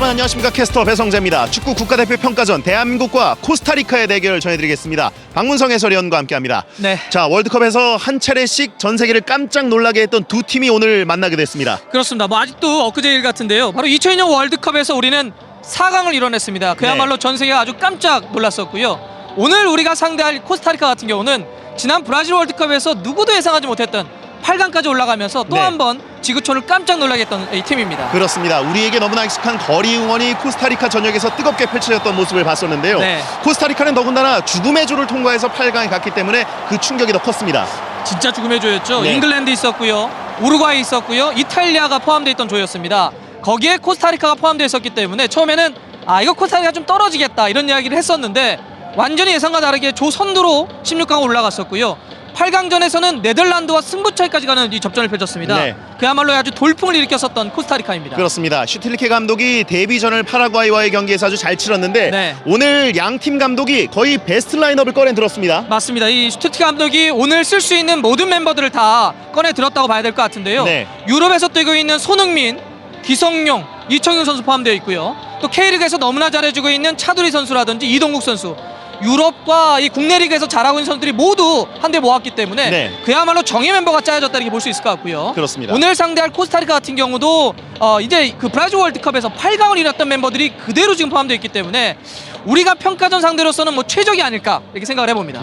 여러분 안녕하십니까. 캐스터 배성재입니다. 축구 국가대표 평가전 대한민국과 코스타리카의 대결 전해드리겠습니다. 박문성 해설위원과 함께합니다. 네. 자, 월드컵에서 한 차례씩 전 세계를 깜짝 놀라게 했던 두 팀이 오늘 만나게 됐습니다. 그렇습니다. 아직도 엊그제 일 같은데요. 바로 2002년 월드컵에서 우리는 4강을 이뤄냈습니다. 그야말로 전 세계가 아주 깜짝 놀랐었고요. 오늘 우리가 상대할 코스타리카 같은 경우는 지난 브라질 월드컵에서 누구도 예상하지 못했던 8강까지 올라가면서 또 한 번 지구촌을 깜짝 놀라게 했던 이 팀입니다. 그렇습니다. 우리에게 너무나 익숙한 거리 응원이 코스타리카 전역에서 뜨겁게 펼쳐졌던 모습을 봤었는데요. 코스타리카는 더군다나 죽음의 조를 통과해서 8강에 갔기 때문에 그 충격이 더 컸습니다. 진짜 죽음의 조였죠. 잉글랜드 있었고요, 우루과이 있었고요, 이탈리아가 포함되어 있던 조였습니다. 거기에 코스타리카가 포함되어 있었기 때문에 처음에는 이거 코스타리카가 좀 떨어지겠다 이런 이야기를 했었는데 완전히 예상과 다르게 조 선두로 16강 올라갔었고요. 8강전에서는 네덜란드와 승부차이까지 가는 이 접전을 펼쳤습니다. 그야말로 아주 돌풍을 일으켰었던 코스타리카입니다. 그렇습니다. 슈틸리케 감독이 데뷔전을 파라과이와의 경기에서 아주 잘 치렀는데 오늘 양팀 감독이 거의 베스트 라인업을 꺼내 들었습니다. 맞습니다. 이 슈틸리케 감독이 오늘 쓸 수 있는 모든 멤버들을 다 꺼내 들었다고 봐야 될 것 같은데요. 유럽에서 뛰고 있는 손흥민, 기성용, 이청용 선수 포함되어 있고요. 또 K리그에서 너무나 잘해주고 있는 차두리 선수라든지 이동국 선수, 유럽과 이 국내 리그에서 잘하고 있는 선수들이 모두 한데 모았기 때문에 그야말로 정예 멤버가 짜여졌다 이렇게 볼 수 있을 것 같고요. 그렇습니다. 오늘 상대할 코스타리카 같은 경우도 이제 그 브라질 월드컵에서 8강을 이뤘던 멤버들이 그대로 지금 포함되어 있기 때문에 우리가 평가전 상대로서는 뭐 최적이 아닐까 이렇게 생각을 해봅니다.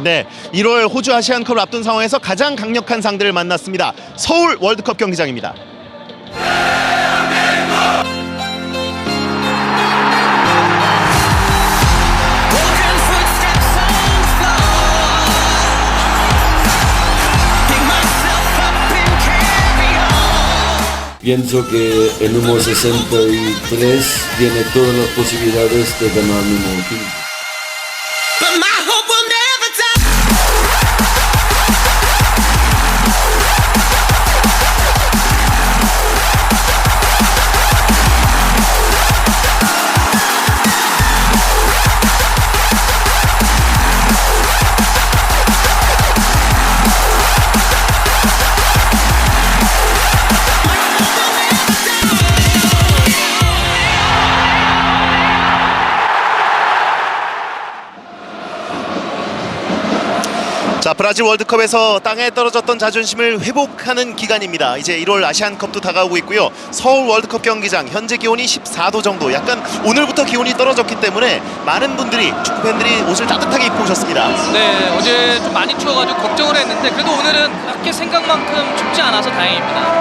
1월 호주 아시안컵을 앞둔 상황에서 가장 강력한 상대를 만났습니다. 서울 월드컵 경기장입니다. Pienso que el número 63 tiene todas las posibilidades de ganar el número 15. 자, 브라질 월드컵에서 땅에 떨어졌던 자존심을 회복하는 기간입니다. 이제 1월 아시안컵도 다가오고 있고요. 서울 월드컵 경기장 현재 기온이 14도 정도, 약간 오늘부터 기온이 떨어졌기 때문에 많은 분들이, 축구 팬들이 옷을 따뜻하게 입고 오셨습니다. 네, 어제 좀 많이 추워가지고 걱정을 했는데 그래도 오늘은 그렇게 생각만큼 춥지 않아서 다행입니다.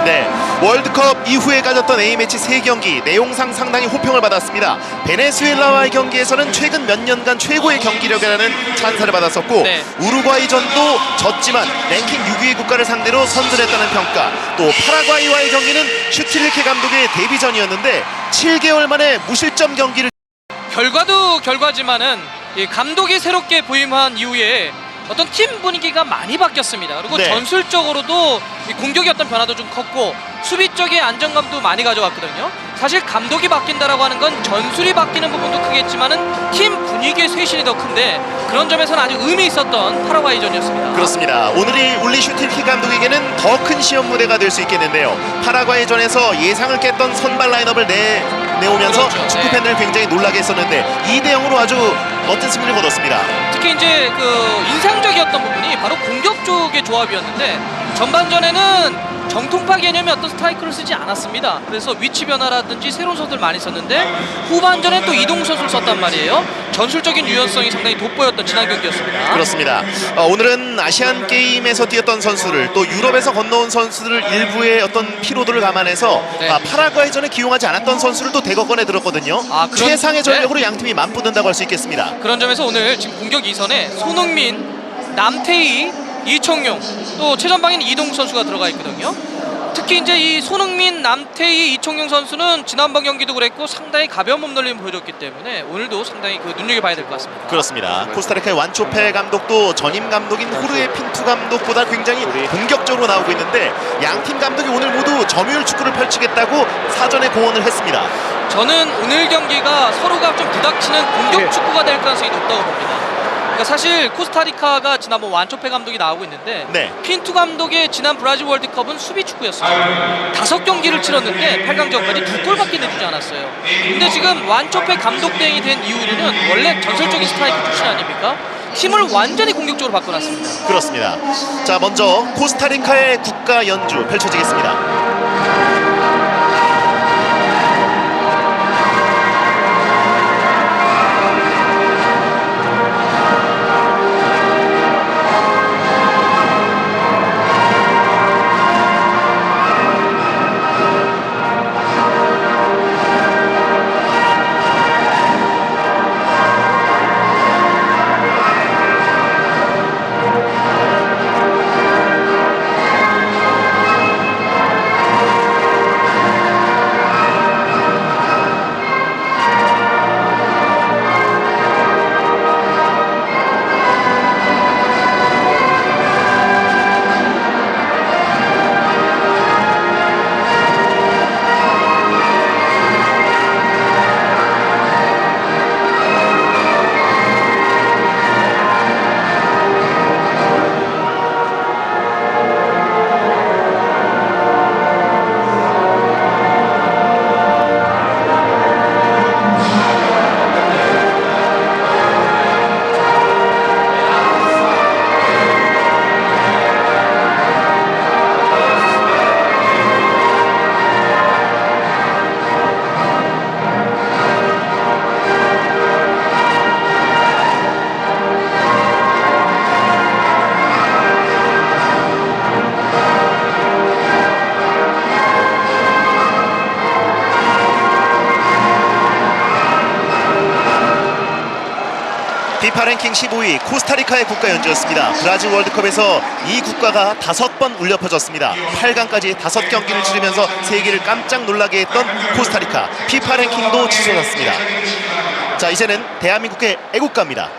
월드컵 이후에 가졌던 A매치 3경기 내용상 상당히 호평을 받았습니다. 베네수엘라와의 경기에서는 최근 몇 년간 최고의 경기력이라는 찬사를 받았었고 우루과이전도 졌지만 랭킹 6위의 국가를 상대로 선전했다는 평가, 또 파라과이와의 경기는 슈틸리케 감독의 데뷔전이었는데 7개월 만에 무실점 경기를, 결과도 결과지만은 이 감독이 새롭게 부임한 이후에 어떤 팀 분위기가 많이 바뀌었습니다. 그리고 전술적으로도 이 공격의 어떤 변화도 좀 컸고 수비 쪽의 안정감도 많이 가져갔거든요. 사실 감독이 바뀐다라고 하는 건 전술이 바뀌는 부분도 크겠지만은 팀 분위기의 쇄신이 더 큰데 그런 점에서는 아주 의미 있었던 파라과이전이었습니다. 그렇습니다. 오늘이 울리 슈틸리케 감독에게는 더 큰 시험 무대가 될 수 있겠는데요. 파라과이전에서 예상을 깼던 선발 라인업을 내오면서 축구 팬들을 굉장히 놀라게 했었는데 2대0으로 아주 멋진 승리를 거뒀습니다. 특히 이제 그 인상적이었던 부분이 바로 공격 쪽의 조합이었는데 전반전에는 정통파 개념의 어떤 스트라이크를 쓰지 않았습니다. 그래서 위치 변화라든지 새로운 선수들 많이 썼는데 후반전에 또 이동 선수를 썼단 말이에요. 전술적인 유연성이 상당히 돋보였던 지난 경기였습니다. 그렇습니다. 오늘은 아시안 게임에서 뛰었던 선수를, 또 유럽에서 건너온 선수들 일부의 어떤 피로도를 감안해서 파라과이전에 기용하지 않았던 선수를 또 대거 꺼내 들었거든요. 최상의 전력으로 양팀이 맞붙는다고 할 수 있겠습니다. 그런 점에서 오늘 지금 공격 2선에 손흥민, 남태희, 이청용, 또 최전방에는 이동국 선수가 들어가 있거든요. 특히 이제 이 손흥민, 남태희, 이청용 선수는 지난번 경기도 그랬고 상당히 가벼운 몸놀림을 보여줬기 때문에 오늘도 상당히 그 눈여겨봐야 될 것 같습니다. 그렇습니다. 코스타리카의 완초페 감독도 전임 감독인 호르헤 핀투 감독보다 굉장히 공격적으로 나오고 있는데 양팀 감독이 오늘 모두 점유율 축구를 펼치겠다고 사전에 공언을 했습니다. 저는 오늘 경기가 서로가 좀 부닥치는 공격 축구가 될 가능성이 높다고 봅니다. 그러니까 사실 코스타리카가 지난번 완초페 감독이 나오고 있는데 네. 핀투 감독의 지난 브라질 월드컵은 수비 축구였어요. 5경기를 치렀는데 8강전까지 2골밖에 내주지 않았어요. 근데 지금 완초페 감독 대행이 된 이후로는 원래 전설적인 스트라이커 출신 아닙니까? 팀을 완전히 공격적으로 바꿔놨습니다. 그렇습니다. 자, 먼저 코스타리카의 국가 연주 펼쳐지겠습니다. 피파 랭킹 15위 코스타리카의 국가 연주였습니다. 브라질 월드컵에서 이 국가가 5번 울려 퍼졌습니다. 8강까지 5경기를 치르면서 세계를 깜짝 놀라게 했던 코스타리카. 피파 랭킹도 치솟았습니다. 자, 이제는 대한민국의 애국가입니다.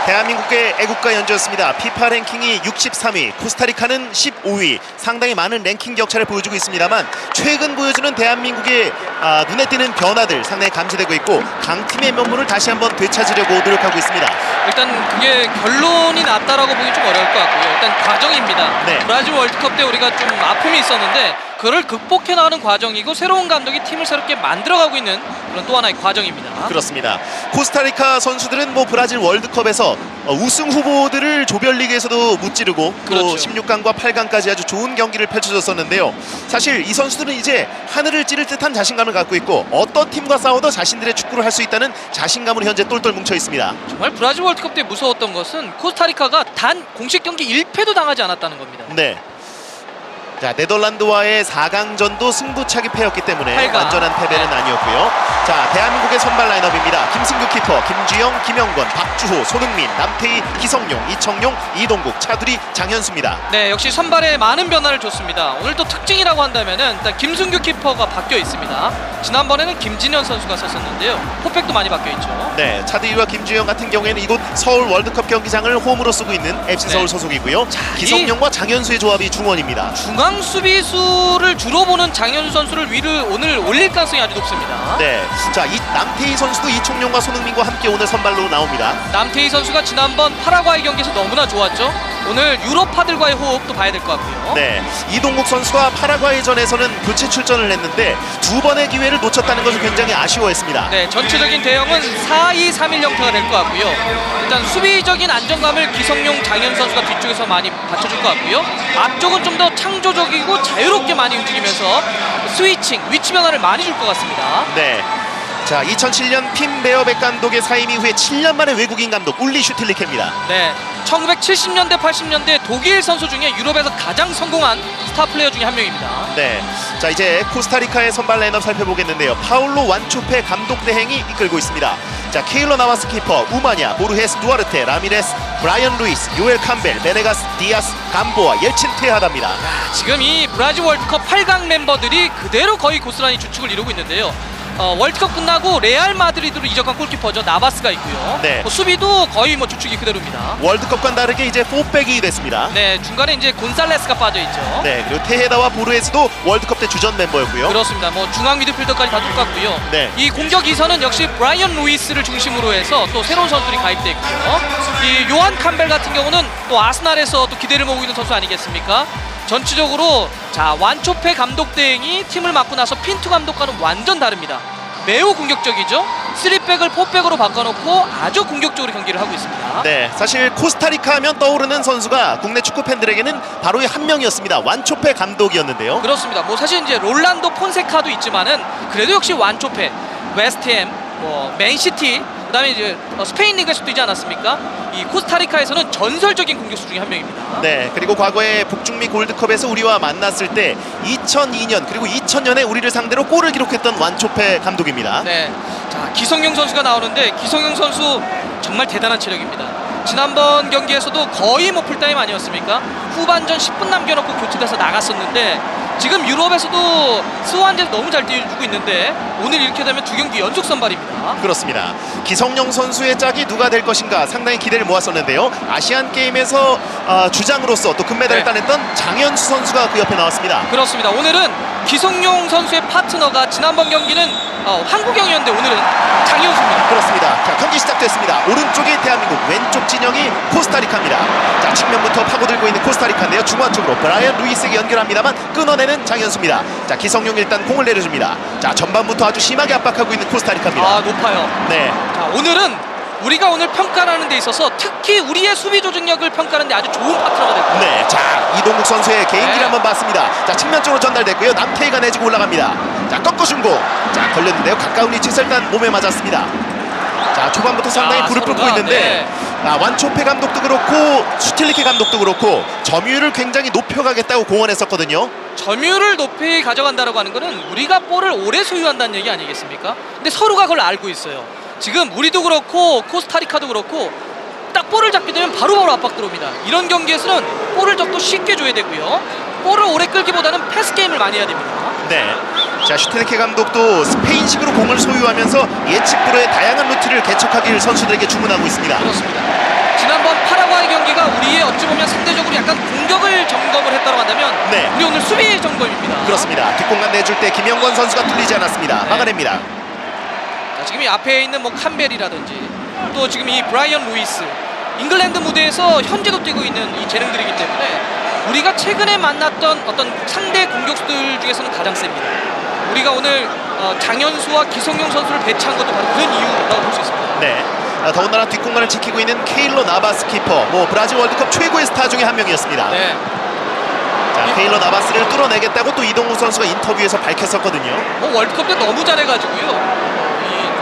대한민국의 애국가 연주였습니다. 피파 랭킹이 63위, 코스타리카는 15위. 상당히 많은 랭킹 격차를 보여주고 있습니다만 최근 보여주는 대한민국의 눈에 띄는 변화들 상당히 감지되고 있고 강팀의 면모를 다시 한번 되찾으려고 노력하고 있습니다. 일단 그게 결론이 났다라고 보기 좀 어려울 것 같고요. 일단 과정입니다. 네. 브라질 월드컵 때 우리가 좀 아픔이 있었는데 그걸 극복해 나가는 과정이고 새로운 감독이 팀을 새롭게 만들어가고 있는 그런 또 하나의 과정입니다. 그렇습니다. 코스타리카 선수들은 뭐 브라질 월드컵에서 우승 후보들을 조별리그에서도 무찌르고 그렇죠. 또 16강과 8강까지 아주 좋은 경기를 펼쳐줬었는데요. 사실 이 선수들은 이제 하늘을 찌를 듯한 자신감을 갖고 있고 어떤 팀과 싸워도 자신들의 축구를 할 수 있다는 자신감으로 현재 똘똘 뭉쳐 있습니다. 정말 브라질 월드컵 때 무서웠던 것은 코스타리카가 단 공식 경기 1패도 당하지 않았다는 겁니다. 네. 자, 네덜란드와의 4강전도 승부차기 패였기 때문에 8강. 완전한 패배는 아니었고요. 자, 대한민국의 선발 라인업입니다. 김승규 키퍼, 김주영, 김영권, 박주호, 손흥민, 남태희, 기성용, 이청용, 이동국, 차두리, 장현수입니다. 네, 역시 선발에 많은 변화를 줬습니다. 오늘 또 특징이라고 한다면은 일단 김승규 키퍼가 바뀌어 있습니다. 지난번에는 김진현 선수가 썼었는데요. 포백도 많이 바뀌어 있죠. 네, 차두리와 김주영 같은 경우에는 이곳 서울 월드컵 경기장을 홈으로 쓰고 있는 FC 서울 네. 소속이고요. 자, 기성용과 장현수의 조합이 중원입니다. 중앙 수비수를 주로 보는 장현수 선수를 위로 오늘 올릴 가능성이 아주 높습니다. 네, 자, 이 남태희 선수도 이청용과 손흥민과 함께 오늘 선발로 나옵니다. 남태희 선수가 지난번 파라과이 경기에서 너무나 좋았죠. 오늘 유럽파들과의 호흡도 봐야 될 것 같고요. 네, 이동국 선수가 파라과이전에서는 교체 출전을 했는데 두 번의 기회를 놓쳤다는 것을 굉장히 아쉬워했습니다. 네, 전체적인 대형은 4-2-3-1 형태가 될 것 같고요. 일단 수비적인 안정감을 기성용, 장현 선수가 뒤쪽에서 많이 받쳐줄 것 같고요. 앞쪽은 좀 더 창조적이고 자유롭게 많이 움직이면서 스위칭, 위치 변화를 많이 줄 것 같습니다. 네. 자, 2007년 핀 베어백 감독의 사임 이후에 7년 만에 외국인 감독 울리 슈틸리케입니다. 네, 1970년대, 80년대 독일 선수 중에 유럽에서 가장 성공한 스타 플레이어 중에 한 명입니다. 네. 자, 이제 코스타리카의 선발 라인업 살펴보겠는데요. 파울로 완초페 감독 대행이 이끌고 있습니다. 자, 케일러 나바스 키퍼, 우마냐, 보르헤스 두아르테, 라미레스, 브라이언 루이스, 요엘 캄벨, 베네가스, 디아스, 감보아, 옐친 테하다입니다. 지금 이 브라질 월드컵 8강 멤버들이 그대로 거의 고스란히 주축을 이루고 있는데요. 월드컵 끝나고 레알 마드리드로 이적한 골키퍼죠. 나바스가 있고요. 네. 수비도 거의 뭐 주축이 그대로입니다. 월드컵과는 다르게 이제 4백이 됐습니다. 네, 중간에 이제 곤살레스가 빠져 있죠. 네, 그리고 테헤다와 보르헤스도 월드컵 때 주전 멤버였고요. 그렇습니다. 뭐 중앙 미드필더까지 다 똑같고요. 네. 이 공격 2선은 역시 브라이언 루이스를 중심으로 해서 또 새로운 선수들이 가입돼 있고요. 이 요한 캄벨 같은 경우는 또 아스날에서 또 기대를 모으고 있는 선수 아니겠습니까? 전체적으로 자, 완초페 감독 대행이 팀을 맡고 나서 핀투 감독과는 완전 다릅니다. 매우 공격적이죠. 3백을 4백으로 바꿔놓고 아주 공격적으로 경기를 하고 있습니다. 네, 사실 코스타리카 하면 떠오르는 선수가 국내 축구 팬들에게는 바로 한 명이었습니다. 완초페 감독이었는데요. 그렇습니다. 뭐 사실 이제 롤란도 폰세카도 있지만은 그래도 역시 완초페, 웨스트햄, 뭐 맨시티, 그다음에 이제 스페인 리그에서 뛰지 않았습니까? 이 코스타리카에서는 전설적인 공격수 중에 한 명입니다. 네, 그리고 과거에 북중미 골드컵에서 우리와 만났을 때 2002년 그리고 2000년에 우리를 상대로 골을 기록했던 완초페 감독입니다. 네, 자, 기성용 선수가 나오는데 기성용 선수 정말 대단한 체력입니다. 지난번 경기에서도 거의 뭐 풀타임 아니었습니까? 후반전 10분 남겨놓고 교체돼서 나갔었는데 지금 유럽에서도 스완제를 너무 잘 뛰어주고 있는데 오늘 이렇게 되면 두 경기 연속 선발입니다. 그렇습니다. 기성용 선수의 짝이 누가 될 것인가 상당히 기대를 모았었는데요. 아시안 게임에서 주장으로서 또 금메달을 네. 따냈던 장현수 선수가 그 옆에 나왔습니다. 그렇습니다. 오늘은 기성용 선수의 파트너가 지난번 경기는 한국영이었는데 오늘은 장현수입니다. 그렇습니다. 자, 경기 시작됐습니다. 오른쪽이 대한민국, 왼쪽 진영이 코스타리카입니다. 자, 측면부터 파고들고 있는 코스타리카인데요. 중앙 쪽으로 브라이언 루이스에게 연결합니다만 끊어내는 장현수입니다. 자, 기성용 일단 공을 내려줍니다. 자, 전반부터 아주 심하게 압박하고 있는 코스타리카입니다. 아, 높아요. 네. 자, 오늘은 우리가 오늘 평가하는 데 있어서 특히 우리의 수비 조직력을 평가하는 데 아주 좋은 파트너가 될 겁니다. 네, 자, 이동국 선수의 개인기를 네. 한번 봤습니다. 자, 측면 쪽으로 전달됐고요. 남태희가 내주고 올라갑니다. 자, 꺾어준 공. 자, 걸렸는데요. 가까운 위치에서 일단 몸에 맞았습니다. 자, 초반부터 상당히 불을 뿜고 서로가, 있는데 네. 완초페 감독도 그렇고 슈틸리케 감독도 그렇고 점유율을 굉장히 높여가겠다고 공언했었거든요. 점유율을 높이 가져간다라고 하는 거는 우리가 볼을 오래 소유한다는 얘기 아니겠습니까? 근데 서로가 그걸 알고 있어요. 지금 우리도 그렇고 코스타리카도 그렇고 딱 볼을 잡게 되면 바로바로 압박 들어옵니다. 이런 경기에서는 볼을 좀 더 쉽게 줘야 되고요. 볼을 오래 끌기보다는 패스 게임을 많이 해야 됩니다. 네. 자, 슈틸리케 감독도 스페인식으로 공을 소유하면서 예측 불허의 다양한 루트를 개척하기를 선수들에게 주문하고 있습니다. 그렇습니다. 지난번 파라과이 경기가 우리의 어찌 보면 상대적으로 약간 공격을 점검을 했다고 한다면 네. 우리 오늘 수비 점검입니다. 그렇습니다. 뒷공간 내줄 때 김영권 선수가 뚫리지 않았습니다. 네. 막아냅니다. 자, 지금 이 앞에 있는 뭐 캄벨이라든지 또 지금 이 브라이언 루이스 잉글랜드 무대에서 현재도 뛰고 있는 이 재능들이기 때문에 우리가 최근에 만났던 어떤 상대 공격수들 중에서는 가장 셉니다. 우리가 오늘 장현수와 기성용 선수를 배치한 것도 바로 그런 이유라고 볼 수 있습니다. 네. 더군다나 뒷공간을 지키고 있는 케일러 나바스 키퍼, 뭐 브라질 월드컵 최고의 스타 중에 한 명이었습니다. 네. 자, 케일러 나바스를 뚫어내겠다고 또 이동국 선수가 인터뷰에서 밝혔었거든요. 뭐 월드컵 때 너무 잘해가지고요.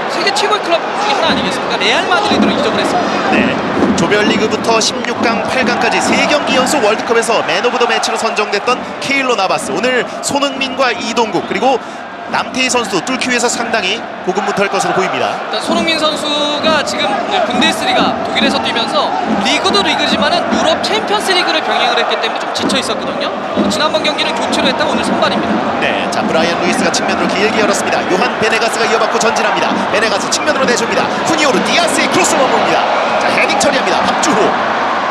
이 세계 최고의 클럽 중에 하나 아니겠습니까? 레알 마드리드로 이적을 했습니다. 네. 조별리그부터 16강, 8강까지 3경기 연속 월드컵에서 맨 오브 더 매치로 선정됐던 케일러 나바스. 오늘 손흥민과 이동국 그리고 남태희 선수도 뚫기 위해서 상당히 고군분투할 것으로 보입니다. 일단 손흥민 선수가 지금 분데스리가 독일에서 뛰면서 리그도 리그지만은 유럽 챔피언스 리그를 병행을 했기 때문에 좀 지쳐 있었거든요. 지난번 경기는 교체로 했다가 오늘 선발입니다. 네, 자, 브라이언 루이스가 측면으로 길게 열었습니다. 요한 베네가스가 이어받고 전진합니다. 베네가스 측면으로 내줍니다. 후니오르 디아스의 크로스 넘어옵니다. 자, 헤딩 처리합니다. 박주호.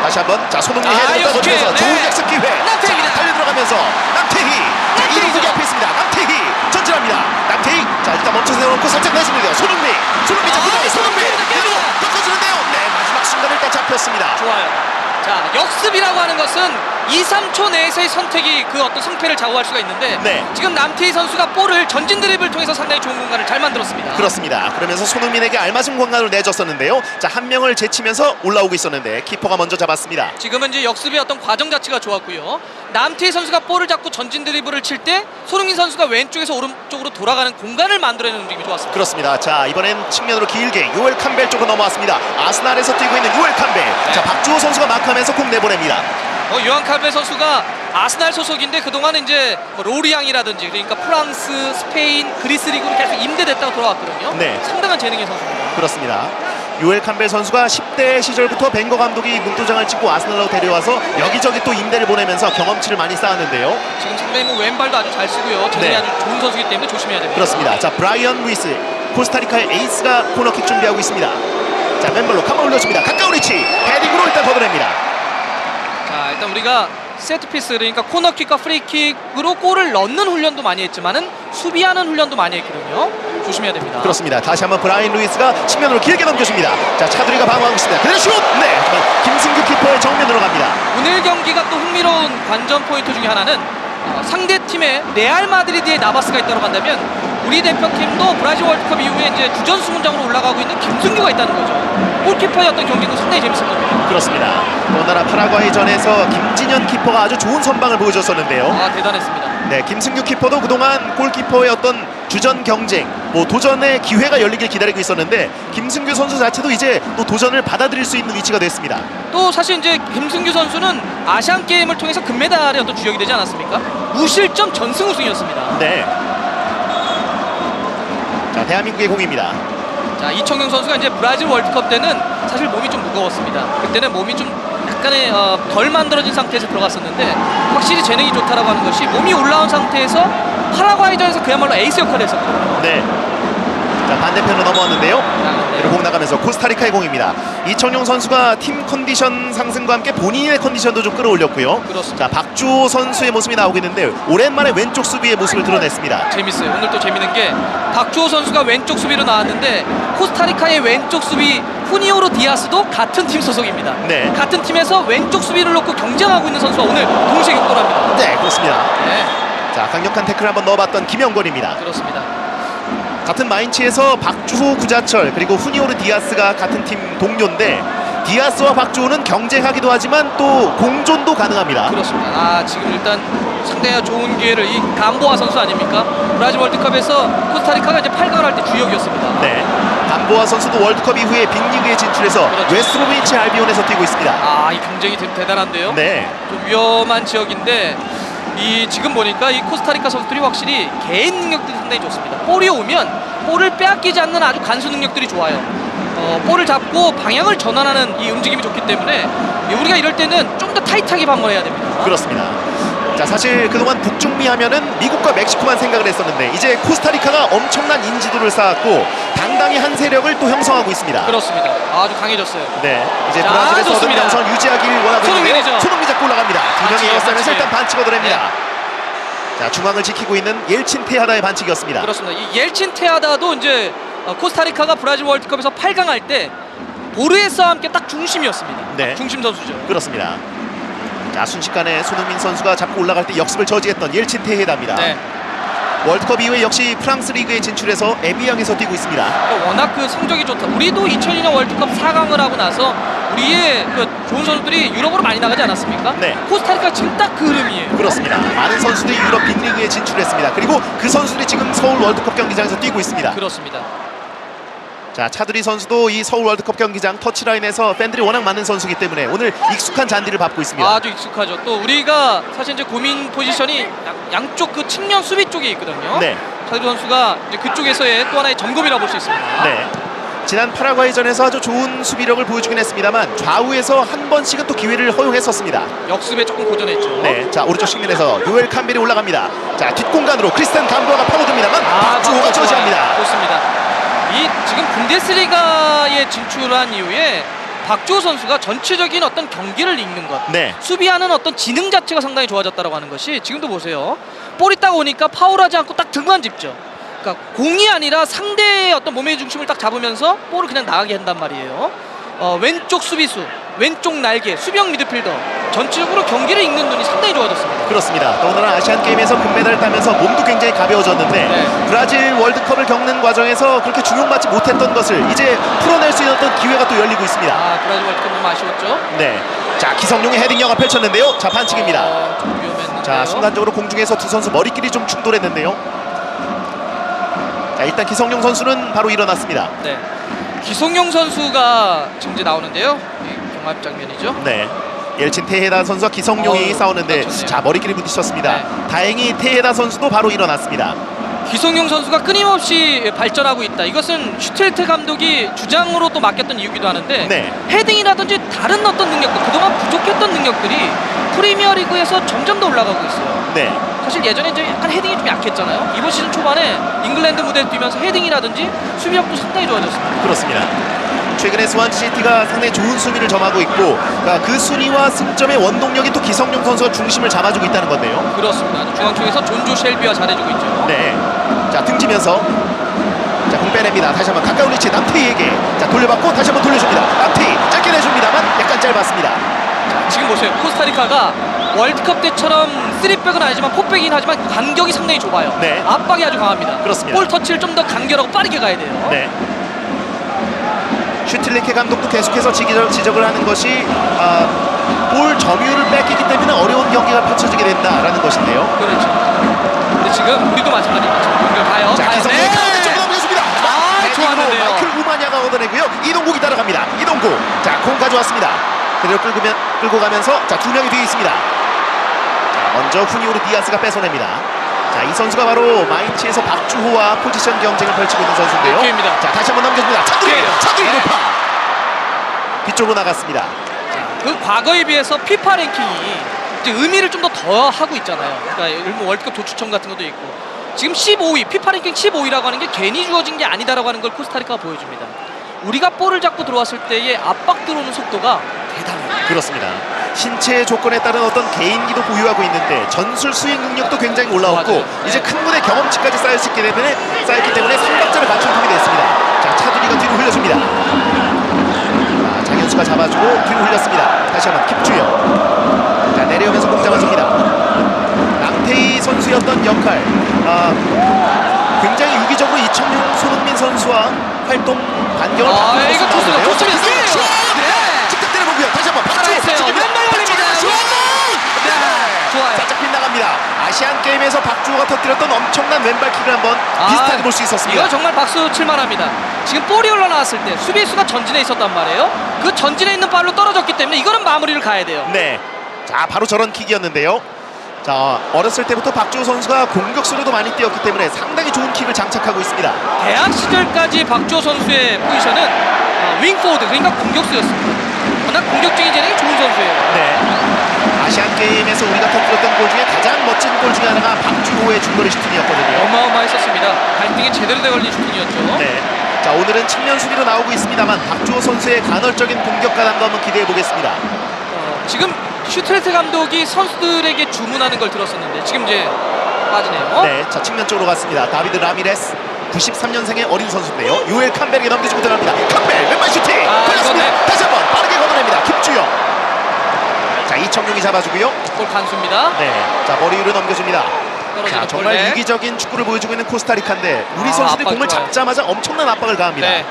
다시 한번, 자, 손흥민 헤딩을 떠버리면서 네. 좋은 역습 기회. 남태희입니다. 자, 달려 들어가면서 남태희. 자, 이동국이 앞에 있습니다. 남태희 전진합니다. 남태희. 자, 일단 멈춰 세워놓고 살짝 내줍니다. 손흥민. 손흥민 자, 그다음에 손흥민. 깁니다. 그리고 꺾어주는데요. 네, 마지막 순간에 일단 잡혔습니다. 좋아요. 자, 역습이라고 하는 것은 2, 3초 내에서의 선택이 그 어떤 승패를 좌우할 수가 있는데 네. 지금 남태희 선수가 볼을 전진 드리블을 통해서 상당히 좋은 공간을 잘 만들었습니다. 그렇습니다. 그러면서 손흥민에게 알맞은 공간을 내줬었는데요. 자, 한 명을 제치면서 올라오고 있었는데 키퍼가 먼저 잡았습니다. 지금은 이제 역습의 어떤 과정 자체가 좋았고요. 남태희 선수가 볼을 잡고 전진 드리블을 칠 때 손흥민 선수가 왼쪽에서 오른쪽으로 돌아가는 공간을 만들어내는 움직임이 좋았습니다. 그렇습니다. 자, 이번엔 측면으로 길게 요엘 캄벨 쪽으로 넘어왔습니다. 아스날에서 뛰고 있는 요엘 캄벨. 네. 자, 박주호 선수가 마크하면서 공 내보냅니다. 요한 칼베 선수가 아스날 소속인데 그동안 이제 뭐 로리앙이라든지 그러니까 프랑스, 스페인, 그리스 리그로 계속 임대됐다가 돌아왔거든요. 네. 상당한 재능의 선수입니다. 그렇습니다. 요엘 캄벨 선수가 10대 시절부터 벵거 감독이 문도장을 찍고 아스날로 데려와서 여기저기 또 임대를 보내면서 경험치를 많이 쌓았는데요. 지금 상당히 뭐 왼발도 아주 잘 쓰고요. 재능이 네. 아주 좋은 선수이기 때문에 조심해야 됩니다. 그렇습니다. 자, 브라이언 루이스 코스타리카의 에이스가 코너킥 준비하고 있습니다. 자, 왼발로 카마 올려줍니다. 가까운 위치 헤딩으로 일단 걷어냅니다. 자, 일단 우리가 세트피스 그러니까 코너킥과 프리킥으로 골을 넣는 훈련도 많이 했지만은 수비하는 훈련도 많이 했거든요. 조심해야 됩니다. 그렇습니다. 다시 한번 브라이언 루이스가 측면으로 길게 넘겨줍니다. 자, 차두리가 방어하고 있습니다. 그대로 슛! 네, 김승규 키퍼의 정면으로 갑니다. 오늘 경기가 또 흥미로운 관전 포인트 중에 하나는 상대 팀에 레알 마드리드의 나바스가 있다고 한다면 우리 대표팀도 브라질 월드컵 이후에 이제 주전 수문장으로 올라가고 있는 김승규가 있다는 거죠. 골키퍼의 어떤 경기도 상당히 재밌을 겁니다. 그렇습니다. 더군다나 파라과이전에서 김진현 키퍼가 아주 좋은 선방을 보여줬었는데요. 아, 대단했습니다. 네, 김승규 키퍼도 그동안 골키퍼의 어떤 주전 경쟁, 뭐 도전의 기회가 열리길 기다리고 있었는데 김승규 선수 자체도 이제 또 도전을 받아들일 수 있는 위치가 됐습니다. 또 사실 이제 김승규 선수는 아시안 게임을 통해서 금메달의 어떤 주역이 되지 않았습니까? 무실점 전승 우승이었습니다. 네. 자, 대한민국의 공입니다. 자, 이청용 선수가 이제 브라질 월드컵 때는 사실 몸이 좀 무거웠습니다. 그때는 몸이 좀 약간의 덜 만들어진 상태에서 들어갔었는데 확실히 재능이 좋다라고 하는 것이 몸이 올라온 상태에서 파라과이전에서 그야말로 에이스 역할을 했었거든요. 네. 자, 반대편으로 넘어왔는데요. 그리고 공 나가면서 코스타리카의 공입니다. 이청용 선수가 팀 컨디션 상승과 함께 본인의 컨디션도 좀 끌어올렸고요. 그렇습니다. 자, 박주호 선수의 모습이 나오고 있는데 오랜만에 왼쪽 수비의 모습을 드러냈습니다. 재밌어요. 오늘 또 재밌는 게 박주호 선수가 왼쪽 수비로 나왔는데 코스타리카의 왼쪽 수비 후니오로 디아스도 같은 팀 소속입니다. 네. 같은 팀에서 왼쪽 수비를 놓고 경쟁하고 있는 선수가 오늘 동시에 격돌합니다. 네, 그렇습니다. 네, 자, 강력한 태클을 한번 넣어봤던 김영권입니다. 그렇습니다. 같은 마인츠에서 박주호, 구자철 그리고 후니오르 디아스가 같은 팀 동료인데 디아스와 박주호는 경쟁하기도 하지만 또 공존도 가능합니다. 그렇습니다. 아, 지금 일단 상당히 좋은 기회를 이 감보아 선수 아닙니까? 브라질 월드컵에서 코스타리카가 이제 8강을 할 때 주역이었습니다. 네. 감보아 선수도 월드컵 이후에 빅리그에 진출해서 그렇죠. 웨스트브로미치 알비온에서 뛰고 있습니다. 아, 이 경쟁이 대단한데요. 네. 좀 위험한 지역인데 이 지금 보니까 이 코스타리카 선수들이 확실히 개인 능력들이 상당히 좋습니다. 볼이 오면 볼을 빼앗기지 않는 아주 간수 능력들이 좋아요. 볼을 잡고 방향을 전환하는 이 움직임이 좋기 때문에 우리가 이럴 때는 좀 더 타이트하게 방어해야 됩니다. 그렇습니다. 자, 사실 그동안 북중미 하면은 미국과 멕시코만 생각을 했었는데 이제 코스타리카가 엄청난 인지도를 쌓았고 당당히 한 세력을 또 형성하고 있습니다. 그렇습니다. 아주 강해졌어요. 네, 이제 자, 브라질에서 얻은 좋습니다. 명성을 유지하기를 원하고 있는데요. 손흥민이죠. 손흥민 잡고 올라갑니다. 두 명이 반칙이에요, 에어싸면서 반칙이에요. 일단 반칙 얻어냅니다. 네. 자, 중앙을 지키고 있는 옐친 테하다의 반칙이었습니다. 그렇습니다. 이 옐친 테아다도 이제 코스타리카가 브라질 월드컵에서 8강 할 때 보르헤스와 함께 딱 중심이었습니다. 네. 중심 선수죠. 그렇습니다. 자, 순식간에 손흥민 선수가 잡고 올라갈 때 역습을 저지했던 옐친 테헤다입니다. 네. 월드컵 이후에 역시 프랑스 리그에 진출해서 에비앙에서 뛰고 있습니다. 그러니까 워낙 그 성적이 좋다. 우리도 2002년 월드컵 4강을 하고 나서 우리의 그 좋은 선수들이 유럽으로 많이 나가지 않았습니까? 네. 코스타리카 지금 딱 그 흐름이에요. 그렇습니다. 많은 선수들이 유럽 빅리그에 진출했습니다. 그리고 그 선수들이 지금 서울 월드컵 경기장에서 뛰고 있습니다. 그렇습니다. 자, 차두리 선수도 이 서울 월드컵 경기장 터치라인에서 팬들이 워낙 많은 선수이기 때문에 오늘 익숙한 잔디를 밟고 있습니다. 아주 익숙하죠. 또 우리가 사실 이제 고민 포지션이 양쪽 그 측면 수비 쪽에 있거든요. 네. 차두리 선수가 이제 그쪽에서의 또 하나의 점검이라 볼 수 있습니다. 네. 지난 파라과이전에서 아주 좋은 수비력을 보여주긴 했습니다만 좌우에서 한 번씩은 또 기회를 허용했었습니다. 역습에 조금 고전했죠. 네, 자, 오른쪽 측면에서 요엘 캄벨이 올라갑니다. 자, 뒷공간으로 크리스탄 감보아가 파고듭니다만 박주호가 저지합니다. 좋습니다. 이 지금 분데스리가에 진출한 이후에 박주호 선수가 전체적인 어떤 경기를 읽는 것, 네. 수비하는 어떤 지능 자체가 상당히 좋아졌다고 하는 것이 지금도 보세요. 볼이 딱 오니까 파울하지 않고 딱 등만 짚죠. 그러니까 공이 아니라 상대의 어떤 몸의 중심을 딱 잡으면서 볼을 그냥 나가게 한단 말이에요. 왼쪽 수비수 왼쪽 날개, 수비형 미드필더 전체적으로 경기를 읽는 눈이 상당히 좋아졌습니다. 그렇습니다. 또 오늘은 아시안 게임에서 금메달을 따면서 몸도 굉장히 가벼워졌는데 네. 브라질 월드컵을 겪는 과정에서 그렇게 주목받지 못했던 것을 이제 풀어낼 수 있는 어떤 기회가 또 열리고 있습니다. 아, 브라질 월드컵 너무 아쉬웠죠? 네. 자, 기성용의 헤딩력을 펼쳤는데요. 자, 반칙입니다. 좀 위험했는데요. 자, 순간적으로 공중에서 두 선수 머리끼리 좀 충돌했는데요. 자, 일단 기성용 선수는 바로 일어났습니다. 네. 기성용 선수가 지금 이제 나오는데요. 이 경합 장면이죠. 네. 옐친 테헤다 선수와 기성용이 싸우는데 다쳤네요. 자, 머리끼리 부딪혔습니다. 네. 다행히 테헤다 선수도 바로 일어났습니다. 기성용 선수가 끊임없이 발전하고 있다. 이것은 슈틸트 감독이 주장으로 또 맡겼던 이유기도 하는데 네. 헤딩이라든지 다른 어떤 능력들, 그동안 부족했던 능력들이 프리미어리그에서 점점 더 올라가고 있어요. 네. 사실 예전에 이제 약간 헤딩이 좀 약했잖아요. 이번 시즌 초반에 잉글랜드 무대에 뛰면서 헤딩이라든지 수비력도 상당히 좋아졌습니다. 그렇습니다. 최근에 스완시티가 상당히 좋은 수비를 점하고 있고 그 순위와 승점의 원동력이 또 기성용 선수가 중심을 잡아주고 있다는 건데요. 그렇습니다. 중앙 쪽에서 존조 셸비와 잘해주고 있죠. 네. 자, 등지면서 자, 공 빼냅니다. 다시 한번 가까운 위치에 남태희에게 자, 돌려받고 다시 한번 돌려줍니다. 남태희 짧게 내줍니다만 약간 짧았습니다. 자, 지금 보세요. 코스타리카가 월드컵 때처럼 3백은 아니지만 4백이긴 하지만 간격이 상당히 좁아요. 네. 압박이 아주 강합니다. 그렇습니다. 볼 터치를 좀 더 간결하고 빠르게 가야 돼요. 네. 슈틸리케 감독도 계속해서 지적을 하는 것이 볼 점유율을 뺏기기 때문에 어려운 경기가 펼쳐지게 된다라는 것인데요. 그렇죠. 근데 지금 우리도 마찬가지죠. 공격 가요. 자, 가요. 기성용 가운데 쪽으로 넘겨줍니다. 좋았는데요. 마이클 우마냐가 얻어내고요. 이동국이 따라갑니다. 이동국. 자, 공 가져왔습니다. 그대로 끌고 가면서 자, 두 명이 뒤에 있습니다. 자, 먼저 후니오르 디아스가 뺏어냅니다. 자, 이 선수가 바로 마인츠에서 박주호와 포지션 경쟁을 펼치고 있는 선수인데요. 기회입니다. 자, 다시 한번 넘겨줍니다. 차두리 네. 높아. 뒤쪽으로 나갔습니다. 그 과거에 비해서 피파 랭킹이 이제 의미를 좀 더 하고 있잖아요. 그러니까 일본 월드컵 조추첨 같은 것도 있고 지금 15위, 피파 랭킹 15위라고 하는 게 괜히 주어진 게 아니다라고 하는 걸 코스타리카가 보여줍니다. 우리가 볼을 잡고 들어왔을 때의 압박 들어오는 속도가 대단해요. 그렇습니다. 신체 조건에 따른 어떤 개인기도 보유하고 있는데 전술 수행 능력도 굉장히 올라왔고 맞아요. 이제 큰 무대 경험치까지 쌓였기 때문에 삼박자를 맞춘 팀이 됐습니다. 자, 차두리가 뒤로 흘려줍니다. 자, 장현수가 잡아주고 뒤로 흘렸습니다. 다시 한번 킵주영. 자, 내려오면서 공 잡아줍니다. 남태희 선수의 어떤 역할, 굉장히 유기적으로 이청용, 손흥민 선수와 활동 반경을 바꾸는 이거 모습 좋습니다. 나오는데요. 좋습니다. 네. 직접 때려보고요. 다시 한번 박주호 살아있어요. 왼발 걸립니다. 네. 좋아요. 살짝 빗나갑니다. 아시안 게임에서 박주호가 터뜨렸던 엄청난 왼발킥을 한번 비슷하게 볼 수 있었습니다. 이거 정말 박수 칠만합니다. 지금 볼이 올라나왔을 때 수비수가 전진해 있었단 말이에요. 그 전진해 있는 발로 떨어졌기 때문에 이거는 마무리를 가야 돼요. 네, 자, 바로 저런 킥이었는데요. 자, 어렸을 때부터 박주호 선수가 공격수로도 많이 뛰었기 때문에 상당히 좋은 킥을 장착하고 있습니다. 대학 시절까지 박주호 선수의 포지션은 윙포워드, 그러니까 공격수였습니다. 워낙 공격적인 재능이 좋은 선수예요. 네, 아시안 게임에서 우리가 터뜨렸던 골 중에 가장 멋진 골 중에 하나가 박주호의 중거리 슈팅이었거든요. 어마어마했었습니다. 발등에 제대로 돼 걸린 슈팅이었죠. 네. 자, 오늘은 측면 수비로 나오고 있습니다만 박주호 선수의 간헐적인 공격 가담도 한번 기대해 보겠습니다. 지금 슈트레트 감독이 선수들에게 주문하는 걸 들었었는데 지금 이제 빠지네요. 네, 자, 측면 쪽으로 갔습니다. 다비드 라미레스, 93년생의 어린 선수인데요. 요엘 캄벨에게 넘겨주고 들어갑니다. 캄벨 왼발 슈팅 걸렸습니다. 이거네. 다시 한번 빠르게 걷어냅니다. 김주영. 자, 이청용이 잡아주고요. 골 간수입니다. 네, 자, 머리 위로 넘겨줍니다. 떨어지는 자, 정말 골. 위기적인 축구를 보여주고 있는 코스타리카인데 우리 선수들이 압박 공을 좋아요. 잡자마자 엄청난 압박을 가합니다. 네.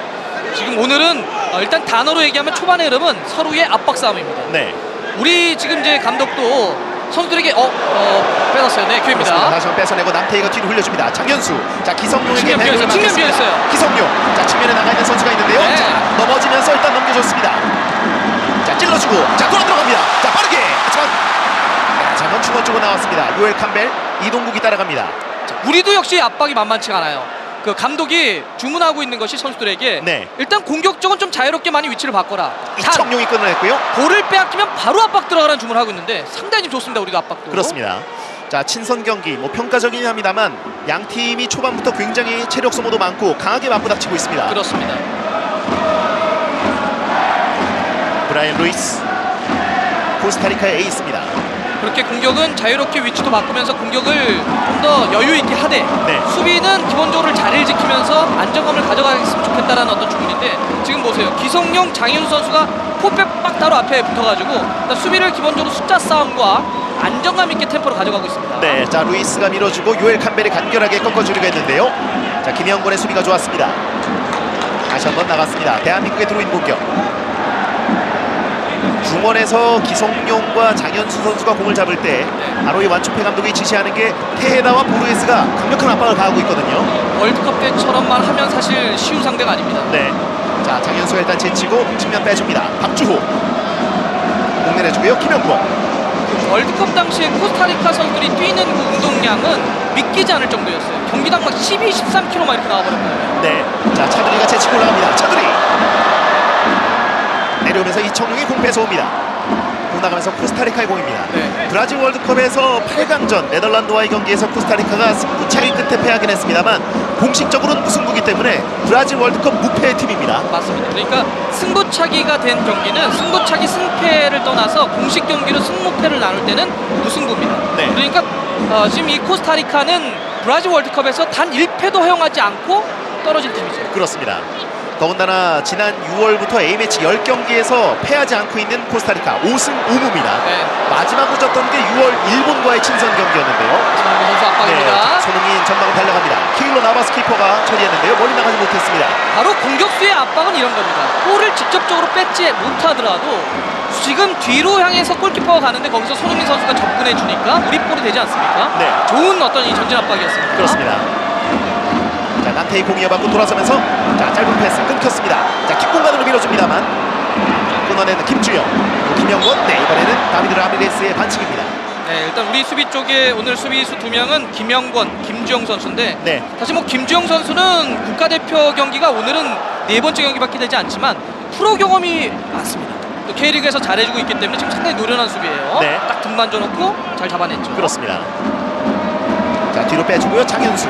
지금 오늘은 일단 단어로 얘기하면 초반의 흐름은 서로의 압박 싸움입니다. 네, 우리 지금 이제 감독도 선수들에게 뺏었어요. 네, 그렇습니다. 기회입니다. 다시 한번 뺏어내고 남태희가 뒤로 흘려줍니다. 장현수. 자, 기성용에게 측면 배를 비어있어요. 측면 맡겼습니다. 비어있어요. 기성용. 자, 측면에 나가 있는 선수가 있는데요. 네. 자, 넘어지면서 일단 넘겨줬습니다. 자, 찔러주고 자, 돌아 들어갑니다. 자, 빠르게. 하지만 자, 한번 중원 쪽으로 나왔습니다. 요엘 캄벨, 이동국이 따라갑니다. 우리도 역시 압박이 만만치가 않아요. 그 감독이 주문하고 있는 것이 선수들에게 네. 일단 공격적은 좀 자유롭게 많이 위치를 바꿔라. 이청용이 끊어냈고요. 볼을 빼앗기면 바로 압박 들어가라는 주문을 하고 있는데 상당히 좋습니다. 우리가 압박도. 그렇습니다. 자, 친선 경기 뭐 평가적이긴 합니다만 양 팀이 초반부터 굉장히 체력 소모도 많고 강하게 맞부닥치고 있습니다. 그렇습니다. 브라이언 루이스, 코스타리카의 에이스입니다. 그렇게 공격은 자유롭게 위치도 바꾸면서 공격을 좀 더 여유 있게 하되 네. 수비는 기본적으로 자리를 지키면서 안정감을 가져가겠으면 좋겠다라는 어떤 주문인데 지금 보세요. 기성용, 장윤수 선수가 포백 막 바로 앞에 붙어가지고 일단 수비를 기본적으로 숫자 싸움과 안정감 있게 템포를 가져가고 있습니다. 네, 자 루이스가 밀어주고 요엘 캄벨이 간결하게 꺾어주려고 했는데요. 자 김영권의 수비가 좋았습니다. 다시 한번 나갔습니다. 대한민국의 드로인 공격. 중원에서 기성용과 장현수 선수가 공을 잡을 때 바로 이 완초패 감독이 지시하는 게 테헤다와 보르헤스가 강력한 압박을 가하고 있거든요. 월드컵 때처럼만 하면 사실 쉬운 상대가 아닙니다. 네, 자 장현수가 일단 제치고 측면 빼줍니다. 박주호 공 내려주고요. 김영권. 월드컵 당시에 코스타리카 선수들이 뛰는 그 운동량은 믿기지 않을 정도였어요. 경기당 막 12, 13km 막 이렇게 나와버렸거든요. 네, 자 차두리가 제치고 올라갑니다. 차두리 내려오면서 이청용이 공 뺏어옵니다. 공 나가면서 코스타리카의 공입니다. 네. 브라질 월드컵에서 8강전 네덜란드와의 경기에서 코스타리카가 승부차기 끝에 패하긴 했습니다만 공식적으로는 무승부기 때문에 브라질 월드컵 무패의 팀입니다. 맞습니다. 그러니까 승부차기가 된 경기는 승부차기 승패를 떠나서 공식 경기로 승무패를 나눌 때는 무승부입니다. 네. 그러니까 지금 이 코스타리카는 브라질 월드컵에서 단 1패도 허용하지 않고 떨어진 팀이죠. 그렇습니다. 더군다나 지난 6월부터 A매치 10경기에서 패하지 않고 있는 코스타리카 5승 5무입니다. 네. 마지막으로 졌던 게 6월 일본과의 친선 경기였는데요. 김한배 선수 압박입니다. 손흥민 전방을 달려갑니다. 키일로 나바스 키퍼가 처리했는데요. 멀리 나가지 못했습니다. 바로 공격수의 압박은 이런 겁니다. 볼을 직접적으로 뺏지 못하더라도 지금 뒤로 향해서 골키퍼가 가는데 거기서 손흥민 선수가 접근해 주니까 우리 볼이 되지 않습니까? 네. 좋은 어떤 이 전진 압박이었습니다. 그렇습니다. 자 난테이 공 이어받고 돌아서면서 자 짧은 패스 끊겼습니다. 자 킥공간으로 밀어줍니다만 자, 끊어내는 김주영, 김영권. 네 이번에는 다비드 라미레스의 반칙입니다. 네, 일단 우리 수비 쪽에 오늘 수비수 2명은 김영권, 김주영 선수인데 네. 사실 뭐 김주영 선수는 국가대표 경기가 오늘은 4번째 경기밖에 되지 않지만 프로 경험이 많습니다. 또 K리그에서 잘해주고 있기 때문에 지금 상당히 노련한 수비예요. 네. 딱 등만 줘놓고 잘 잡아냈죠. 그렇습니다. 자 뒤로 빼주고요. 장현수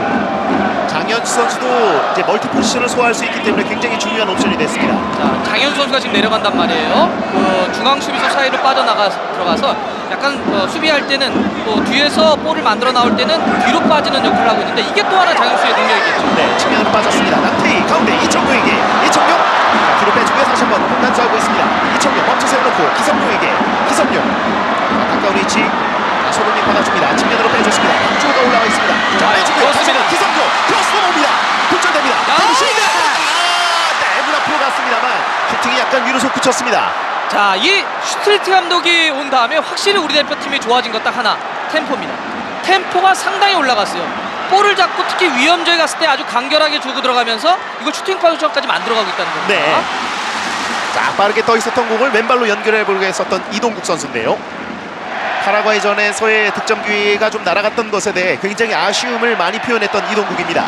선수도 이제 멀티 포지션을 소화할 수 있기 때문에 굉장히 중요한 옵션이 됐습니다. 자, 장현수 선수가 지금 내려간단 말이에요. 그 중앙 수비수 사이로 들어가서 약간 수비할 때는 또 뒤에서 볼을 만들어 나올 때는 뒤로 빠지는 역할을 하고 있는데 이게 또 하나 장현수의 능력이겠죠. 네, 측면으로 빠졌습니다. 남태희 가운데 이청용에게 이청용 자, 뒤로 빼주고요. 다시 한번 공단수하고 있습니다. 이청용 멈춰 세워놓고 기성용에게 기성용 자, 가까운 위치 자, 손흥민 받아줍니다. 측면으로 빼줬습니다. 박주호가 올라와 있습니다. 자, 빼주고요. 다시 한번 기성용 크로스 넘어옵니다. 굴절됩니다. 네, 문 앞으로 갔습니다만 슈팅이 약간 위로 솟구쳤습니다. 자, 이 슈틸트 감독이 온 다음에 확실히 우리 대표팀이 좋아진 것 딱 하나, 템포입니다. 템포가 상당히 올라갔어요. 볼을 잡고 특히 위험지에 갔을 때 아주 간결하게 주고 들어가면서 이걸 슈팅 포지션까지 만들어가고 있다는 겁니다. 네. 자, 빠르게 떠 있었던 공을 왼발로 연결해보려고 했었던 이동국 선수인데요. 파라과이전에서의 득점 기회가 좀 날아갔던 것에 대해 굉장히 아쉬움을 많이 표현했던 이동국입니다.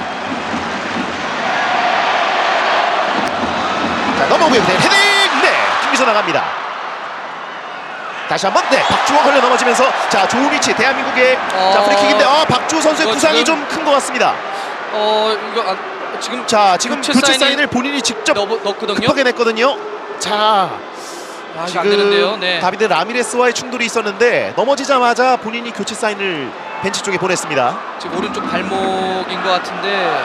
자, 넘어오고요. 헤딩! 네, 튕기서 나갑니다. 다시 한번 네, 박주호 걸려 넘어지면서 자, 좋은 위치 대한민국의 자, 프리킥인데 박주호 선수의 부상이 좀 큰 것 같습니다. 이거 지금 지금 교체 사인을 본인이 직접 넣거든요. 급하게 냈거든요. 자, 이거 안 되는데요. 네. 다비드 라미레스와의 충돌이 있었는데 넘어지자마자 본인이 교체 사인을 벤치 쪽에 보냈습니다. 지금 오른쪽 발목인 것 같은데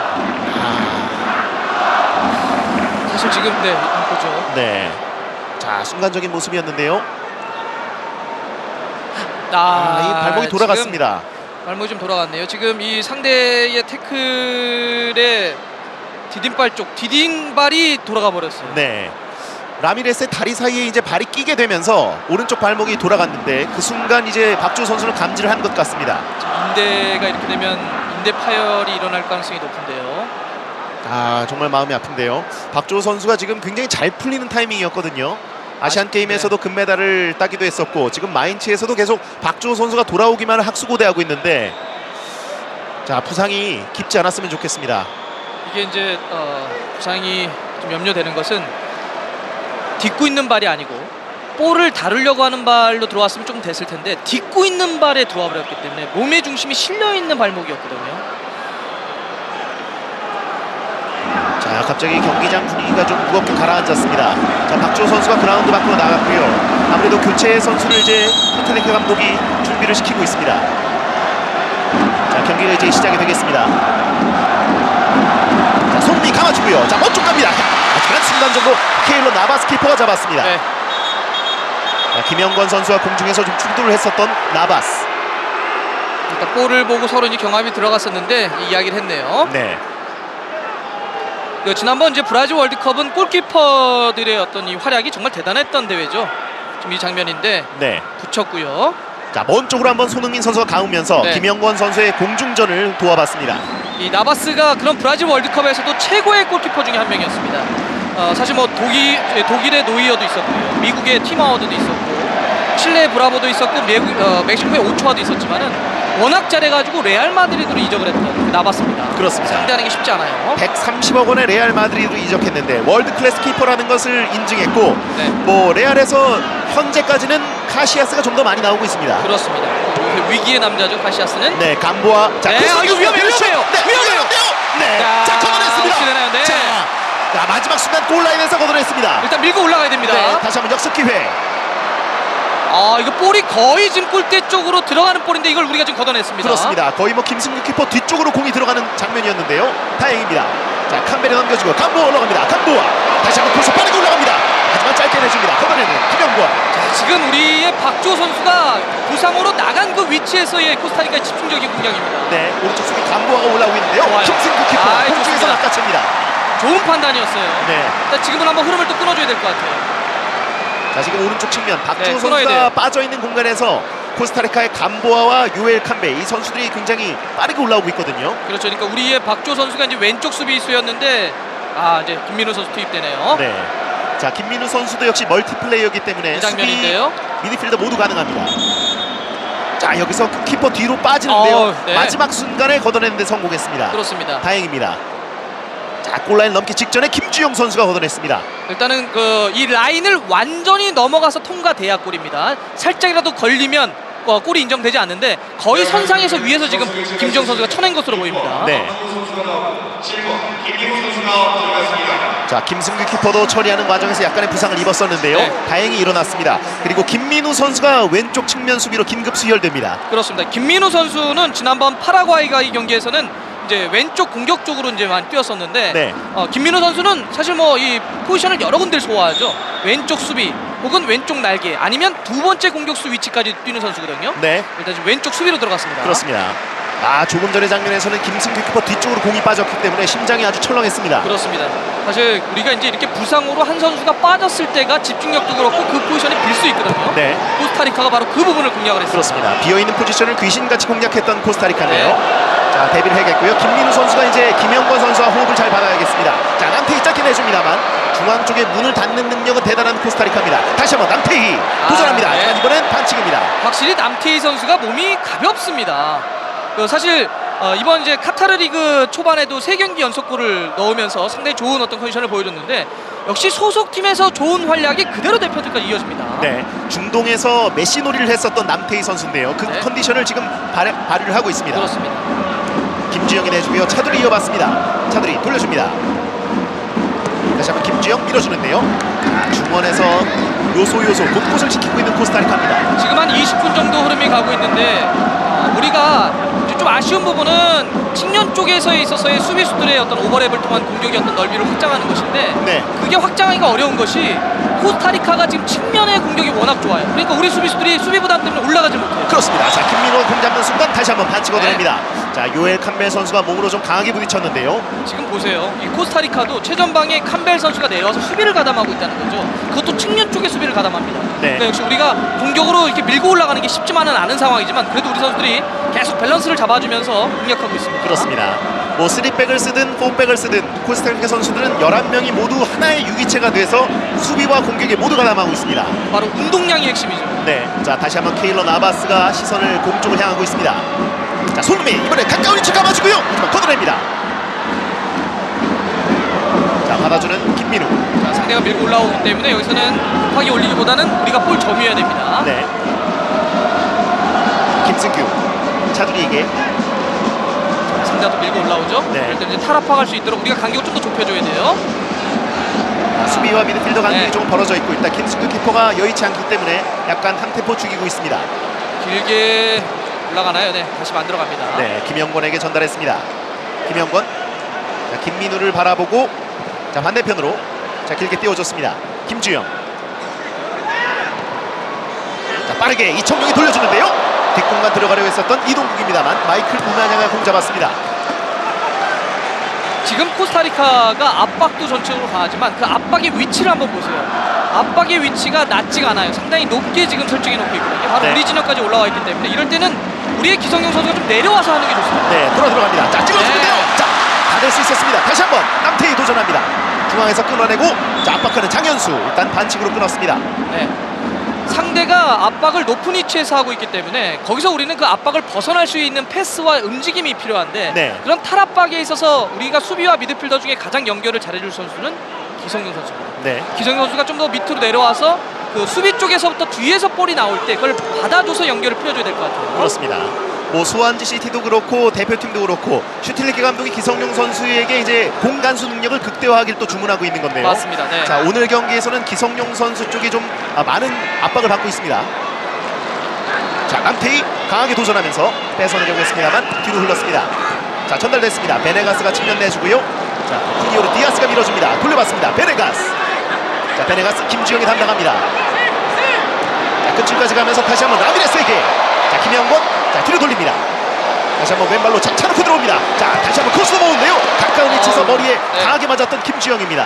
사실 지금 네, 보죠. 네. 자, 순간적인 모습이었는데요. 이 발목이 돌아갔습니다. 발목이 좀 돌아갔네요. 지금 이 상대의 태클에 디딤발이 돌아가 버렸어요. 네. 라미레스의 다리 사이에 이제 발이 끼게 되면서 오른쪽 발목이 돌아갔는데 그 순간 이제 박주호 선수는 감지를 한 것 같습니다. 인대가 이렇게 되면 인대 파열이 일어날 가능성이 높은데요. 정말 마음이 아픈데요. 박주호 선수가 지금 굉장히 잘 풀리는 타이밍이었거든요. 아시안 게임에서도 금메달을 따기도 했었고 지금 마인츠에서도 계속 박주호 선수가 돌아오기만을 학수고대하고 있는데 자, 부상이 깊지 않았으면 좋겠습니다. 이게 이제 부상이 좀 염려되는 것은 딛고 있는 발이 아니고 볼을 다루려고 하는 발로 들어왔으면 조금 됐을 텐데 딛고 있는 발에 들어와 버렸기 때문에 몸의 중심이 실려 있는 발목이었거든요. 자, 갑자기 경기장 분위기가 좀 무겁게 가라앉았습니다. 자, 박주호 선수가 그라운드 밖으로 나갔고요. 아무래도 교체 선수를 이제 포텔레크 감독이 준비를 시키고 있습니다. 자, 경기가 이제 시작이 되겠습니다. 자, 손흥민 감아주고요. 자, 먼쪽 갑니다. 하지만 순간적으로 케일러 나바스 키퍼가 잡았습니다. 네. 자, 김영권 선수와 공중에서 좀 충돌을 했었던 나바스. 일단 볼을 보고 서로 이제 경합이 들어갔었는데 이야기를 했네요. 네. 지난번 이제 브라질 월드컵은 골키퍼들의 어떤 이 활약이 정말 대단했던 대회죠. 지금 이 장면인데 네. 붙였고요. 자, 먼 쪽으로 한번 손흥민 선수가 가우면서 네. 김영권 선수의 공중전을 도와봤습니다. 이 나바스가 그런 브라질 월드컵에서도 최고의 골키퍼 중에 한 명이었습니다. 사실 뭐 독일의 노이어도 있었고요, 미국의 팀하워드도 있었고, 칠레의 브라보도 있었고, 멕시코의 오초아도 있었지만은 워낙 잘해가지고 레알 마드리드로 이적을 했던 그 나바스입니다. 그렇습니다. 상대하는 게 쉽지 않아요. 130억 원의 레알 마드리드로 이적했는데 월드 클래스 키퍼라는 것을 인증했고, 네. 뭐 레알에서 현재까지는 카시아스가 좀 더 많이 나오고 있습니다. 그렇습니다. 위기의 남자죠, 카시아스는. 네, 감보아. 자, 네, 이거 위험해요. 네, 위험해요. 네, 자, 걷어냈습니다. 되나요? 네. 자, 마지막 순간 골라인에서 걷어냈습니다. 일단 밀고 올라가야 됩니다. 네, 다시 한번 역습 기회. 이거 볼이 거의 지금 골대 쪽으로 들어가는 볼인데 이걸 우리가 지금 걷어냈습니다. 그렇습니다. 거의 뭐 김승규 키퍼 뒤쪽으로 공이 들어가는 장면이었는데요. 다행입니다. 자, 캄벨에 넘겨주고 감보아 올라갑니다. 감보아 다시 한번 크로스 빠르게 올라갑니다. 하지만 짧게 내줍니다. 걷어내는 김영권. 자, 지금 우리의 박주호 선수가 부상으로 나간 그 위치에서의 코스타리카의 집중적인 공격입니다. 네, 오른쪽 수비 감보아가 올라오고 있는데요. 좋아요. 김승규 키퍼 공중에서 좋습니다. 낚아챕니다. 좋은 판단이었어요. 네. 일단 지금은 한번 흐름을 또 끊어줘야 될 것 같아요. 자, 지금 오른쪽 측면 박주호 끊어야 선수가 돼요. 빠져있는 공간에서 코스타리카의 감보아와 요엘 캄베 이 선수들이 굉장히 빠르게 올라오고 있거든요. 그렇죠. 그러니까 우리의 박주호 선수가 이제 왼쪽 수비수였는데 이제 김민우 선수 투입되네요. 네. 자, 김민우 선수도 역시 멀티플레이어이기 때문에 이 장면인데요. 수비, 미드필더 모두 가능합니다. 자, 여기서 키퍼 뒤로 빠지는데요. 네. 마지막 순간에 걷어내는 데 성공했습니다. 그렇습니다. 다행입니다. 자, 골라인 넘기 직전에 김주영 선수가 걷어냈습니다. 일단은 이 라인을 완전히 넘어가서 통과돼야 골입니다. 살짝이라도 걸리면 골이 인정되지 않는데 거의 선상에서 위에서 지금 김주영 선수가 쳐낸 것으로 보입니다. 네. 자, 김승규 키퍼도 처리하는 과정에서 약간의 부상을 입었었는데요. 네. 다행히 일어났습니다. 그리고 김민우 선수가 왼쪽 측면 수비로 긴급 수혈됩니다. 그렇습니다. 김민우 선수는 지난번 파라과이가 이 경기에서는 이제 왼쪽 공격 쪽으로 이제 많이 뛰었었는데, 네. 김민우 선수는 사실 뭐 이 포지션을 여러 군데를 소화하죠. 왼쪽 수비 혹은 왼쪽 날개 아니면 두 번째 공격수 위치까지 뛰는 선수거든요. 네. 일단 지금 왼쪽 수비로 들어갔습니다. 그렇습니다. 조금 전의 장면에서는 김승규 키퍼 뒤쪽으로 공이 빠졌기 때문에 심장이 아주 철렁했습니다. 그렇습니다. 사실 우리가 이제 이렇게 부상으로 한 선수가 빠졌을 때가 집중력도 그렇고 그 포지션이 빌 수 있거든요. 네. 코스타리카가 바로 그 부분을 공략을 했습니다. 그렇습니다. 비어있는 포지션을 귀신같이 공략했던 코스타리카인데요. 네. 자, 데뷔를 해야겠고요. 김민우 선수가 이제 김영권 선수와 호흡을 잘 받아야겠습니다. 자, 남태희 짧게 내줍니다만 중앙 쪽에 문을 닫는 능력은 대단한 코스타리카입니다. 다시 한번 남태희 도전합니다. 네. 하지만 이번엔 반칙입니다. 확실히 남태희 선수가 몸이 가볍습니다. 사실 이번 이제 카타르 리그 초반에도 3경기 연속골을 넣으면서 상당히 좋은 어떤 컨디션을 보여줬는데 역시 소속팀에서 좋은 활약이 그대로 대표팀까지 이어집니다. 네, 중동에서 메시 놀이를 했었던 남태희 선수인데요. 그 네. 컨디션을 지금 발휘를 하고 있습니다. 그렇습니다. 김주영이 내주고요. 차두리 이어봤습니다. 차두리 돌려줍니다. 다시 한번 김주영 밀어주는데요. 중원에서 요소 곳곳을 지키고 있는 코스타리카입니다. 지금 한 20분 정도 흐름이 가고 있는데 우리가 이제 좀 아쉬운 부분은 측면 쪽에서 있어서의 수비수들의 어떤 오버랩을 통한 공격의 어떤 넓이를 확장하는 것인데, 네. 그게 확장하기가 어려운 것이 코스타리카가 지금 측면의 공격이 워낙 좋아요. 그러니까 우리 수비수들이 수비 부담 때문에 올라가지 못해요. 그렇습니다. 자, 김민호가 공 잡는 순간 다시 한번 반칙 얻어냅니다. 자, 요엘 캄벨 선수가 몸으로 좀 강하게 부딪혔는데요. 지금 보세요. 이 코스타리카도 최전방에 캄벨 선수가 내려와서 수비를 가담하고 있다는 거죠. 그것도 측면 쪽의 수비를 가담합니다. 네. 그러니까 역시 우리가 공격으로 이렇게 밀고 올라가는 게 쉽지만은 않은 상황이지만 그래도 우리 선수들이 계속 밸런스를 잡아주면서 공략하고 있습니다. 그렇습니다. 뭐 3백을 쓰든 4백을 쓰든 코스타리카 선수들은 11명이 모두 하나의 유기체가 돼서 수비와 공격에 모두 가담하고 있습니다. 바로 운동량이 핵심이죠. 네, 자, 다시 한번 케일러 나바스가 시선을 공 쪽을 향하고 있습니다. 자, 손흥민 이번에 가까운 위치 감아주고요. 하지만 걷어냅니다. 자, 받아주는 김민우. 자, 상대가 밀고 올라오기 때문에 여기서는 급하게 올리기보다는 우리가 볼 점유해야 됩니다. 네. 김승규 차두리에게. 상대가 또 밀고 올라오죠. 네. 그럴 때 이제 탈압화할 수 있도록 우리가 간격을 좀 더 좁혀줘야 돼요. 수비와 미드필더 간격이 네. 조금 벌어져 있고 일단 김승규 키퍼가 여의치 않기 때문에 약간 한 템포 죽이고 있습니다. 길게 올라가나요? 네, 다시 만들어 갑니다. 네, 김영권에게 전달했습니다. 김영권, 자, 김민우를 바라보고 자 반대편으로 자 길게 띄워줬습니다. 김주영, 자 빠르게 이청용이 돌려주는데요. 뒷공간 들어가려고 했었던 이동국입니다만 마이클 우마냐가 공 잡았습니다. 지금 코스타리카가 압박도 전체적으로 강하지만 그 압박의 위치를 한번 보세요. 압박의 위치가 낮지가 않아요. 상당히 높게 지금 설정해 놓고 있거든요. 바로 네. 우리 진영까지 올라와 있기 때문에 이럴 때는 우리의 기성용 선수가 좀 내려와서 하는 게 좋습니다. 네, 들어갑니다. 자, 찔러주는데요. 네. 자, 받을 수 있었습니다. 다시 한번 남태희 도전합니다. 중앙에서 끊어내고 자 압박하는 장현수 일단 반칙으로 끊었습니다. 네. 상대가 압박을 높은 위치에서 하고 있기 때문에 거기서 우리는 그 압박을 벗어날 수 있는 패스와 움직임이 필요한데 네. 그런 탈압박에 있어서 우리가 수비와 미드필더 중에 가장 연결을 잘해줄 선수는 기성용 선수입니다. 네, 기성용 선수가 좀 더 밑으로 내려와서 그 수비 쪽에서부터 뒤에서 볼이 나올 때 그걸 받아줘서 연결을 풀어줘야 될 것 같아요. 그렇습니다. 뭐 수완지 시티도 그렇고 대표팀도 그렇고 슈틸리케 감독이 기성용 선수에게 이제 공 간수 능력을 극대화하길 또 주문하고 있는 건데요. 맞습니다. 네. 자, 오늘 경기에서는 기성용 선수 쪽이 좀 많은 압박을 받고 있습니다. 자, 남태희 강하게 도전하면서 뺏어내려고 했습니다만 뒤로 흘렀습니다. 자, 전달됐습니다. 베네가스가 측면 내주고요. 자, 푸니오르 디아스가 밀어줍니다. 돌려봤습니다. 베네가스. 자, 베네가스 김주영이 담당합니다. 자, 끝줄까지 가면서 다시 한번 라미레스에게. 자, 김영권. 자, 뒤로 돌립니다. 다시 한번 왼발로 차놓고 들어옵니다. 자, 다시 한번 크로스 넘어오는데요. 가까운 위치에서 머리에 네. 강하게 맞았던 김주영입니다.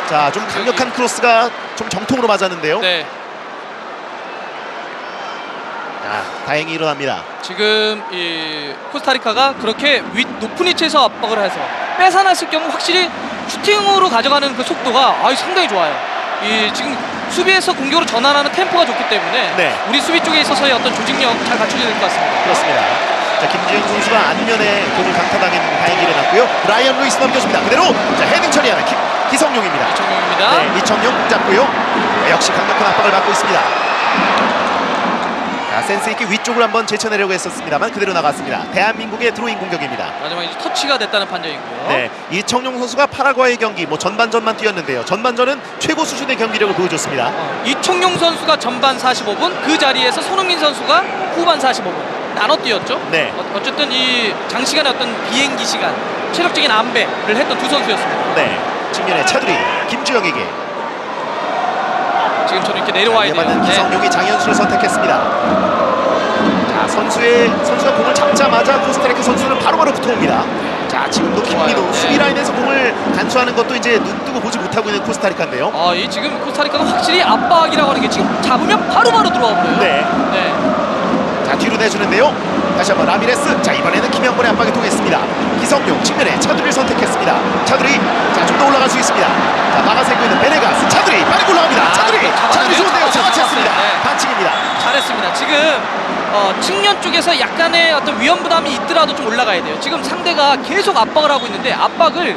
자, 좀 강력한 크로스가 좀 정통으로 맞았는데요. 네. 자, 다행히 일어납니다. 지금 이 코스타리카가 그렇게 높은 위치에서 압박을 해서 뺏어놨을 경우 확실히 슈팅으로 가져가는 그 속도가 상당히 좋아요. 이 지금 수비에서 공격으로 전환하는 템포가 좋기 때문에 네. 우리 수비 쪽에 있어서의 어떤 조직력 잘 갖춰져야 될 것 같습니다. 그렇습니다. 자, 김주영 선수가 안면에 공을 강타당했는데 다행히 일어났고요. 라이언 루이스 넘겨줍니다. 그대로 자 헤딩 처리하는 기성용입니다. 정명입니다. 네, 이청용 잡고요. 네, 역시 강력한 압박을 받고 있습니다. 자, 센스 있게 위쪽으로 한번 제쳐내려고 했었습니다만 그대로 나갔습니다. 대한민국의 드로잉 공격입니다. 마지막에 이제 터치가 됐다는 판정이고요. 네, 이청용 선수가 파라과이 경기 뭐 전반전만 뛰었는데요. 전반전은 최고 수준의 경기력을 보여줬습니다. 이청용 선수가 전반 45분 그 자리에서 손흥민 선수가 후반 45분 나눠 뛰었죠. 네. 어쨌든 이 장시간의 어떤 비행기 시간 체력적인 안배를 했던 두 선수였습니다. 네, 측면에 차두리 김주영에게 지금처럼 이렇게 내려와야 돼요. 받는 네. 기성용이 장현수를 선택했습니다. 자, 선수가 공을 잡자마자 코스타리카 선수는 바로바로 붙어옵니다. 자, 지금도 김민우 좋아요. 네. 수비 라인에서 공을 간수하는 것도 이제 눈 뜨고 보지 못하고 있는 코스타리카인데요. 이 지금 코스타리카가 확실히 압박이라고 하는 게 지금 잡으면 바로바로 들어와 버려요. 네. 네. 자, 뒤로 내주는데요. 다시 한번 라미레스. 자, 이번에는 김영권의 압박이 통했습니다. 기성용 측면에 차두리를 선택했습니다. 차두리. 자, 좀 더 올라갈 수 있습니다. 자, 막아세고 있는 베네가스. 차두리 빨리 올라갑니다. 차두리 좋은데요. 잡아챘습니다. 네. 반칙입니다. 잘했습니다. 지금 측면 쪽에서 약간의 어떤 위험 부담이 있더라도 좀 올라가야 돼요. 지금 상대가 계속 압박을 하고 있는데 압박을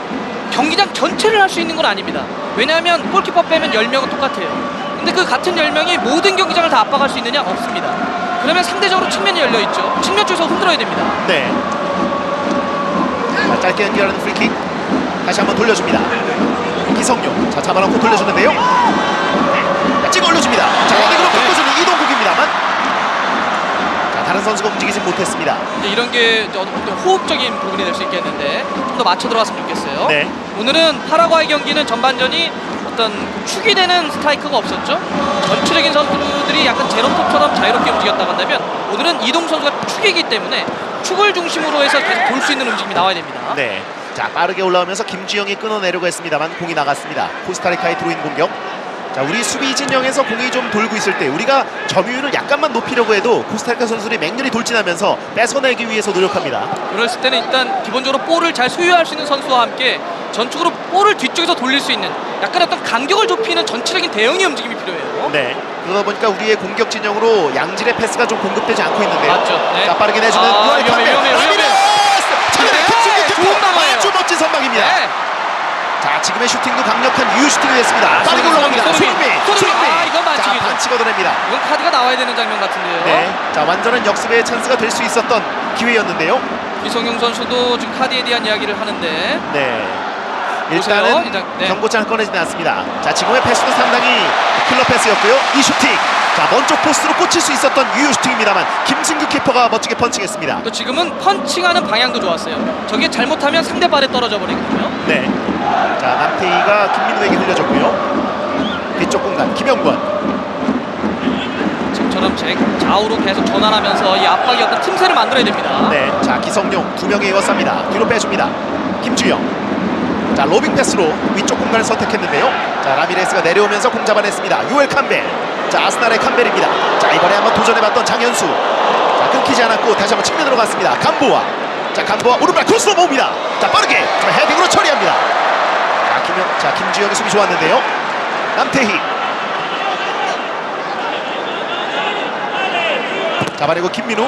경기장 전체를 할 수 있는 건 아닙니다. 왜냐하면 골키퍼 빼면 10명은 똑같아요. 근데 그 같은 10명이 모든 경기장을 다 압박할 수 있느냐? 없습니다. 그러면 상대적으로 측면이 열려있죠. 측면 쪽에서 흔들어야 됩니다. 네. 자, 짧게 연결하는 프리킥. 다시 한번 돌려줍니다. 기성용. 자, 잡아놓고 돌려주는데요. 자, 찍어 올려줍니다. 자, 헤딩으로 바꿔주는 이동국입니다만 자, 다른 선수가 움직이지 못했습니다. 이제 이런 게 이제 어떤 호흡적인 부분이 될 수 있겠는데 좀 더 맞춰 들어갔으면 좋겠어요. 네. 오늘은 파라과이 경기는 전반전이 어떤 축이 되는 스트라이커가 없었죠. 전체적인 선수들이 약간 제로톱처럼 자유롭게 움직였다고 한다면 오늘은 이동 선수가 축이기 때문에 축을 중심으로 해서 계속 돌 수 있는 움직임이 나와야 됩니다. 네. 자, 빠르게 올라오면서 김주영이 끊어내려고 했습니다만 공이 나갔습니다. 코스타리카의 드로인 공격. 자, 우리 수비 진영에서 공이 좀 돌고 있을 때 우리가 점유율을 약간만 높이려고 해도 코스타리카 선수들이 맹렬히 돌진하면서 뺏어내기 위해서 노력합니다. 그랬을 때는 일단 기본적으로 볼을 잘 소유할 수 있는 선수와 함께 전축으로 볼을 뒤쪽에서 돌릴 수 있는 약간 어떤 간격을 좁히는 전체적인 대응의 움직임이 필요해요. 네. 그러다 보니까 우리의 공격 진영으로 양질의 패스가 좀 공급되지 않고 있는데요. 맞죠. 네. 자, 빠르게 내주는 위험해. 좋은 방어예요. 아주 멋진 선방입니다. 네. 자, 지금의 슈팅도 강력한 유효 슈팅이 됐습니다. 빠르게 올라갑니다. 손흥민. 이건 자, 반칙이죠. 반칙 얻어냅니다. 이건 카드가 나와야 되는 장면 같은데요. 네. 자, 완전한 역습의 찬스가 될 수 있었던 기회였는데요. 이성용 선수도 지금 카드에 대한 이야기를 하는데 네. 일단은 보세요. 네. 경고장을 꺼내지는 않습니다. 자, 지금의 패스도 상당히 클럽 패스였고요. 이 슈팅, 자, 먼쪽 포스트로 꽂힐 수 있었던 유효 슈팅입니다만 김승규 키퍼가 멋지게 펀칭했습니다. 또 지금은 펀칭하는 방향도 좋았어요. 저게 잘못하면 상대 발에 떨어져 버리거든요. 네. 자, 남태희가 김민우에게 흘려줬고요. 뒤쪽 공간 김영권. 지금처럼 좌우로 계속 전환하면서 이 압박이 어떤 틈새를 만들어야 됩니다. 네. 자, 기성용 두 명의 에워쌉니다. 뒤로 빼줍니다. 김주영. 자, 로빙 패스로 위쪽 공간을 선택했는데요. 자, 라미레스가 내려오면서 공 잡아냈습니다. 요엘 캄벨. 자, 아스날의 캄벨입니다. 자, 이번에 한번 도전해봤던 장현수. 자, 끊기지 않았고 다시 한번 측면으로 갔습니다. 감보아. 자, 감보아 오른발 크로스로 모읍니다. 자, 빠르게 자, 헤딩으로 처리합니다. 자, 김주영의 수비 좋았는데요. 남태희. 잡아내고 김민우.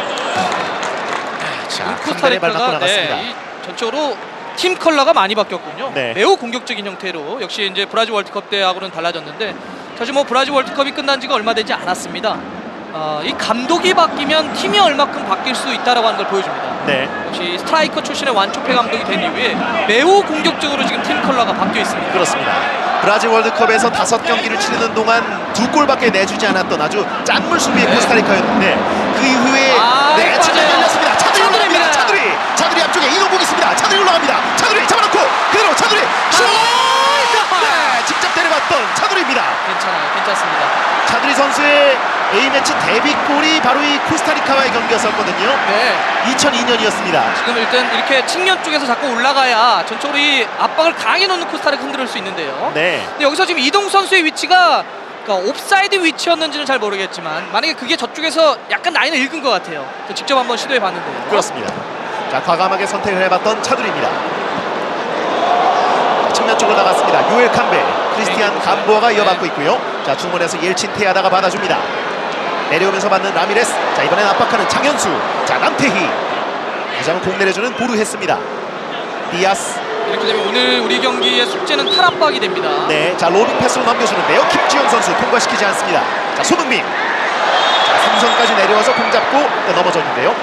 자, 캄벨의 발 맞고 나갔습니다. 이 전적으로 팀 컬러가 많이 바뀌었군요. 네. 매우 공격적인 형태로 역시 이제 브라질 월드컵 때하고는 달라졌는데 사실 뭐 브라질 월드컵이 끝난 지가 얼마 되지 않았습니다. 이 감독이 바뀌면 팀이 얼마큼 바뀔 수 있다라고 하는 걸 보여줍니다. 네. 역시 스트라이커 출신의 완초패 감독이 된 이후에 매우 공격적으로 지금 팀 컬러가 바뀌어 있습니다. 그렇습니다. 브라질 월드컵에서 5경기를 치르는 동안 2골밖에 내주지 않았던 아주 짠물 수비의 네. 코스타리카였는데 그 이후에 네, 차들이 맞아요. 열렸습니다. 차들이 올라갑니다. 차들입니다. 차들이 앞쪽에 이동국 있습니다. 차들이 올라갑니다. 차들이 잡아놓고 그대로 차들이 슛! 네, 직접 때려봤던 차들이입니다. 괜찮습니다. 차들이 선수의 A매치 데뷔골이 바로 이 코스타리카와의 경기였었거든요. 네. 2002년이었습니다. 지금 일단 이렇게 측면 쪽에서 자꾸 올라가야 전적으로 이 압박을 강하게 놓는 코스타리카 흔들을 수 있는데요. 네. 근데 여기서 지금 이동 선수의 위치가 그러니까 옵사이드 위치였는지는 잘 모르겠지만 만약에 그게 저쪽에서 약간 라인을 읽은 것 같아요. 직접 한번 시도해 봤는데요. 그렇습니다. 자, 과감하게 선택을 해봤던 차두리입니다. 측면 쪽으로 나갔습니다. 요엘 캄벨, 크리스티안 감보아가 이어받고 있고요. 자, 중원에서 옐친 테아다가 받아줍니다. 내려오면서 받는 라미레스. 자, 이번엔 압박하는 장현수. 자, 남태희. 다시 한번 공 내려주는 보루 했습니다. 디아스. 이렇게 되면 오늘 우리 경기의 숙제는 탈압박이 됩니다. 네, 자, 로빙 패스로 넘겨주는데요. 김지영 선수 통과시키지 않습니다. 자, 손흥민. 자, 3선까지 내려와서 공 잡고 넘어졌는데요.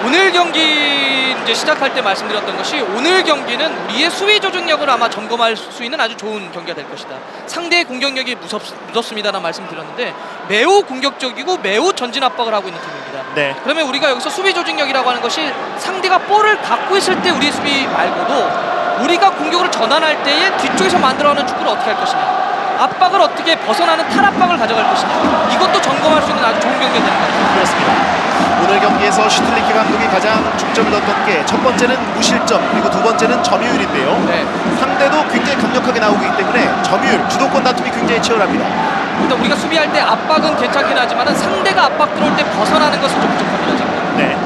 오늘 경기 이제 시작할 때 말씀드렸던 것이 오늘 경기는 우리의 수비 조직력을 아마 점검할 수 있는 아주 좋은 경기가 될 것이다. 상대의 공격력이 무섭습니다라는 말씀드렸는데 매우 공격적이고 매우 전진 압박을 하고 있는 팀입니다. 네. 그러면 우리가 여기서 수비 조직력이라고 하는 것이 상대가 볼을 갖고 있을 때 우리의 수비 말고도 우리가 공격으로 전환할 때에 뒤쪽에서 만들어가는 축구를 어떻게 할 것이냐, 압박을 어떻게 벗어나는 탈압박을 가져갈 것이냐, 이것도 점검할 수 있는 아주 좋은 경기가 되는 것 같아요. 그렇습니다. 오늘 경기에서 슈틸리케 감독이 가장 중점을 뒀던 게 첫 번째는 무실점, 그리고 두 번째는 점유율인데요. 네. 상대도 굉장히 강력하게 나오기 때문에 점유율, 주도권 다툼이 굉장히 치열합니다. 일단 우리가 수비할 때 압박은 괜찮긴 하지만 상대가 압박 들어올 때 벗어나는 것은 좀 부족합니다. 지금. 네.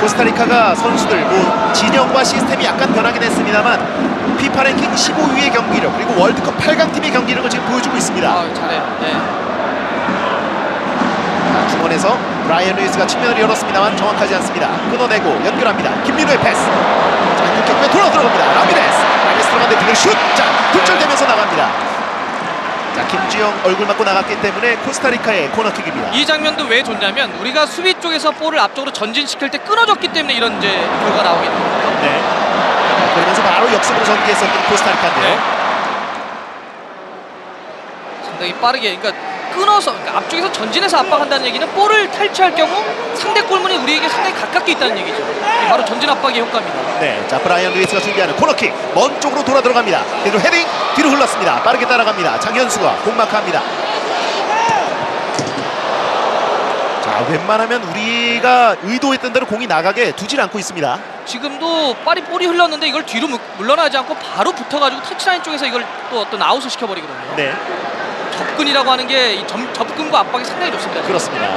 코스타리카가 선수들 뭐 진영과 시스템이 약간 변하긴 했습니다만 피파 랭킹 15위의 경기력, 그리고 월드컵 8강 팀의 경기력을 지금 보여주고 있습니다. 잘해요. 네. 중원에서 브라이언 루이스가 측면을 열었습니다만 정확하지 않습니다. 끊어내고 연결합니다. 김민우의 패스. 자, 공격에 돌아 들어갑니다. 라미레스 들어갔는데 그냥 슛! 자, 굴절되면서 나갑니다. 자, 김주영 얼굴 맞고 나갔기 때문에 코스타리카의 코너킥입니다. 이 장면도 왜 좋냐면 우리가 수비 쪽에서 볼을 앞쪽으로 전진시킬 때 끊어졌기 때문에 이런 이제 결과가 나오게 되는 거예요. 네. 자, 그러면서 바로 역습으로 전개했었던 코스타리카인데요. 네. 상당히 빠르게, 그러니까 끊어서, 그러니까 앞쪽에서 전진해서 압박한다는 얘기는 볼을 탈취할 경우 상대 골문이 우리에게 상당히 가깝게 있다는 얘기죠. 이게 바로 전진 압박의 효과입니다. 네, 자, 브라이언 루이스가 준비하는 코너킥 먼 쪽으로 돌아 들어갑니다. 그래도 헤딩 뒤로 흘렀습니다. 빠르게 따라갑니다. 장현수가 공막합니다. 자, 웬만하면 우리가 의도했던 대로 공이 나가게 두질 않고 있습니다. 지금도 빠리 볼이 흘렀는데 이걸 뒤로 물러나지 않고 바로 붙어가지고 터치라인 쪽에서 이걸 또 어떤 아웃을 시켜버리거든요. 네, 접근이라고 하는 게 이 접근과 압박이 상당히 좋습니다. 그렇습니다.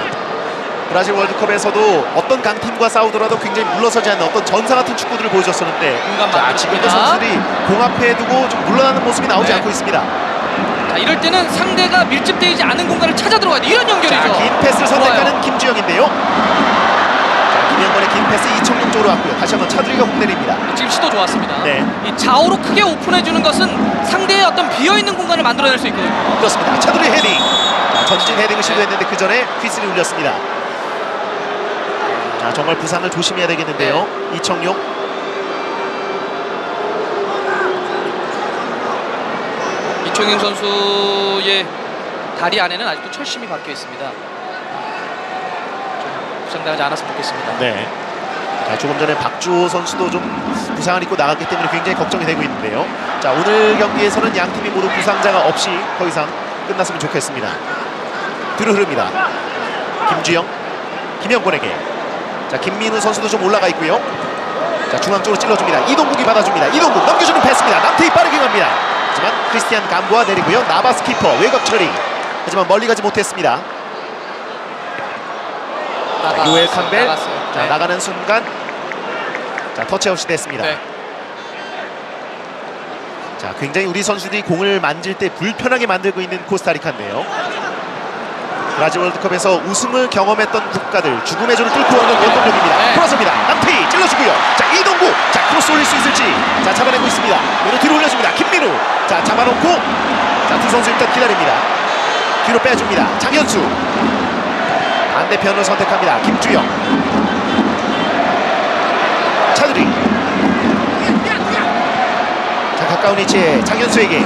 브라질 월드컵에서도 어떤 강팀과 싸우더라도 굉장히 물러서지 않는 어떤 전사 같은 축구들을 보여줬었는데, 공간 자, 지금도 만들어줍니다. 선수들이 공 앞에 두고 좀 물러나는 모습이 나오지 네. 않고 있습니다. 자, 이럴 때는 상대가 밀집되지 않은 공간을 찾아 들어가야 돼. 이런 연결이죠. 자, 긴 패스를 선택하는 좋아요. 김주영인데요. 자, 김영권의 긴 패스 이청용 쪽으로 왔고요. 다시 한번 차두리가 공 내립니다. 지금 시도 좋았습니다. 네. 이 좌우로 크게 오픈해주는 것은 상대의 어떤 비어있는 공간을 만들어낼 수 있거든요. 그렇습니다. 차두리 헤딩. 자, 전진 헤딩을 시도했는데 그 전에 휘슬이 울렸습니다. 자, 정말 부상을 조심해야 되겠는데요. 이청용. 이청용 선수의 다리 안에는 아직도 철심이 박혀 있습니다. 좀 부상당하지 않았으면 좋겠습니다. 네. 자, 조금 전에 박주호 선수도 좀 부상을 입고 나갔기 때문에 굉장히 걱정이 되고 있는데요. 자, 오늘 경기에서는 양 팀이 모두 부상자가 없이 더 이상 끝났으면 좋겠습니다. 뒤로 흐릅니다. 김주영, 김영권에게. 자, 김민우 선수도 좀 올라가 있고요. 자, 중앙 쪽으로 찔러줍니다. 이동국이 받아줍니다. 이동국 넘겨주는 패스입니다. 남태희 빠르게 갑니다. 하지만 크리스티안 감보아 내리고요. 나바스 키퍼 외곽 처리. 하지만 멀리 가지 못했습니다. 자, 요엘 캄벨. 자, 네. 나가는 순간 자, 터치아웃이 됐습니다. 네. 자, 굉장히 우리 선수들이 공을 만질 때 불편하게 만들고 있는 코스타리카인데요. 브라질 월드컵에서 우승을 경험했던 국가들 죽음의 조를 뚫고 오는 원동력입니다. 네. 돌아섭니다. 남태희 찔러주고요. 자, 이동구. 자, 크로스 올릴 수 있을지. 자, 잡아내고 있습니다. 오늘 뒤로 올려줍니다. 김민우. 자, 잡아놓고 자, 두 선수 일단 기다립니다. 뒤로 빼줍니다. 장현수. 반대편으로 선택합니다. 김주영. 차두리. 자, 가까운 위치에 장현수에게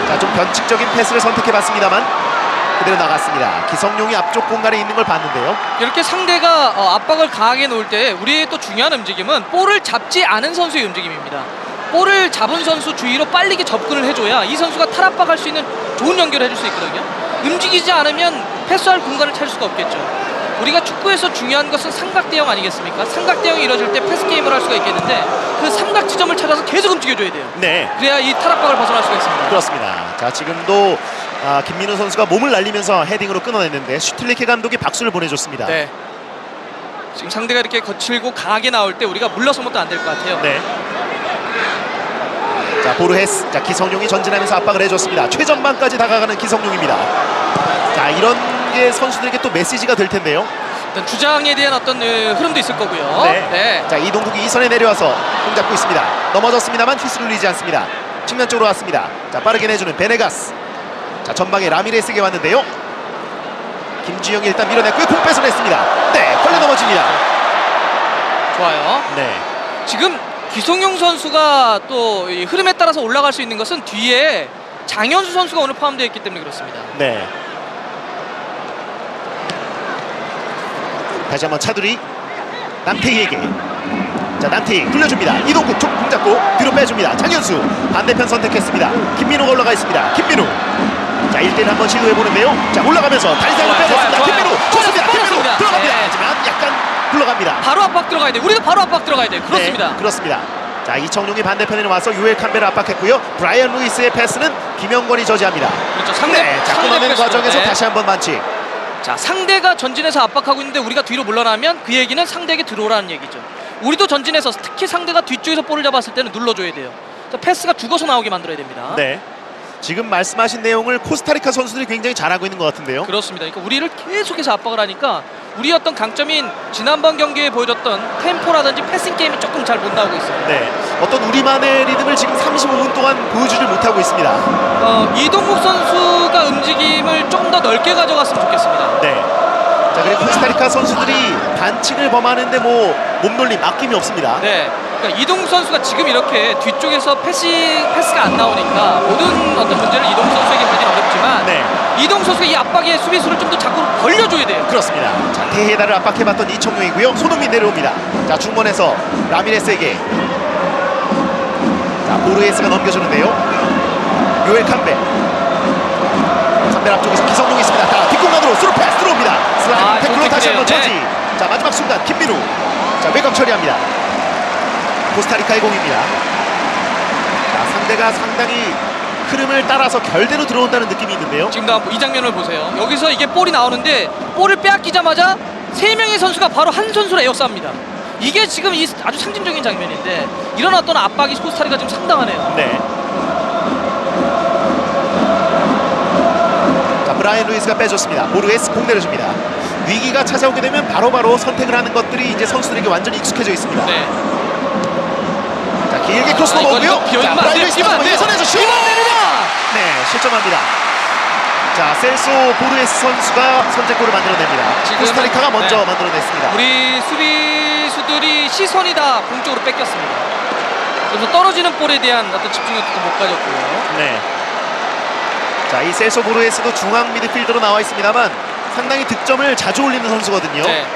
자, 좀 변칙적인 패스를 선택해봤습니다만 그대로 나갔습니다. 기성용이 앞쪽 공간에 있는 걸 봤는데요. 이렇게 상대가 압박을 강하게 놓을 때 우리의 또 중요한 움직임은 볼을 잡지 않은 선수의 움직임입니다. 볼을 잡은 선수 주위로 빠르게 접근을 해줘야 이 선수가 탈압박할 수 있는 좋은 연결을 해줄 수 있거든요. 움직이지 않으면 패스할 공간을 찾을 수가 없겠죠. 우리가 축구에서 중요한 것은 삼각대형 아니겠습니까? 삼각대형이 이루어질 때 패스 게임을 할 수가 있겠는데 그 삼각 지점을 찾아서 계속 움직여줘야 돼요. 네, 그래야 이 탈압박을 벗어날 수가 있습니다. 그렇습니다. 자, 지금도 김민우 선수가 몸을 날리면서 헤딩으로 끊어냈는데 슈틸리케 감독이 박수를 보내줬습니다. 네. 지금 상대가 이렇게 거칠고 강하게 나올 때 우리가 물러서면 안 될 것 같아요. 네. 자, 보르헤스. 자, 기성용이 전진하면서 압박을 해줬습니다. 최전방까지 다가가는 기성용입니다. 자, 이런 게 선수들에게 또 메시지가 될 텐데요. 일단 주장에 대한 어떤 흐름도 있을 거고요. 네. 자, 이동국이 이 선에 내려와서 공 잡고 있습니다. 넘어졌습니다만 휘슬을 누리지 않습니다. 측면 쪽으로 왔습니다. 자, 빠르게 내주는 베네가스. 자, 전방에 라미레스에게 왔는데요. 김주영이 일단 밀어냈고요. 공 뺏어냈습니다. 네, 걸려 넘어집니다. 좋아요. 네. 지금 기성용 선수가 또 이 흐름에 따라서 올라갈 수 있는 것은 뒤에 장현수 선수가 오늘 포함되어 있기 때문에 그렇습니다. 네. 다시 한번 차두리. 남태희에게. 자, 남태희 돌려줍니다. 이동국 쪽 공 잡고 뒤로 빼줍니다. 장현수 반대편 선택했습니다. 김민우가 올라가 있습니다. 김민우. 자, 1대1 한번 시도해보는데요. 자, 올라가면서 다리 사이로 빼냈습니다. 김민우 좋습니다. 김민우 들어갑니다. 네. 하지만 약간 굴러갑니다. 바로 압박 들어가야 돼. 우리도 바로 압박 들어가야 돼. 그렇습니다. 네, 그렇습니다. 자, 이청용이 반대편에 와서 요엘 캄벨을 압박했고요. 브라이언 루이스의 패스는 김영권이 저지합니다. 그렇죠. 상대 네, 자, 상대 끊어내는 패스로. 과정에서 네. 다시 한번 반칙. 자, 상대가 전진해서 압박하고 있는데 우리가 뒤로 물러나면 그 얘기는 상대에게 들어오라는 얘기죠. 우리도 전진해서 특히 상대가 뒤쪽에서 볼을 잡았을 때는 눌러줘야 돼요. 자, 패스가 죽어서 나오게 만들어야 됩니다. 네. 지금 말씀하신 내용을 코스타리카 선수들이 굉장히 잘하고 있는 것 같은데요. 그렇습니다. 그러니까 우리를 계속해서 압박을 하니까 우리 어떤 강점인 지난번 경기에 보여줬던 템포라든지 패싱 게임이 조금 잘 못 나오고 있어요. 네. 어떤 우리만의 리듬을 지금 35분 동안 보여주질 못하고 있습니다. 이동국 선수가 움직임을 좀 더 넓게 가져갔으면 좋겠습니다. 네. 자, 그리고 코스타리카 선수들이 반칙을 범하는데 뭐 몸놀림 아낌이 없습니다. 네. 그러니까 이동국 선수가 지금 이렇게 뒤쪽에서 패스가 안 나오니까 모든 어떤 문제를 이동국 선수에게 가긴 어렵지만 네. 이동국 선수가 이 압박의 수비수를 좀 더 자꾸 벌려줘야 돼요. 그렇습니다. 자, 대헤다를 압박해봤던 이청용이고요. 손흥민 내려옵니다. 자, 중원에서 라미레스에게. 자, 보르헤스가 넘겨주는데요. 요엘 캄벨. 3대 앞쪽에서 기성용이 있습니다. 자, 뒷공간으로 스루 패스 들어옵니다. 슬라이딩 태클로 다시 한번 좋네요. 처지. 자, 마지막 순간 김민우. 자, 외곽 처리합니다. 코스타리카의 공입니다. 자, 상대가 상당히 흐름을 따라서 결대로 들어온다는 느낌이 있는데요. 지금도 한번 이 장면을 보세요. 여기서 이게 볼이 나오는데 볼을 빼앗기자마자 3명의 선수가 바로 한 선수로 에어쌉니다. 이게 지금 이 아주 상징적인 장면인데 이런 어떤 압박이 코스타리카 지금 상당하네요. 네. 자, 브라이언 루이스가 빼줬습니다. 보르헤스 공 내려줍니다. 위기가 찾아오게 되면 바로바로 선택을 하는 것들이 이제 선수들에게 완전히 익숙해져 있습니다. 네. 자, 길게 크로스 이거 넘어오고요. 자, 비어있으면 안 브라이언 돼요. 루이스 비면 안 돼요. 예선에서 슛! 네, 실점합니다. 자, 셀소 보르헤스 선수가 선제골을 만들어냅니다. 지금은, 코스타리카가 먼저 네. 만들어냈습니다. 우리 수비수들이 시선이 다 공 쪽으로 뺏겼습니다. 그래서 떨어지는 볼에 대한 어떤 집중력도 못 가졌고요. 네. 자, 이 셀소 보르헤스도 중앙 미드필더로 나와 있습니다만 상당히 득점을 자주 올리는 선수거든요. 네.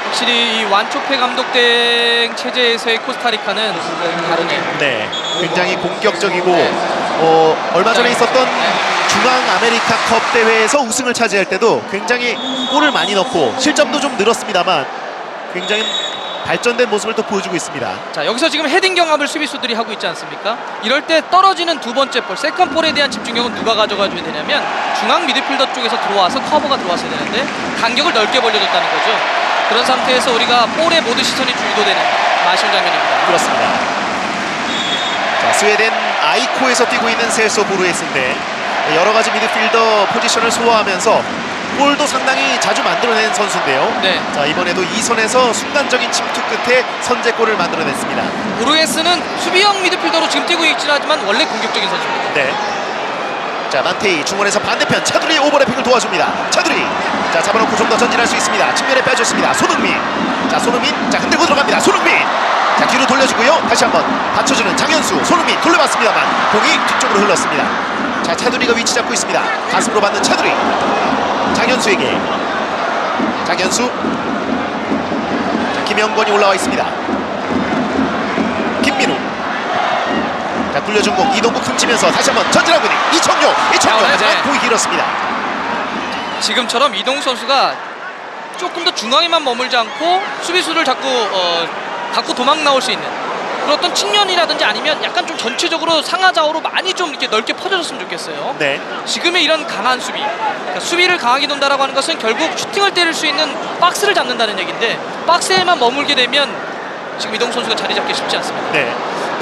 확실히 이 완초페 감독된 체제에서의 코스타리카는 다르네요. 네, 굉장히 공격적이고 얼마 전에 있었던 중앙 아메리카 컵 대회에서 우승을 차지할 때도 굉장히 골을 많이 넣고 실점도 좀 늘었습니다만 굉장히 발전된 모습을 또 보여주고 있습니다. 자, 여기서 지금 헤딩 경합을 수비수들이 하고 있지 않습니까? 이럴 때 떨어지는 두 번째 볼, 세컨볼에 대한 집중력은 누가 가져가줘야 되냐면 중앙 미드필더 쪽에서 들어와서 커버가 들어왔어야 되는데 간격을 넓게 벌려줬다는 거죠. 그런 상태에서 우리가 볼에 모든 시선이 주도되는 아쉬운 장면입니다. 그렇습니다. 자, 스웨덴 아이코에서 뛰고 있는 셀소 보르헤스인데 여러 가지 미드필더 포지션을 소화하면서 골도 상당히 자주 만들어낸 선수인데요. 네. 자, 이번에도 2선에서 순간적인 침투 끝에 선제골을 만들어냈습니다. 보르헤스는 수비형 미드필더로 지금 뛰고 있긴 하지만 원래 공격적인 선수입니다. 네. 자, 만테이 중원에서 반대편 차두리 오버래핑을 도와줍니다. 차두리. 자, 잡아놓고 좀 더 전진할 수 있습니다. 측면에 빼줬습니다. 손흥민. 자, 손흥민. 자, 흔들고 들어갑니다. 손흥민. 자, 뒤로 돌려주고요. 다시 한번 받쳐주는 장현수. 손흥민 돌려봤습니다만 공이 뒤쪽으로 흘렀습니다. 자, 차두리가 위치 잡고 있습니다. 가슴으로 받는 차두리. 장현수에게. 장현수. 자, 김영권이 올라와 있습니다. 김민우. 자, 굴려준 공 이동국 훔치면서 다시 한번 전진하고 있는 이청용. 하지만 네. 공이 길었습니다. 지금처럼 이동욱 선수가 조금 더 중앙에만 머물지 않고 수비수를 자꾸 갖고 도망 나올 수 있는 그런 어떤 측면이라든지 아니면 약간 좀 전체적으로 상하좌우로 많이 좀 이렇게 넓게 퍼져줬으면 좋겠어요. 네. 지금의 이런 강한 수비, 그러니까 수비를 강하게 돈다라고 하는 것은 결국 슈팅을 때릴 수 있는 박스를 잡는다는 얘기인데 박스에만 머물게 되면 지금 이동욱 선수가 자리 잡기 쉽지 않습니다. 네.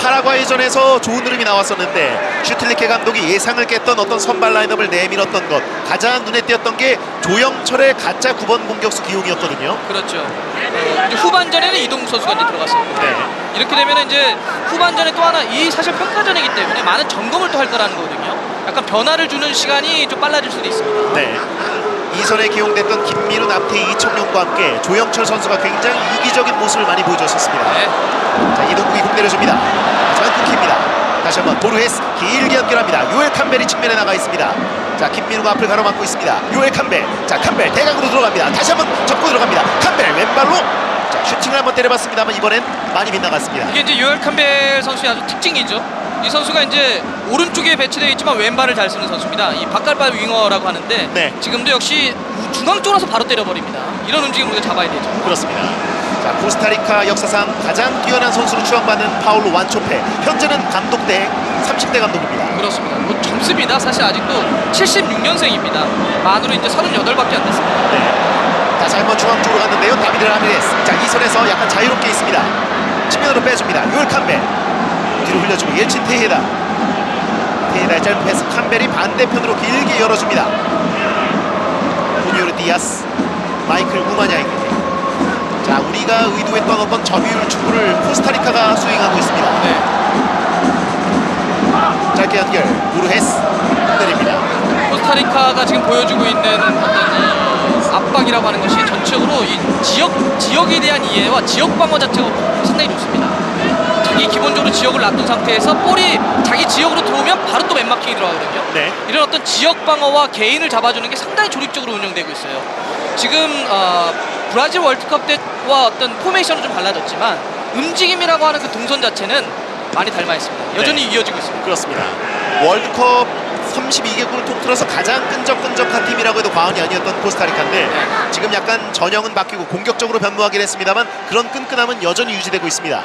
파라과이전에서 좋은 흐름이 나왔었는데 슈틸리케 감독이 예상을 깼던 어떤 선발 라인업을 내밀었던 것 가장 눈에 띄었던 게 조영철의 가짜 9번 공격수 기용이었거든요. 그렇죠. 이제 후반전에는 이동욱 선수가 이제 들어갔습니다. 네. 이렇게 되면 이제 후반전에 또 하나 이 사실 평가전이기 때문에 많은 점검을 또 할 거라는 거거든요. 약간 변화를 주는 시간이 좀 빨라질 수도 있습니다. 네. 이선에 기용됐던 김민우, 남태희, 이청용과 함께 조영철 선수가 굉장히 유기적인 모습을 많이 보여줬었습니다. 네. 자, 이동국이 공 내려줍니다. 하지만 끊깁니다. 다시 한번 보르헤스 길게 연결합니다. 요엘 캄벨이 측면에 나가 있습니다. 자, 김민우가 앞을 가로막고 있습니다. 요엘 캄벨. 자, 캄벨 대각으로 들어갑니다. 다시 한번 접고 들어갑니다. 캄벨 왼발로 자, 슈팅을 한번 때려봤습니다만 이번엔 많이 빗나갔습니다. 이게 이제 요엘 캄벨 선수의 아주 특징이죠. 이 선수가 이제 오른쪽에 배치되어 있지만 왼발을 잘 쓰는 선수입니다. 이 바깥발 윙어라고 하는데 네. 지금도 역시 중앙 쪽으로서 바로 때려버립니다. 이런 움직임 우리가 잡아야 되죠. 그렇습니다. 자, 코스타리카 역사상 가장 뛰어난 선수로 추앙받는 파울로 완초페. 현재는 감독대 30대 감독입니다. 그렇습니다. 뭐 젊습니다. 사실 아직도 76년생입니다. 만으로 이제 38밖에 안 됐습니다. 네. 다시 한번 중앙 쪽으로 갔는데요. 다비드 라미레스. 자, 이 선에서 약간 자유롭게 있습니다. 측면으로 빼줍니다. 요엘 캄벨. 뒤로 흘려주고 예친 테헤다. 테헤다의 짧은 패스 캄벨이 반대편으로 길게 열어줍니다. 후니오르 디아스. 마이클 우마냐에게. 자, 우리가 의도했던 어떤 점유율 축구를 코스타리카가 수행하고 있습니다. 네. 짧게 연결. 보르헤스 흔들립니다. 코스타리카가 지금 보여주고 있는 어떤 이 압박이라고 하는 것이 전체적으로 이 지역에 대한 이해와 지역 방어 자체가 상당히 좋습니다. 자기 기본적으로 지역을 놔둔 상태에서 볼이 자기 지역으로 들어오면 바로 또 맨마킹이 들어가거든요. 네. 이런 어떤 지역 방어와 개인을 잡아주는 게 상당히 조직적으로 운영되고 있어요. 지금 브라질 월드컵 때와 어떤 포메이션은 좀 달라졌지만 움직임이라고 하는 그 동선 자체는 많이 닮아 있습니다. 여전히 네. 이어지고 있습니다. 그렇습니다. 월드컵 32개국을 통틀어서 가장 끈적끈적한 팀이라고 해도 과언이 아니었던 코스타리카인데 네. 지금 약간 전형은 바뀌고 공격적으로 변모하긴 했습니다만 그런 끈끈함은 여전히 유지되고 있습니다.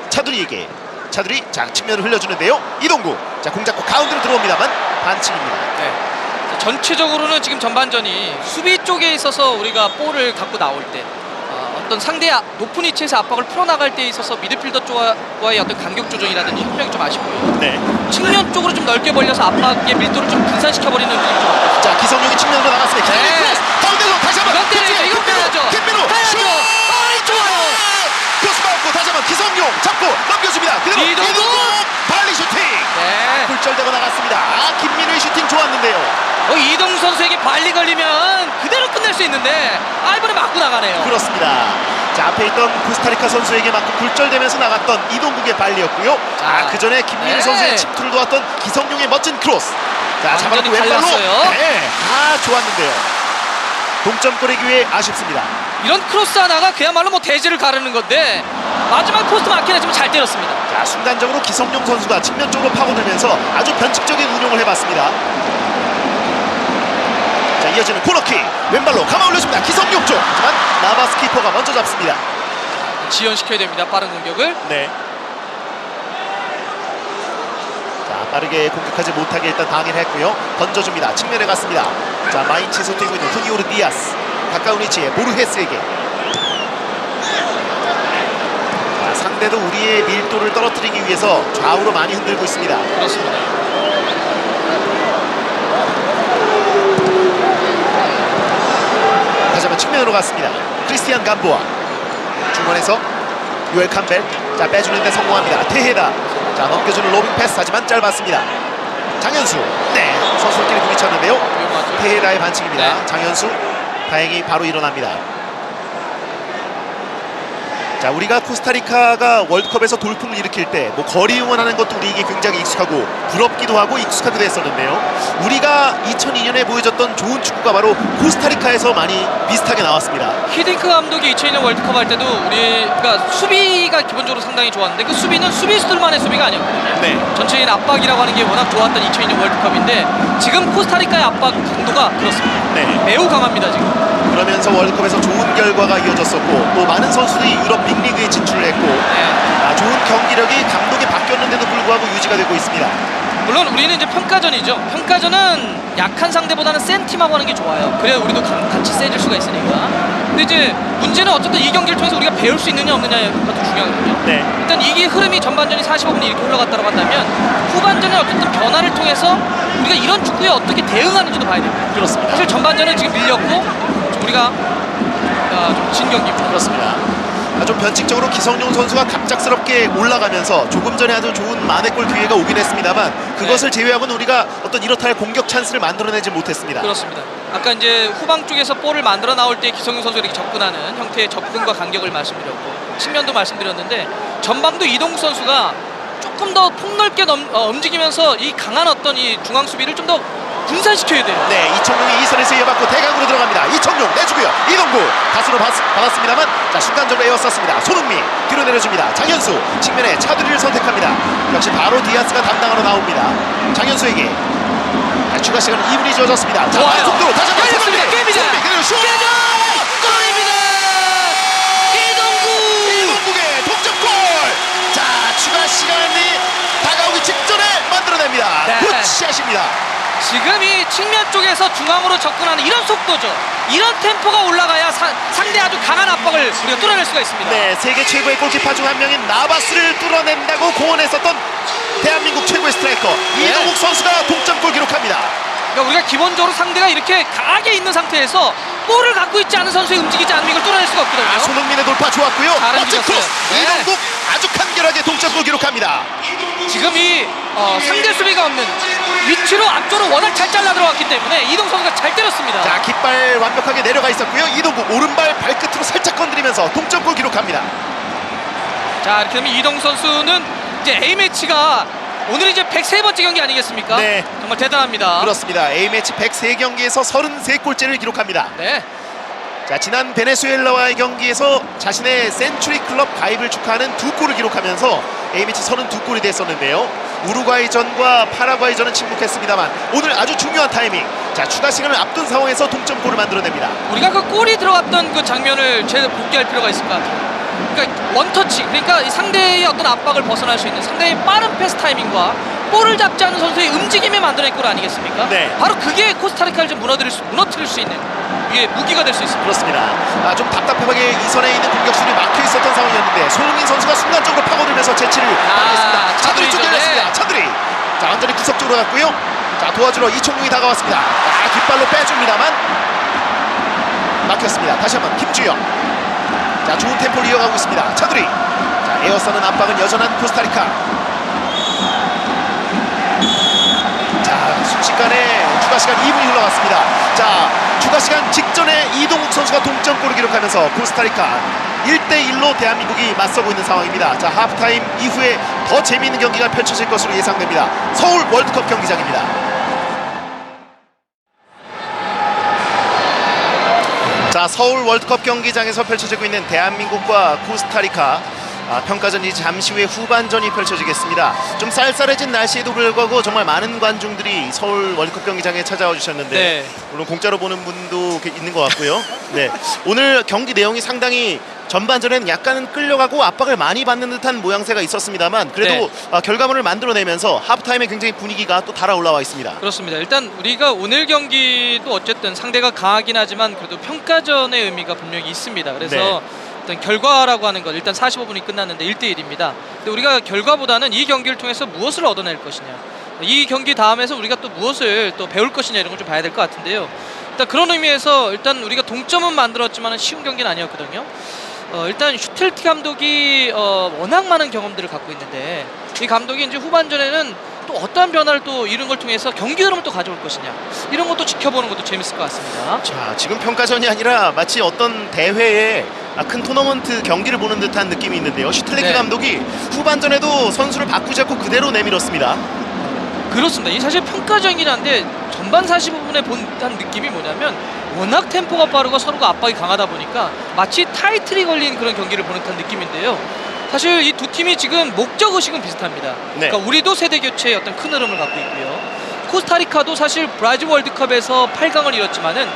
차두리에게 차두리 자 측면을 흘려주는데요. 이동구 자 공 잡고 가운데로 들어옵니다만 반칙입니다. 네. 전체적으로는 지금 전반전이 수비 쪽에 있어서 우리가 볼을 갖고 나올 때 어떤 상대의 높은 위치에서 압박을 풀어나갈 때 있어서 미드필더 쪽과의 어떤 간격 조정이라든지 협력이 좀 아쉽고요. 네. 측면 쪽으로 좀 넓게 벌려서 압박의 밀도를 좀 분산시켜버리는 움직임이 좀 어렵습니다. 자 기성용이 측면으로 나갔습니다. 네. 크로스 가운데로 다시 한번 이건 때려야죠. 이건 빼야죠. 김민우 빼야죠. 슛! 좋아요. 크로스 맞고 다시 한번 기성용 잡고 넘겨줍니다. 그대로 이동국! 발리 슈팅. 네. 굴절되고 나갔습니다. 김민우의 슈팅 좋았는데요. 이동국 선수에게 발리 걸리면 그대로 끝낼 수 있는데 이번에 맞고 나가네요. 그렇습니다. 자, 앞에 있던 코스타리카 선수에게 맞고 굴절되면서 나갔던 이동국의 발리였고요. 자, 그 전에 김민우 네. 선수의 침투를 도왔던 기성용의 멋진 크로스. 자, 완전히 잡아놓고 왼발로. 달랐어요. 네, 좋았는데요. 동점골의 기회 아쉽습니다. 이런 크로스 하나가 그야말로 뭐 대지를 가르는 건데 마지막 포스트 맞긴 했지만 잘 때렸습니다. 자, 순간적으로 기성용 선수가 측면 쪽으로 파고들면서 아주 변칙적인 운용을 해봤습니다. 자, 이어지는 코너킥 왼발로 감아 올려줍니다. 기성용 쪽. 하지만 나바스 키퍼가 먼저 잡습니다. 지연시켜야 됩니다. 빠른 공격을. 네. 자, 빠르게 공격하지 못하게 일단 방해를 했고요. 던져줍니다. 측면에 갔습니다. 자, 마인츠에서 뛰고 있는 후니오르 디아스. 가까운 위치에 모르헤스에게. 자, 상대도 우리의 밀도를 떨어뜨리기 위해서 좌우로 많이 흔들고 있습니다. 그렇습니다. 다시 한번 측면으로 갔습니다. 크리스티안 감보아. 중원에서 유엘 캄벨. 자, 빼주는데 성공합니다. 테헤다. 자, 넘겨주는 로빙 패스 하지만 짧았습니다. 장현수. 네, 선수들끼리 부딪혔는데요. 위험하죠. 테헤다의 반칙입니다. 네. 장현수 다행히 바로 일어납니다. 자, 우리가 코스타리카가 월드컵에서 돌풍을 일으킬 때 뭐 거리 응원하는 것도 우리에게 굉장히 익숙하고 부럽기도 하고 익숙하기도 했었는데요. 우리가 2002년에 보여줬던 좋은 축구가 바로 코스타리카에서 많이 비슷하게 나왔습니다. 히딩크 감독이 2002년 월드컵 할 때도 우리가 수비가 기본적으로 상당히 좋았는데 그 수비는 수비수들만의 수비가 아니었거든요. 네. 전체적인 압박이라고 하는 게 워낙 좋았던 2002년 월드컵인데 지금 코스타리카의 압박 강도가 그렇습니다. 네. 매우 강합니다 지금. 그러면서 월드컵에서 좋은 결과가 이어졌었고 또 많은 선수들이 유럽 빅리그에 진출을 했고 네. 좋은 경기력이 감독이 바뀌었는데도 불구하고 유지가 되고 있습니다. 물론 우리는 이제 평가전이죠. 평가전은 약한 상대보다는 센 팀하고 하는 게 좋아요. 그래야 우리도 같이 세질 수가 있으니까. 근데 이제 문제는 어쨌든 이 경기를 통해서 우리가 배울 수 있느냐 없느냐가 더 중요하거든요. 네. 일단 이게 흐름이 전반전이 45분이 이렇게 흘러갔다고 한다면 후반전에 어쨌든 변화를 통해서 우리가 이런 축구에 어떻게 대응하는지도 봐야 됩니다. 그렇습니다. 사실 전반전은 지금 밀렸고 우리가 좀 진 경기입니다. 그렇습니다. 좀 변칙적으로 기성용 선수가 갑작스럽게 올라가면서 조금 전에 아주 좋은 만회골 기회가 오긴 했습니다만 그것을 제외하고는 우리가 어떤 이렇다 할 공격 찬스를 만들어내지 못했습니다. 그렇습니다. 아까 이제 후방 쪽에서 볼을 만들어 나올 때 기성용 선수가 이렇게 접근하는 형태의 접근과 간격을 말씀드렸고 측면도 말씀드렸는데 전반도 이동국 선수가 조금 더 폭넓게 움직이면서 이 강한 어떤 이 중앙 수비를 좀 더 분산시켜야 돼요. 네, 이청용이 이선에서 이어받고 대각으로 들어갑니다. 이청용 내주고요. 이동구 가수로 받았습니다만 자, 순간적으로 에워쌌습니다. 손흥민 뒤로 내려줍니다. 장현수 측면에 차두리를 선택합니다. 역시 바로 디아스가 담당하러 나옵니다. 장현수에게 자, 추가 시간은 2분이 주어졌습니다. 자, 좋아요. 속도로 다시 한번 열렸습니다. 게임이다. 그리고 슛! 골입니다. 이동국의 동점골! 자, 추가 시간이 다가오기 직전에 만들어냅니다. 네. 굿샷입니다. 지금 이 측면 쪽에서 중앙으로 접근하는 이런 속도죠. 이런 템포가 올라가야 상대 아주 강한 압박을 우리가 뚫어낼 수가 있습니다. 네, 세계 최고의 골키퍼 중 한 명인 나바스를 뚫어낸다고 공언했었던 대한민국 최고의 스트라이커 이동국 선수가 동점골 기록합니다. 그러니까 우리가 기본적으로 상대가 이렇게 강하게 있는 상태에서 볼을 갖고 있지 않은 선수에 움직이지 않으면 이걸 뚫어낼 수가 없거든요. 손흥민의 돌파 좋았고요. 잘 멋진 움직였어요. 크로스. 네. 이동국 아주 간결하게 동점골 기록합니다. 지금 이 상대 수비가 없는 위치로 앞쪽으로 워낙 잘 잘라 들어갔기 때문에 이동 선수가 잘 때렸습니다. 자, 깃발 완벽하게 내려가 있었고요. 이동국 오른발 발끝으로 살짝 건드리면서 동점골 기록합니다. 자, 이렇게 되면 이동 선수는 이제 A매치가 오늘 이제 103번째 경기 아니겠습니까? 네. 정말 대단합니다. 그렇습니다. A매치 103경기에서 33골째를 기록합니다. 네. 자, 지난 베네수엘라와의 경기에서 자신의 센츄리 클럽 가입을 축하하는 2골을 기록하면서 A매치 32골이 됐었는데요. 우루과이전과 파라과이전은 침묵했습니다만 오늘 아주 중요한 타이밍. 자, 추가 시간을 앞둔 상황에서 동점골을 만들어냅니다. 우리가 그 골이 들어갔던 그 장면을 제대로 복귀할 필요가 있을 것 같아요. 그러니까 원터치, 그러니까 이 상대의 어떤 압박을 벗어날 수 있는 상대의 빠른 패스 타이밍과 볼을 잡지 않은 선수의 움직임에 만들어낸 골 아니겠습니까? 네. 바로 그게 코스타리카를 좀 무너뜨릴 수 있는 이게 무기가 될 수 있습니다. 그렇습니다. 좀 답답하게 이선에 있는 공격수들이 막혀 있었던 상황이었는데 손흥민 선수가 순간적으로 파고들면서 재치를 발휘했습니다. 차두리 쪽 열렸습니다. 네. 차두리. 자, 완전히 구석 쪽으로 갔고요. 자, 도와주러 이청용이 다가왔습니다. 깃발로 빼줍니다만 막혔습니다. 다시 한번 김주영. 자, 좋은 템포를 이어가고 있습니다. 차두리. 자, 에어싸는 압박은 여전한 코스타리카. 자, 순식간에 추가 시간 2분이 흘러갔습니다. 자, 추가 시간 직전에 이동욱 선수가 동점골을 기록하면서 코스타리카 1대1로 대한민국이 맞서고 있는 상황입니다. 자, 하프타임 이후에 더 재미있는 경기가 펼쳐질 것으로 예상됩니다. 서울 월드컵 경기장입니다. 자, 서울 월드컵 경기장에서 펼쳐지고 있는 대한민국과 코스타리카 평가전이 잠시 후에 후반전이 펼쳐지겠습니다. 좀 쌀쌀해진 날씨에도 불구하고 정말 많은 관중들이 서울 월드컵 경기장에 찾아와 주셨는데 네. 물론 공짜로 보는 분도 있는 것 같고요. 네, 오늘 경기 내용이 상당히 전반전에는 약간은 끌려가고 압박을 많이 받는 듯한 모양새가 있었습니다만 그래도 결과물을 만들어내면서 하프타임에 굉장히 분위기가 또 달아올라와 있습니다. 그렇습니다. 일단 우리가 오늘 경기도 어쨌든 상대가 강하긴 하지만 그래도 평가전의 의미가 분명히 있습니다. 그래서 일단 결과라고 하는 것, 일단 45분이 끝났는데 1대1입니다. 근데 우리가 결과보다는 이 경기를 통해서 무엇을 얻어낼 것이냐, 이 경기 다음에서 우리가 또 무엇을 또 배울 것이냐 이런 걸 좀 봐야 될 것 같은데요. 일단 그런 의미에서 일단 우리가 동점은 만들었지만 쉬운 경기는 아니었거든요. 일단 슈틸트 감독이 워낙 많은 경험들을 갖고 있는데 이 감독이 이제 후반전에는 또 어떠한 변화를 또 이런 걸 통해서 경기 흐름을 또 가져올 것이냐 이런 것도 지켜보는 것도 재밌을 것 같습니다. 자, 지금 평가전이 아니라 마치 어떤 대회에 큰 토너먼트 경기를 보는 듯한 느낌이 있는데요. 슈틸리케 감독이 후반전에도 선수를 바꾸지 않고 그대로 내밀었습니다. 그렇습니다. 이 사실 평가전이긴 한데 전반 45분에 본 듯한 느낌이 뭐냐면 워낙 템포가 빠르고 서로가 압박이 강하다 보니까 마치 타이틀이 걸린 그런 경기를 보는 듯한 느낌인데요. 사실 이 두 팀이 지금 목적의식은 비슷합니다. 그러니까 우리도 세대 교체의 어떤 큰 흐름을 갖고 있고요. 코스타리카도 사실 브라질 월드컵에서 8강을 이뤘지만은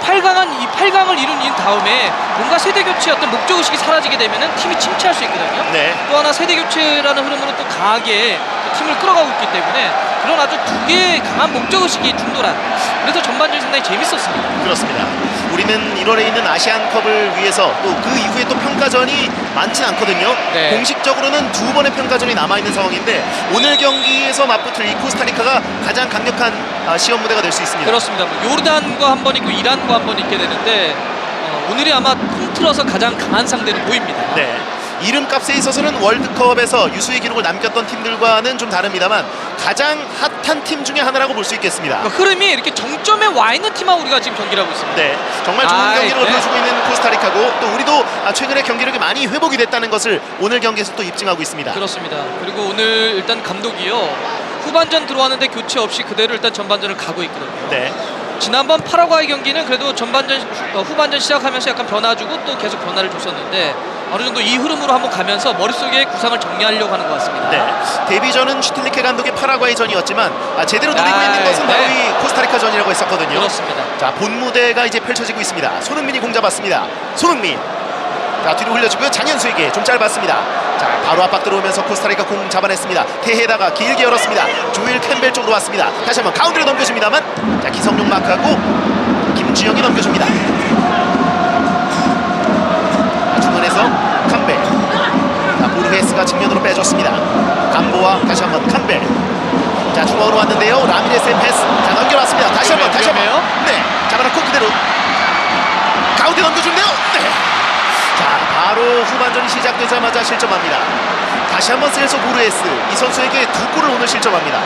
8강을 이룬 다음에 뭔가 세대 교체의 어떤 목적의식이 사라지게 되면은 팀이 침체할 수 있거든요. 또 하나 세대 교체라는 흐름으로 또 강하게 팀을 끌어가고 있기 때문에 그런 아주 두 개의 강한 목적의식이 충돌한, 그래서 전반전이 상당히 재밌었습니다. 그렇습니다. 우리는 1월에 있는 아시안컵을 위해서 또 그 이후에 또 평가전이 많진 않거든요. 공식적으로는 2번의 평가전이 남아있는 상황인데 오늘 경기에서 맞붙을 이 코스타리카가 가장 강력한 시험 무대가 될 수 있습니다. 그렇습니다. 요르단과 한 번 있고 이란과 한 번 있게 되는데 오늘이 아마 통틀어서 가장 강한 상대로 보입니다. 네. 이름값에 있어서는 월드컵에서 유수의 기록을 남겼던 팀들과는 좀 다릅니다만 가장 핫한 팀 중에 하나라고 볼 수 있겠습니다. 흐름이 이렇게 정점에 와 있는 팀하고 우리가 지금 경기를 하고 있습니다. 네, 정말 좋은 경기를 보여주고 있는 코스타리카고 또 우리도 최근에 경기력이 많이 회복이 됐다는 것을 오늘 경기에서 또 입증하고 있습니다. 그렇습니다. 그리고 오늘 일단 감독이요, 후반전 들어왔는데 교체 없이 그대로 일단 전반전을 가고 있거든요. 네. 지난번 파라과이 경기는 그래도 후반전 시작하면서 약간 변화 주고 또 계속 변화를 줬었는데 어느 정도 이 흐름으로 한번 가면서 머릿속에 구상을 정리하려고 하는 것 같습니다. 네. 데뷔전은 슈틸리케 감독의 파라과이전이었지만 제대로 누리고 있는 것은 바로 이 코스타리카전이라고 했었거든요. 그렇습니다. 자, 본 무대가 이제 펼쳐지고 있습니다. 손흥민이 공 잡았습니다. 손흥민. 자, 뒤로 흘려주고요. 장현수에게 좀 짧았습니다. 자, 바로 압박 들어오면서 코스타리카 공 잡아냈습니다. 태헤다가 길게 열었습니다. 조엘 캠벨 쪽으로 왔습니다. 다시 한번 가운데로 넘겨줍니다만 자, 기성용 마크하고 김주영이 넘겨줍니다. 자, 중원에서 캄벨. 자, 보르헤스가 측면으로 빼줬습니다. 감보와 다시 한번 캄벨. 자, 중앙으로 왔는데요. 라미레스의 패스. 자, 넘겨놨습니다. 다시 한번. 네, 잡아놓고 그대로 가운데 넘겨준대요. 네. 자, 바로 후반전이 시작되자마자 실점합니다. 다시 한번 셀소 보르헤스, 이 선수에게 2골을 오늘 실점합니다.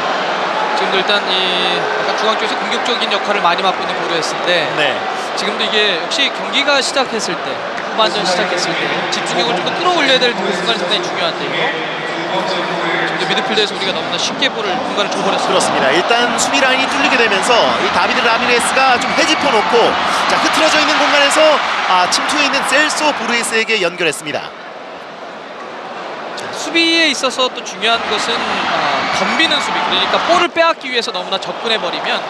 지금도 일단 이 약간 중앙 쪽에서 공격적인 역할을 많이 맡고 있는 보르헤스인데 지금도 이게 역시 경기가 시작했을 때, 후반전 시작했을 때 집중력을 좀 더 끌어올려야 될 그 순간이 상당히 중요한데요. 지금 미드필드에서 우리가 너무나 쉽게 공간을 줘버렸습니다. 그렇습니다. 일단 수비 라인이 뚫리게 되면서 이 다비드 라미레스가 좀 헤집어 놓고 자, 흐트러져 있는 공간에서 침투해 있는 셀소 보르헤스에게 연결했습니다. 수비에 있어서 또 중요한 것은 덤비는 수비, 그러니까 볼을 빼앗기 위해서 너무나 접근해버리면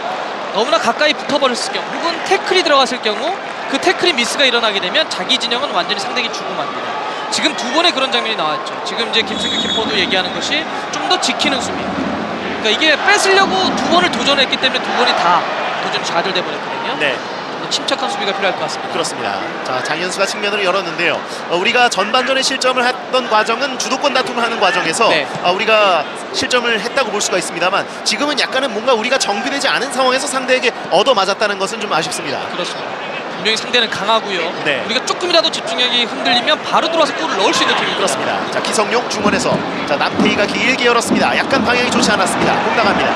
너무나 가까이 붙어버렸을 경우 혹은 태클이 들어갔을 경우 그 태클이 미스가 일어나게 되면 자기 진영은 완전히 상대에게 주고 맙니다. 지금 2번의 그런 장면이 나왔죠. 지금 이제 김승규 키퍼도 얘기하는 것이 좀 더 지키는 수비, 그러니까 이게 뺏으려고 2번을 도전했기 때문에 2번이 다 도전이 좌절돼 버렸거든요. 네. 침착한 수비가 필요할 것 같습니다. 그렇습니다. 자, 장현수가 측면으로 열었는데요. 우리가 전반전에 실점을 했던 과정은 주도권 다툼을 하는 과정에서 우리가 실점을 했다고 볼 수가 있습니다만 지금은 약간은 뭔가 우리가 정비되지 않은 상황에서 상대에게 얻어맞았다는 것은 좀 아쉽습니다. 그렇습니다. 분명히 상대는 강하고요. 네. 우리가 조금이라도 집중력이 흔들리면 바로 들어와서 골을 넣을 수 있는 팀입니다. 그렇습니다. 자, 기성용 중원에서 자, 남태희가 길게 열었습니다. 약간 방향이 좋지 않았습니다. 공 나갑니다.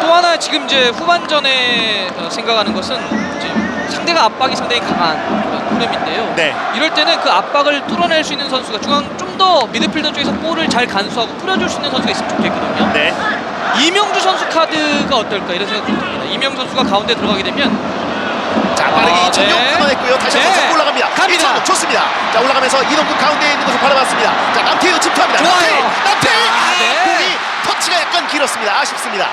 또 또 하나 지금 이제 후반전에 생각하는 것은 이제 상대가 압박이 상당히 강한 그런 흐름인데요. 네. 이럴 때는 그 압박을 뚫어낼 수 있는 선수가 중앙 좀 더 미드필더 쪽에서 볼을 잘 간수하고 뿌려줄 수 있는 선수가 있으면 좋겠거든요. 네. 이명주 선수 카드가 어떨까 이런 생각이 듭니다. 이명주 선수가 가운데 들어가게 되면 자, 빠르게 이청용 네. 끊어냈고요. 다시 한번 네. 쭉 올라갑니다. 갑니다. 이청용 좋습니다. 자, 올라가면서 이동국 가운데에 있는 것을 바라봤습니다. 자, 남태희도 침투합니다. 좋아요. 남태희! 네. 공이 터치가 약간 길었습니다. 아쉽습니다.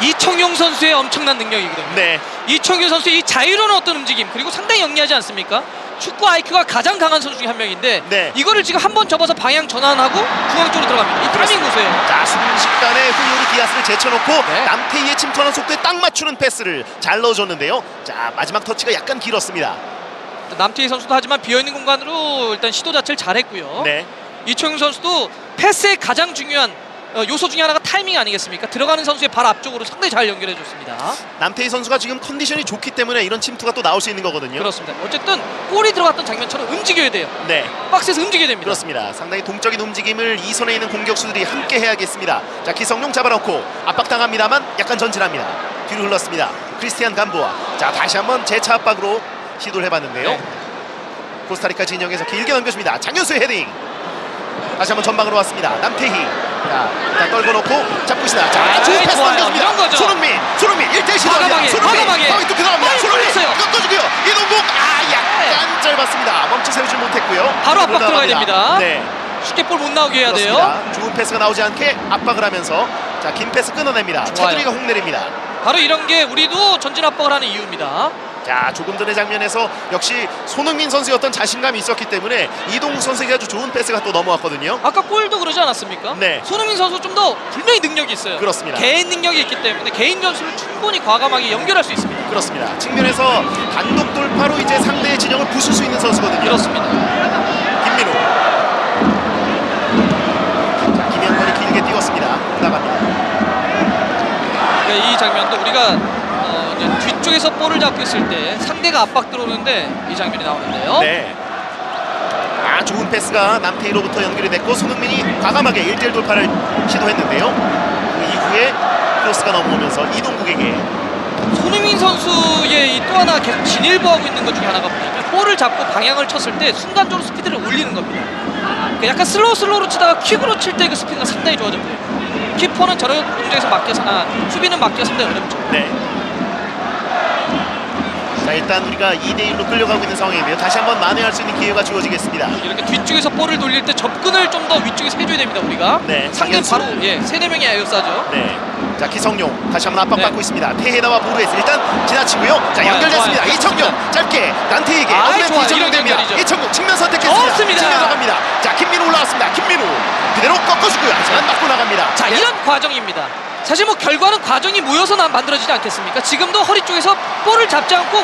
이청용 선수의 엄청난 능력이거든요. 네. 이청용 선수의 이 자유로운 어떤 움직임 그리고 상당히 영리하지 않습니까? 축구 IQ가 가장 강한 선수 중에 한 명인데 네. 이거를 지금 한 번 접어서 방향 전환하고 중앙 쪽으로 들어갑니다. 이 타이밍 보세요. 자, 순식간에 훌리오리 디아스를 제쳐놓고 네. 남태희의 침투하는 속도에 딱 맞추는 패스를 잘 넣어줬는데요. 자, 마지막 터치가 약간 길었습니다. 남태희 선수도 하지만 비어있는 공간으로 일단 시도 자체를 잘했고요. 네. 이청용 선수도 패스의 가장 중요한 요소 중에 하나가 타이밍 아니겠습니까? 들어가는 선수의 발 앞쪽으로 상당히 잘 연결해줬습니다. 남태희 선수가 지금 컨디션이 좋기 때문에 이런 침투가 또 나올 수 있는 거거든요. 그렇습니다. 어쨌든 골이 들어갔던 장면처럼 움직여야 돼요. 네. 박스에서 움직여야 됩니다. 그렇습니다. 상당히 동적인 움직임을 이 선에 있는 공격수들이 함께 해야겠습니다. 자, 기성용 잡아놓고 압박당합니다만 약간 전진합니다. 뒤로 흘렀습니다. 크리스티안 감보아. 자, 다시 한번 재차 압박으로 시도를 해봤는데요. 네. 코스타리카 진영에서 길게 넘겨줍니다. 장현수의 헤딩. 다시 한번 전방으로 왔습니다. 남태희. 자, 일단 떨궈놓고 잡고 있습니다. 자, 좋은 패스 좋아요. 넘겨줍니다. 이런 거죠. 손흥민 1대1 시도합니다. 과감하게. 거기 또 들어갑니다. 빨리 손흥민 돌렸어요. 꺾어주고요. 이동국 약간 짧았습니다. 멈춰 세우지 못했고요. 바로 압박 들어가야 됩니다. 네. 쉽게 볼 못 나오게 해야 돼요. 그렇습니다. 좋은 패스가 나오지 않게 압박을 하면서 자, 긴 패스 끊어냅니다. 좋아요. 차두리가 홍내립니다. 바로 이런 게 우리도 전진 압박을 하는 이유입니다. 자, 조금 전의 장면에서 역시 손흥민 선수의 어떤 자신감이 있었기 때문에 이동국 선수에게 아주 좋은 패스가 또 넘어왔거든요. 아까 골도 그러지 않았습니까? 네. 손흥민 선수 좀 더 분명히 능력이 있어요. 그렇습니다. 개인 능력이 있기 때문에 개인 전술을 충분히 과감하게 연결할 수 있습니다. 그렇습니다. 측면에서 단독 돌파로 이제 상대의 진영을 부술 수 있는 선수거든요. 그렇습니다. 김민우. 자, 김현권이 길게 뛰었습니다. 나갑니다. 네, 이 장면도 우리가 이제 뒤쪽에서 볼을 잡고 있을 때 상대가 압박 들어오는데 이 장면이 나오는데요. 네. 아, 좋은 패스가 남태희로부터 연결이 됐고 손흥민이 과감하게 1대1 돌파를 시도했는데요. 그 이후에 크로스가 넘어오면서 이동국에게 손흥민 선수의 이 또 하나 계속 진일보하고 있는 것 중에 하나가 뭐냐면 볼을 잡고 방향을 쳤을 때 순간적으로 스피드를 올리는 겁니다. 그러니까 약간 슬로우로 치다가 퀵으로 칠 때 그 스피드가 상당히 좋아져 보여요. 키퍼는 저런 동작에서 막기가 수비는 막기가 상당히 어렵죠. 네. 자, 일단 우리가 2대1로 끌려가고 있는 상황이고요. 다시 한번 만회할 수 있는 기회가 주어지겠습니다. 이렇게 뒤쪽에서 볼을 돌릴 때 접근을 좀 더 위쪽에서 해줘야 됩니다. 우리가 네, 상대는 장현수. 바로 세네 명이 에어싸죠. 네. 자, 기성용 다시 한번 압박받고 네. 있습니다. 테헤다와 보루에스 일단 지나치고요. 자, 좋아요, 연결됐습니다. 좋아요. 이청용 짧게 난태에게 아, 언맨 좋아요. 이청용 이런 됩니다. 연결이죠. 이청용 측면 선택했습니다. 좋습니다. 측면 나갑니다. 자, 김민우 올라왔습니다. 김민우 그대로 꺾어주고요. 하지만 맞고 나갑니다. 자, 네. 이런 과정입니다. 사실 뭐 결과는 과정이 모여서 만들어지지 않겠습니까? 지금도 허리 쪽에서 볼을 잡지 않고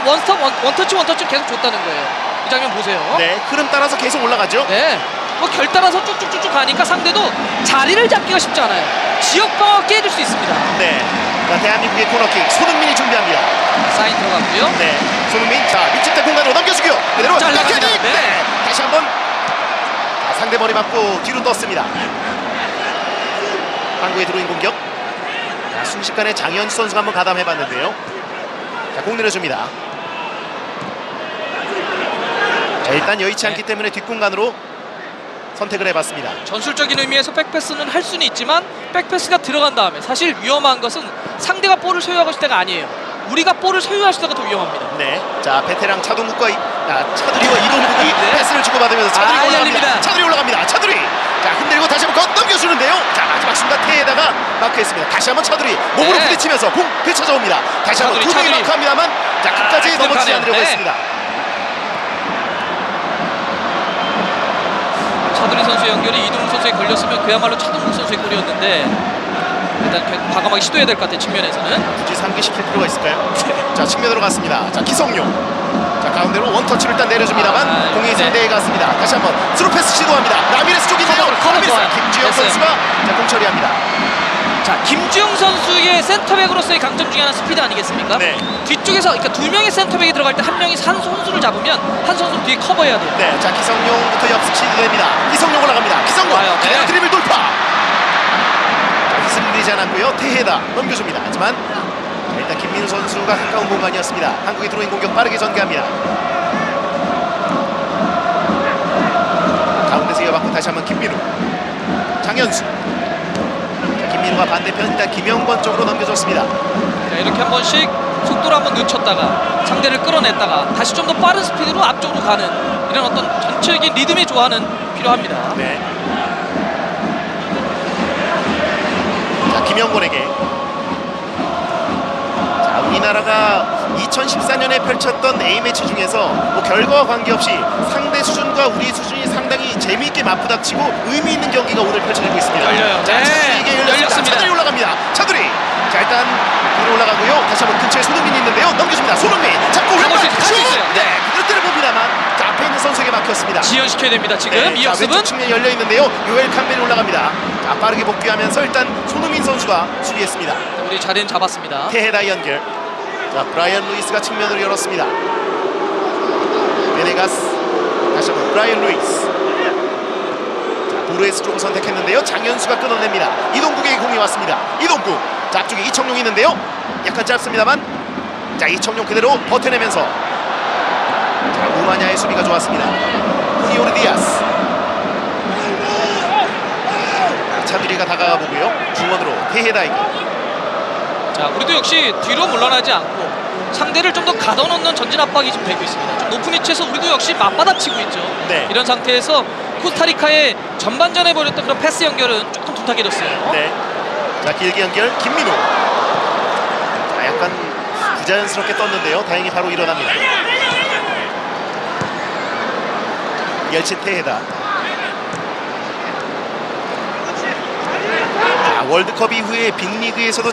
원터치 계속 줬다는 거예요. 이 장면 보세요. 네, 흐름 따라서 계속 올라가죠. 네. 뭐 결 따라서 쭉쭉쭉쭉 가니까 상대도 자리를 잡기가 쉽지 않아요. 지역 방어가 깨질 수 있습니다. 네. 자, 대한민국의 코너킥 손흥민이 준비합니다. 사인 들어갔고요. 네, 손흥민 자 밑집대 공간으로 넘겨주고요. 그대로 잘 헤딩! 나갑니다. 네. 네. 다시 한번 자, 상대 머리 맞고 뒤로 떴습니다. 한국에 들어온 공격. 자, 순식간에 장현수 선수가 한번 가담해봤는데요. 자, 공 내려줍니다. 자, 일단 여의치 않기 때문에 뒷공간으로 선택을 해봤습니다. 전술적인 의미에서 백패스는 할 수는 있지만 백패스가 들어간 다음에 사실 위험한 것은 상대가 볼을 소유하고 있을 때가 아니에요. 우리가 볼을 소유할 때가 더 위험합니다. 네, 자 베테랑 차동국과 차두리와 이동국이 네. 패스를 주고받으면서 차두리 올라갑니다. 열립니다. 차두리 올라갑니다. 차두리. 자 흔들고 다시 한번 넘겨주는데요. 자 마지막 순간 태에다가 마크했습니다. 다시 한번 차두리 몸으로 네. 부딪히면서 공 되찾아옵니다. 다시 한번 두 명이 차두리. 마크합니다만 자 끝까지 넘어지지 않으려고 네. 했습니다. 차두리 선수의 연결이 이동욱 선수에 걸렸으면 그야말로 차동국 선수의 골이었는데 일단 과감하게 시도해야 될 것 같아요. 측면에서는. 굳이 상기시킬 필요가 있을까요? 자 측면으로 갔습니다. 자 기성용. 자 가운데로 원터치를 일단 내려줍니다만 공이 네. 상대에 갔습니다. 다시 한번 스루 패스 시도합니다. 라미레스 쪽인데요. 커버 라미레스 좋아요. 김주영 됐어요. 선수가 자 공 처리합니다. 자, 김주영 선수의 센터백으로서의 강점 중에 하나 스피드 아니겠습니까? 네. 뒤쪽에서 그러니까 두 명의 센터백이 들어갈 때 한 명이 한 선수를 잡으면 한 선수 뒤에 커버해야 돼요. 네, 자 기성용부터 역습 시도됩니다. 기성용 올라갑니다. 기성용 좋아요. 그대로 네. 드리블 돌파. 자, 힘들이지 않았고요. 태헤다 넘겨줍니다. 하지만 일단 김민우 선수가 가까운 공간이었습니다. 한국이 들어온 공격 빠르게 전개합니다. 가운데서 이어받고 다시 한번 김민우, 장현수. 자, 김민우가 반대편 일단 김영권 쪽으로 넘겨줬습니다. 자, 이렇게 한 번씩 속도를 한번 늦췄다가 상대를 끌어냈다가 다시 좀 더 빠른 스피드로 앞쪽으로 가는 이런 어떤 전체적인 리듬의 조화는 필요합니다. 네. 자, 김영권에게. 자, 우리나라가 2014년에 펼쳤던 A매치 중에서 뭐 결과와 관계없이 상대 수준과 우리 수준이 상당히 재미있게 맞부닥치고 의미 있는 경기가 오늘 펼쳐지고 있습니다. 열려요. 자, 네. 차두리에게 열렸습니다. 차두리 올라갑니다. 차두리. 자, 일단 위로 올라가고요. 다시 한번 근처에 손흥민이 있는데요. 넘겨줍니다. 손흥민 잡고 왼발 할수 슛! 있어요. 네, 그대로 때려봅니다만 자, 앞에 있는 선수에게 막혔습니다. 지연시켜야 됩니다. 지금 네, 이 자, 역습은 왼쪽 측면 열려 있는데요. 요엘 캄벨이 올라갑니다. 자, 빠르게 복귀하면서 일단 손흥민 선수가 수비했습니다. 우리 자리는 잡았습니다. 테헤다 연결. 자, 브라이언 루이스가 측면으로 열었습니다. 베네가스 다시 한번 브라이언 루이스. 자, 보르헤스 쪽을 선택했는데요. 장현수가 끊어냅니다. 이동국에게 공이 왔습니다. 이동국. 자, 앞쪽에 이청용이 있는데요. 약간 짧습니다만 자, 이청용 그대로 버텨내면서 자, 우마냐의 수비가 좋았습니다. 후니오르 디아스. 차두리가 다가가 보고요. 중원으로 테헤다이거. 자, 우리도 역시 뒤로 물러나지 않고 상대를 좀 더 가둬놓는 전진 압박이 좀 되고 있습니다. 좀 높은 위치에서 우리도 역시 맞받아치고 있죠. 네. 이런 상태에서 코스타리카의 전반전에 벌였던 그런 패스 연결은 조금 둔탁해졌어요. 네. 자, 길게 연결 김민우. 자, 약간 부자연스럽게 떴는데요. 다행히 바로 일어납니다. 열친 테헤다. 자, 월드컵 이후에 빅리그에서도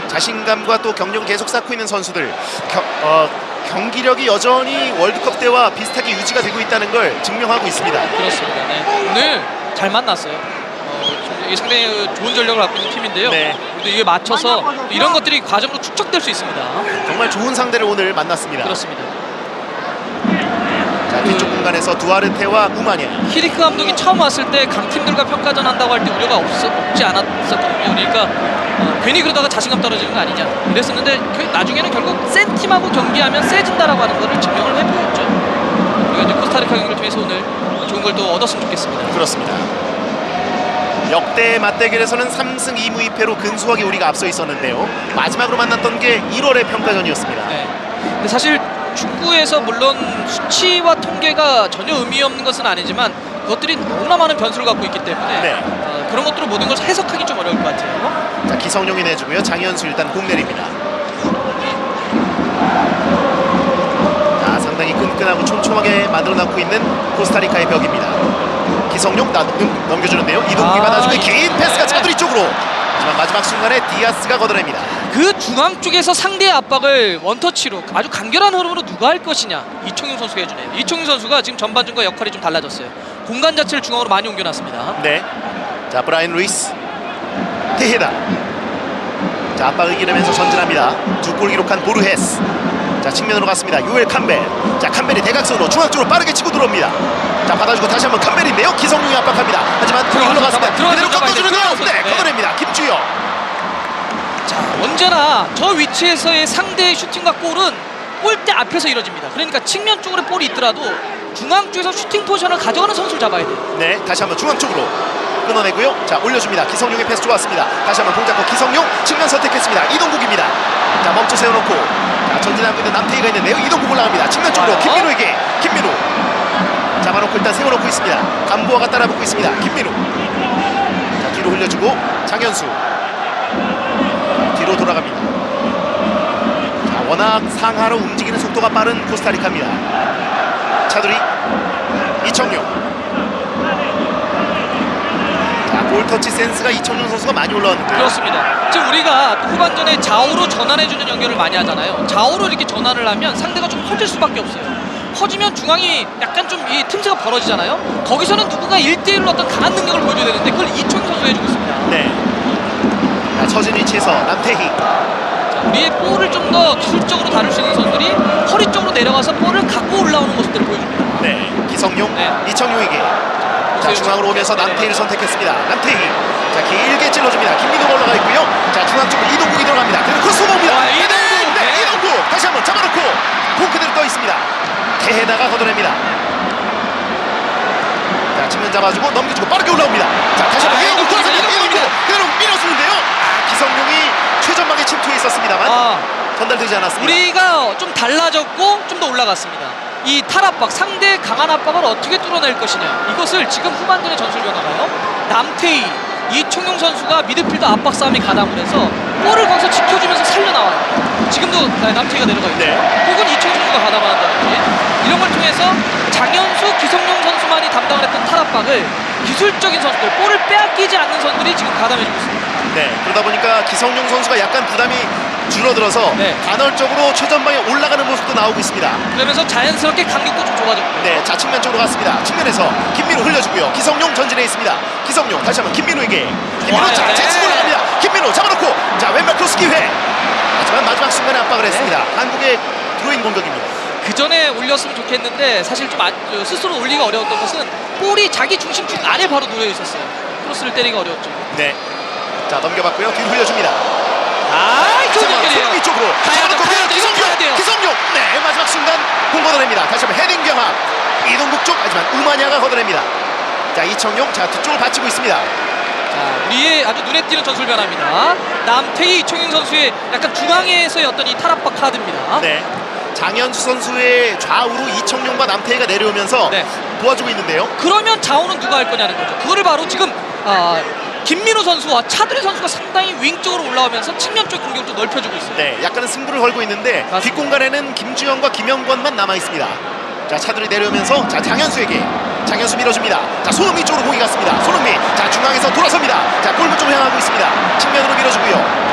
자신감과 또 경력을 계속 쌓고 있는 선수들, 경기력이 여전히 월드컵 때와 비슷하게 유지가 되고 있다는 걸 증명하고 있습니다. 그렇습니다. 네. 오늘 잘 만났어요. 이게 상당히 좋은 전력을 갖고 있는 팀인데요. 네. 우리도 이게 맞춰서 이런 것들이 과정으로 축적될 수 있습니다. 정말 좋은 상대를 오늘 만났습니다. 그렇습니다. 자, 뒤쪽 공간에서 두아르테와 우마냐. 히리크 감독이 처음 왔을 때 강팀들과 평가전 한다고 할 때 우려가 없지 않았었거든요. 그러니까 괜히 그러다가 자신감 떨어지는 거 아니냐 이랬었는데 나중에는 결국 센 팀하고 경기하면 세진다라고 하는 거를 증명을 해보였죠. 우리가 이제 코스타리카 경기를 통해서 오늘 좋은 걸 또 얻었으면 좋겠습니다. 그렇습니다. 역대 맞대결에서는 3승 2무 2패로 근소하게 우리가 앞서 있었는데요. 마지막으로 만났던 게 1월의 평가전이었습니다. 네. 근데 사실 축구에서 물론 수치와 통계가 전혀 의미 없는 것은 아니지만 그것들이 너무나 많은 변수를 갖고 있기 때문에 네. 그런 것들을 모든 걸 해석하기 좀 어려울 것 같아요. 자, 기성용이 내주고요. 장현수 일단 공 내립니다. 자, 상당히 끈끈하고 촘촘하게 만들어놓고 있는 코스타리카의 벽입니다. 기성용 넘겨주는데요. 이동국이 받아주고 긴 패스가 차두리 쪽으로. 하지만 마지막 순간에 디아스가 걷어냅니다. 그 중앙 쪽에서 상대의 압박을 원터치로 아주 간결한 흐름으로 누가 할 것이냐, 이청용 선수가 해주네요. 이청용 선수가 지금 전반전과 역할이 좀 달라졌어요. 공간 자체를 중앙으로 많이 옮겨놨습니다. 네. 자, 브라이언 루이스. 테헤다. 자, 압박을 이기면서 전진합니다. 두 골 기록한 보르헤스. 자, 측면으로 갔습니다. 요엘 캄벨. 자, 캄벨이 대각선으로 중앙 쪽으로 빠르게 치고 들어옵니다. 자, 받아주고 다시 한번 캄벨인데요. 기성용이 압박합니다. 하지만 공이 흘러갔습니다. 그대로 꺾어주는데요. 네, 걷어냅니다. 김주영. 자, 언제나 저 위치에서의 상대의 슈팅과 골은 골대 앞에서 이루어집니다. 그러니까 측면 쪽으로 볼이 있더라도 중앙 쪽에서 슈팅 포지션을 가져가는 선수를 잡아야 돼요. 네, 다시 한번 중앙 쪽으로 끊어내고요. 자, 올려줍니다. 기성용의 패스 좋았습니다. 다시 한번 공 잡고 기성용 측면 선택했습니다. 이동국입니다. 자, 멈춰 세워놓고 자, 전진하고 있는 남태희가 있는데요. 이동국 올라갑니다. 측면 쪽으로 김민우에게. 김민우 잡아놓고 일단 세워놓고 있습니다. 감보아가 따라붙고 있습니다. 김민우. 자, 뒤로 흘려주고 장현수. 자, 뒤로 돌아갑니다. 자, 워낙 상하로 움직이는 속도가 빠른 코스타리카입니다. 차두리, 이청용. 자, 볼터치 센스가 이청용 선수가 많이 올라왔는데요. 그렇습니다. 지금 우리가 후반전에 좌우로 전환해주는 연결을 많이 하잖아요. 좌우로 이렇게 전환을 하면 상대가 좀 커질 수밖에 없어요. 커지면 중앙이 약간 좀 이 틈새가 벌어지잖아요. 거기서는 누군가 1대1로 어떤 강한 능력을 보여줘야 되는데 그걸 이청용 선수가 해주고 있습니다. 네. 자, 처진 위치에서 남태희. 자, 우리의 볼을 좀 더 기술적으로 다룰 수 있는 선수들이 허리 쪽으로 내려가서 볼을 갖고 올라오는 모습들을 보여줍니다. 네. 기성용, 네. 이청용에게. 자, 중앙으로 오면서 남태희를 선택했습니다. 남태희. 자, 길게 찔러줍니다. 김민호가 올라가 있고요. 자, 중앙 쪽으로 이동국이 들어갑니다. 그리고 크로스 옵니다. 이동국 다시 한번 잡아놓고 공 그대로 떠 있습니다. 테헤다가 걷어냅니다. 자, 측면 잡아주고 넘겨주고 빠르게 올라옵니다. 자, 다시 한번 이동국 돌아섭니다. 이동국 그대로 밀어주는데요. 기성용이 최전방에 침투해 있었습니다만 전달되지 않았습니다. 우리가 좀 달라졌고 좀 더 올라갔습니다. 이 탈압박, 상대 강한 압박을 어떻게 뚫어낼 것이냐, 이것을 지금 후반전의 전술 변화가요, 남태희, 이청용 선수가 미드필더 압박 싸움에 가담을 해서 볼을 거기서 지켜주면서 살려나와요. 지금도 남태희가 내려가 있죠. 혹은 이청용 선수가 가담을 한다든지 이런 걸 통해서 장현수, 기성용 선수만이 담당을 했던 탈압박을 기술적인 선수들, 볼을 빼앗기지 않는 선수들이 지금 가담해주고 있습니다. 네, 그러다 보니까 기성용 선수가 약간 부담이 줄어들어서 간헐적으로 최전방에 올라가는 모습도 나오고 있습니다. 그러면서 자연스럽게 간격도 좀 좁아졌고. 네, 자, 측면 쪽으로 갔습니다. 측면에서 김민우 흘려주고요. 기성용 전진해 있습니다. 기성용 다시 한번 김민우에게. 김민우 자, 제치고 올라갑니다. 김민우 잡아놓고 자, 왼발 크로스 기회. 하지만 마지막 순간에 압박을 했습니다. 한국의 드로잉 공격입니다. 그 전에 올렸으면 좋겠는데 사실 좀 스스로 올리기가 어려웠던 것은 볼이 자기 중심축 안에 바로 놓여 있었어요. 크로스를 때리기가 어려웠죠. 네, 자, 넘겨봤고요. 뒤로 흘려줍니다. 좋은 연결이에요. 손흥민 쪽으로 기성용. 네, 마지막 순간 공 걷어냅니다. 다시 한번 헤딩 경합. 이동국 쪽, 하지만 우마냐가 걷어냅니다. 자, 이청용, 자, 뒤쪽을 받치고 있습니다. 자, 우리의 아주 눈에 띄는 전술 변화입니다. 남태희, 이청용 선수의 약간 중앙에서의 어떤 이 탈압박 카드입니다. 네, 장현수 선수의 좌우로 이청용과 남태희가 내려오면서 도와주고 있는데요. 그러면 좌우는 누가 할 거냐는 거죠. 그거를 바로 지금 김민우 선수와 차두리 선수가 상당히 윙 쪽으로 올라오면서 측면 쪽 공격을 좀 넓혀주고 있어요. 네, 약간은 승부를 걸고 있는데 맞습니다. 뒷공간에는 김주영과 김영권만 남아 있습니다. 자, 차두리 내려오면서 자, 장현수에게. 장현수 밀어줍니다. 자, 손흥민 쪽으로 공이 갔습니다. 손흥민, 자, 중앙에서 돌아섭니다. 자, 골문 쪽으로 향하고 있습니다. 측면으로 밀어주고요.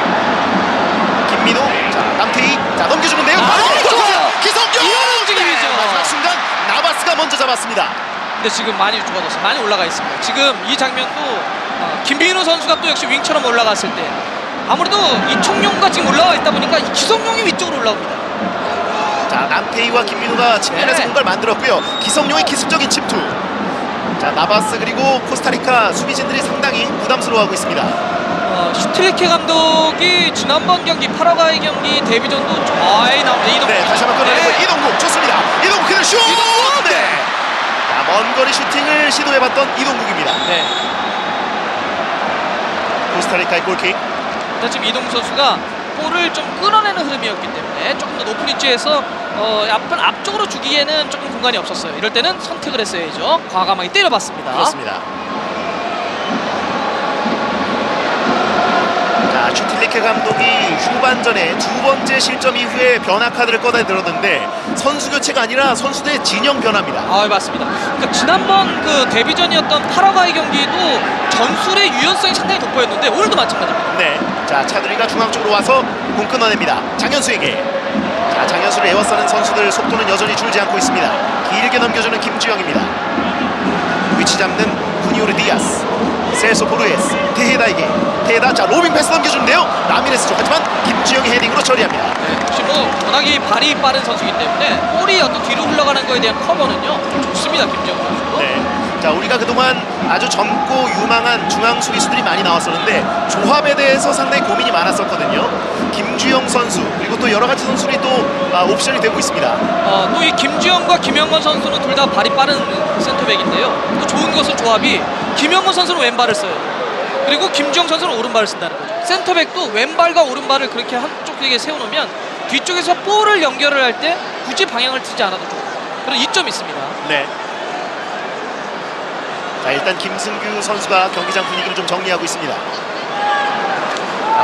김민우, 자, 남태희, 자, 넘겨주는데요. 좋아요. 기성용! 이런 움직임이죠. 네, 마지막 순간 나바스가 먼저 잡았습니다. 근데 지금 많이 좋아졌어요. 많이 올라가 있습니다. 지금 이 장면도 김민우 선수가 또 역시 윙처럼 올라갔을 때 아무래도 이청용과 지금 올라와 있다 보니까 기성용이 위쪽으로 올라옵니다. 자, 남태희와 김민우가 측면에서 공간을 만들었고요. 기성용의 기습적인 침투. 자, 나바스 그리고 코스타리카 수비진들이 상당히 부담스러워하고 있습니다. 슈틸리케 감독이 지난번 경기 파라과이 경기 데뷔전도 좋아해 나오는데 이동국. 네, 다시 한번 끌어내고 이동국 좋습니다. 이동국 그대로 슛! 네. 자, 먼 거리 슈팅을 시도해봤던 이동국입니다. 네. 코스타리카의 골킥. 일단 지금 이동국 선수가 볼을 좀 끊어내는 흐름이었기 때문에 조금 더 높은 위치에서 약간 앞쪽으로 주기에는 조금 공간이 없었어요. 이럴 때는 선택을 했어야죠. 과감하게 때려봤습니다. 그렇습니다. 자, 슈틸리케 감독이 후반전에 두 번째 실점 이후에 변화 카드를 꺼내들었는데 선수 교체가 아니라 선수들의 진영 변화입니다. 맞습니다. 그러니까 지난번 그 데뷔전이었던 파라과이 경기도 전술의 유연성이 상당히 돋보였는데 오늘도 마찬가지입니다. 네, 자, 차두리가 중앙 쪽으로 와서 공 끊어냅니다. 장현수에게. 자, 장현수를 에워싸는 선수들 속도는 여전히 줄지 않고 있습니다. 길게 넘겨주는 김주영입니다. 위치 잡는 후니오르 디아스, 셀소 포르에스, 테헤다에게. 테헤다, 자, 로빙 패스 넘겨주는데요. 라미레스 쪽, 하지만 김주영이 헤딩으로 처리합니다. 네, 역시 워낙에 발이 빠른 선수이기 때문에 볼이 어떤 뒤로 흘러가는 거에 대한 커버는요 좋습니다. 김주영 선수. 네, 자, 우리가 그동안 아주 젊고 유망한 중앙 수비수들이 많이 나왔었는데 조합에 대해서 상당히 고민이 많았었거든요. 김주영 선수 그리고 또 여러 가지 선수들이 또 옵션이 되고 있습니다. 또 이 김주영과 김영건 선수는 둘 다 발이 빠른 센터백인데요. 또 좋은 것은 조합이 김영건 선수는 왼발을 써요. 그리고 김주영 선수는 오른발을 쓴다는 거죠. 센터백도 왼발과 오른발을 그렇게 한쪽에게 세워놓으면 뒤쪽에서 볼을 연결을 할 때 굳이 방향을 틀지 않아도 좋고 그런 이점이 있습니다. 네. 자, 일단 김승규 선수가 경기장 분위기를 좀 정리하고 있습니다.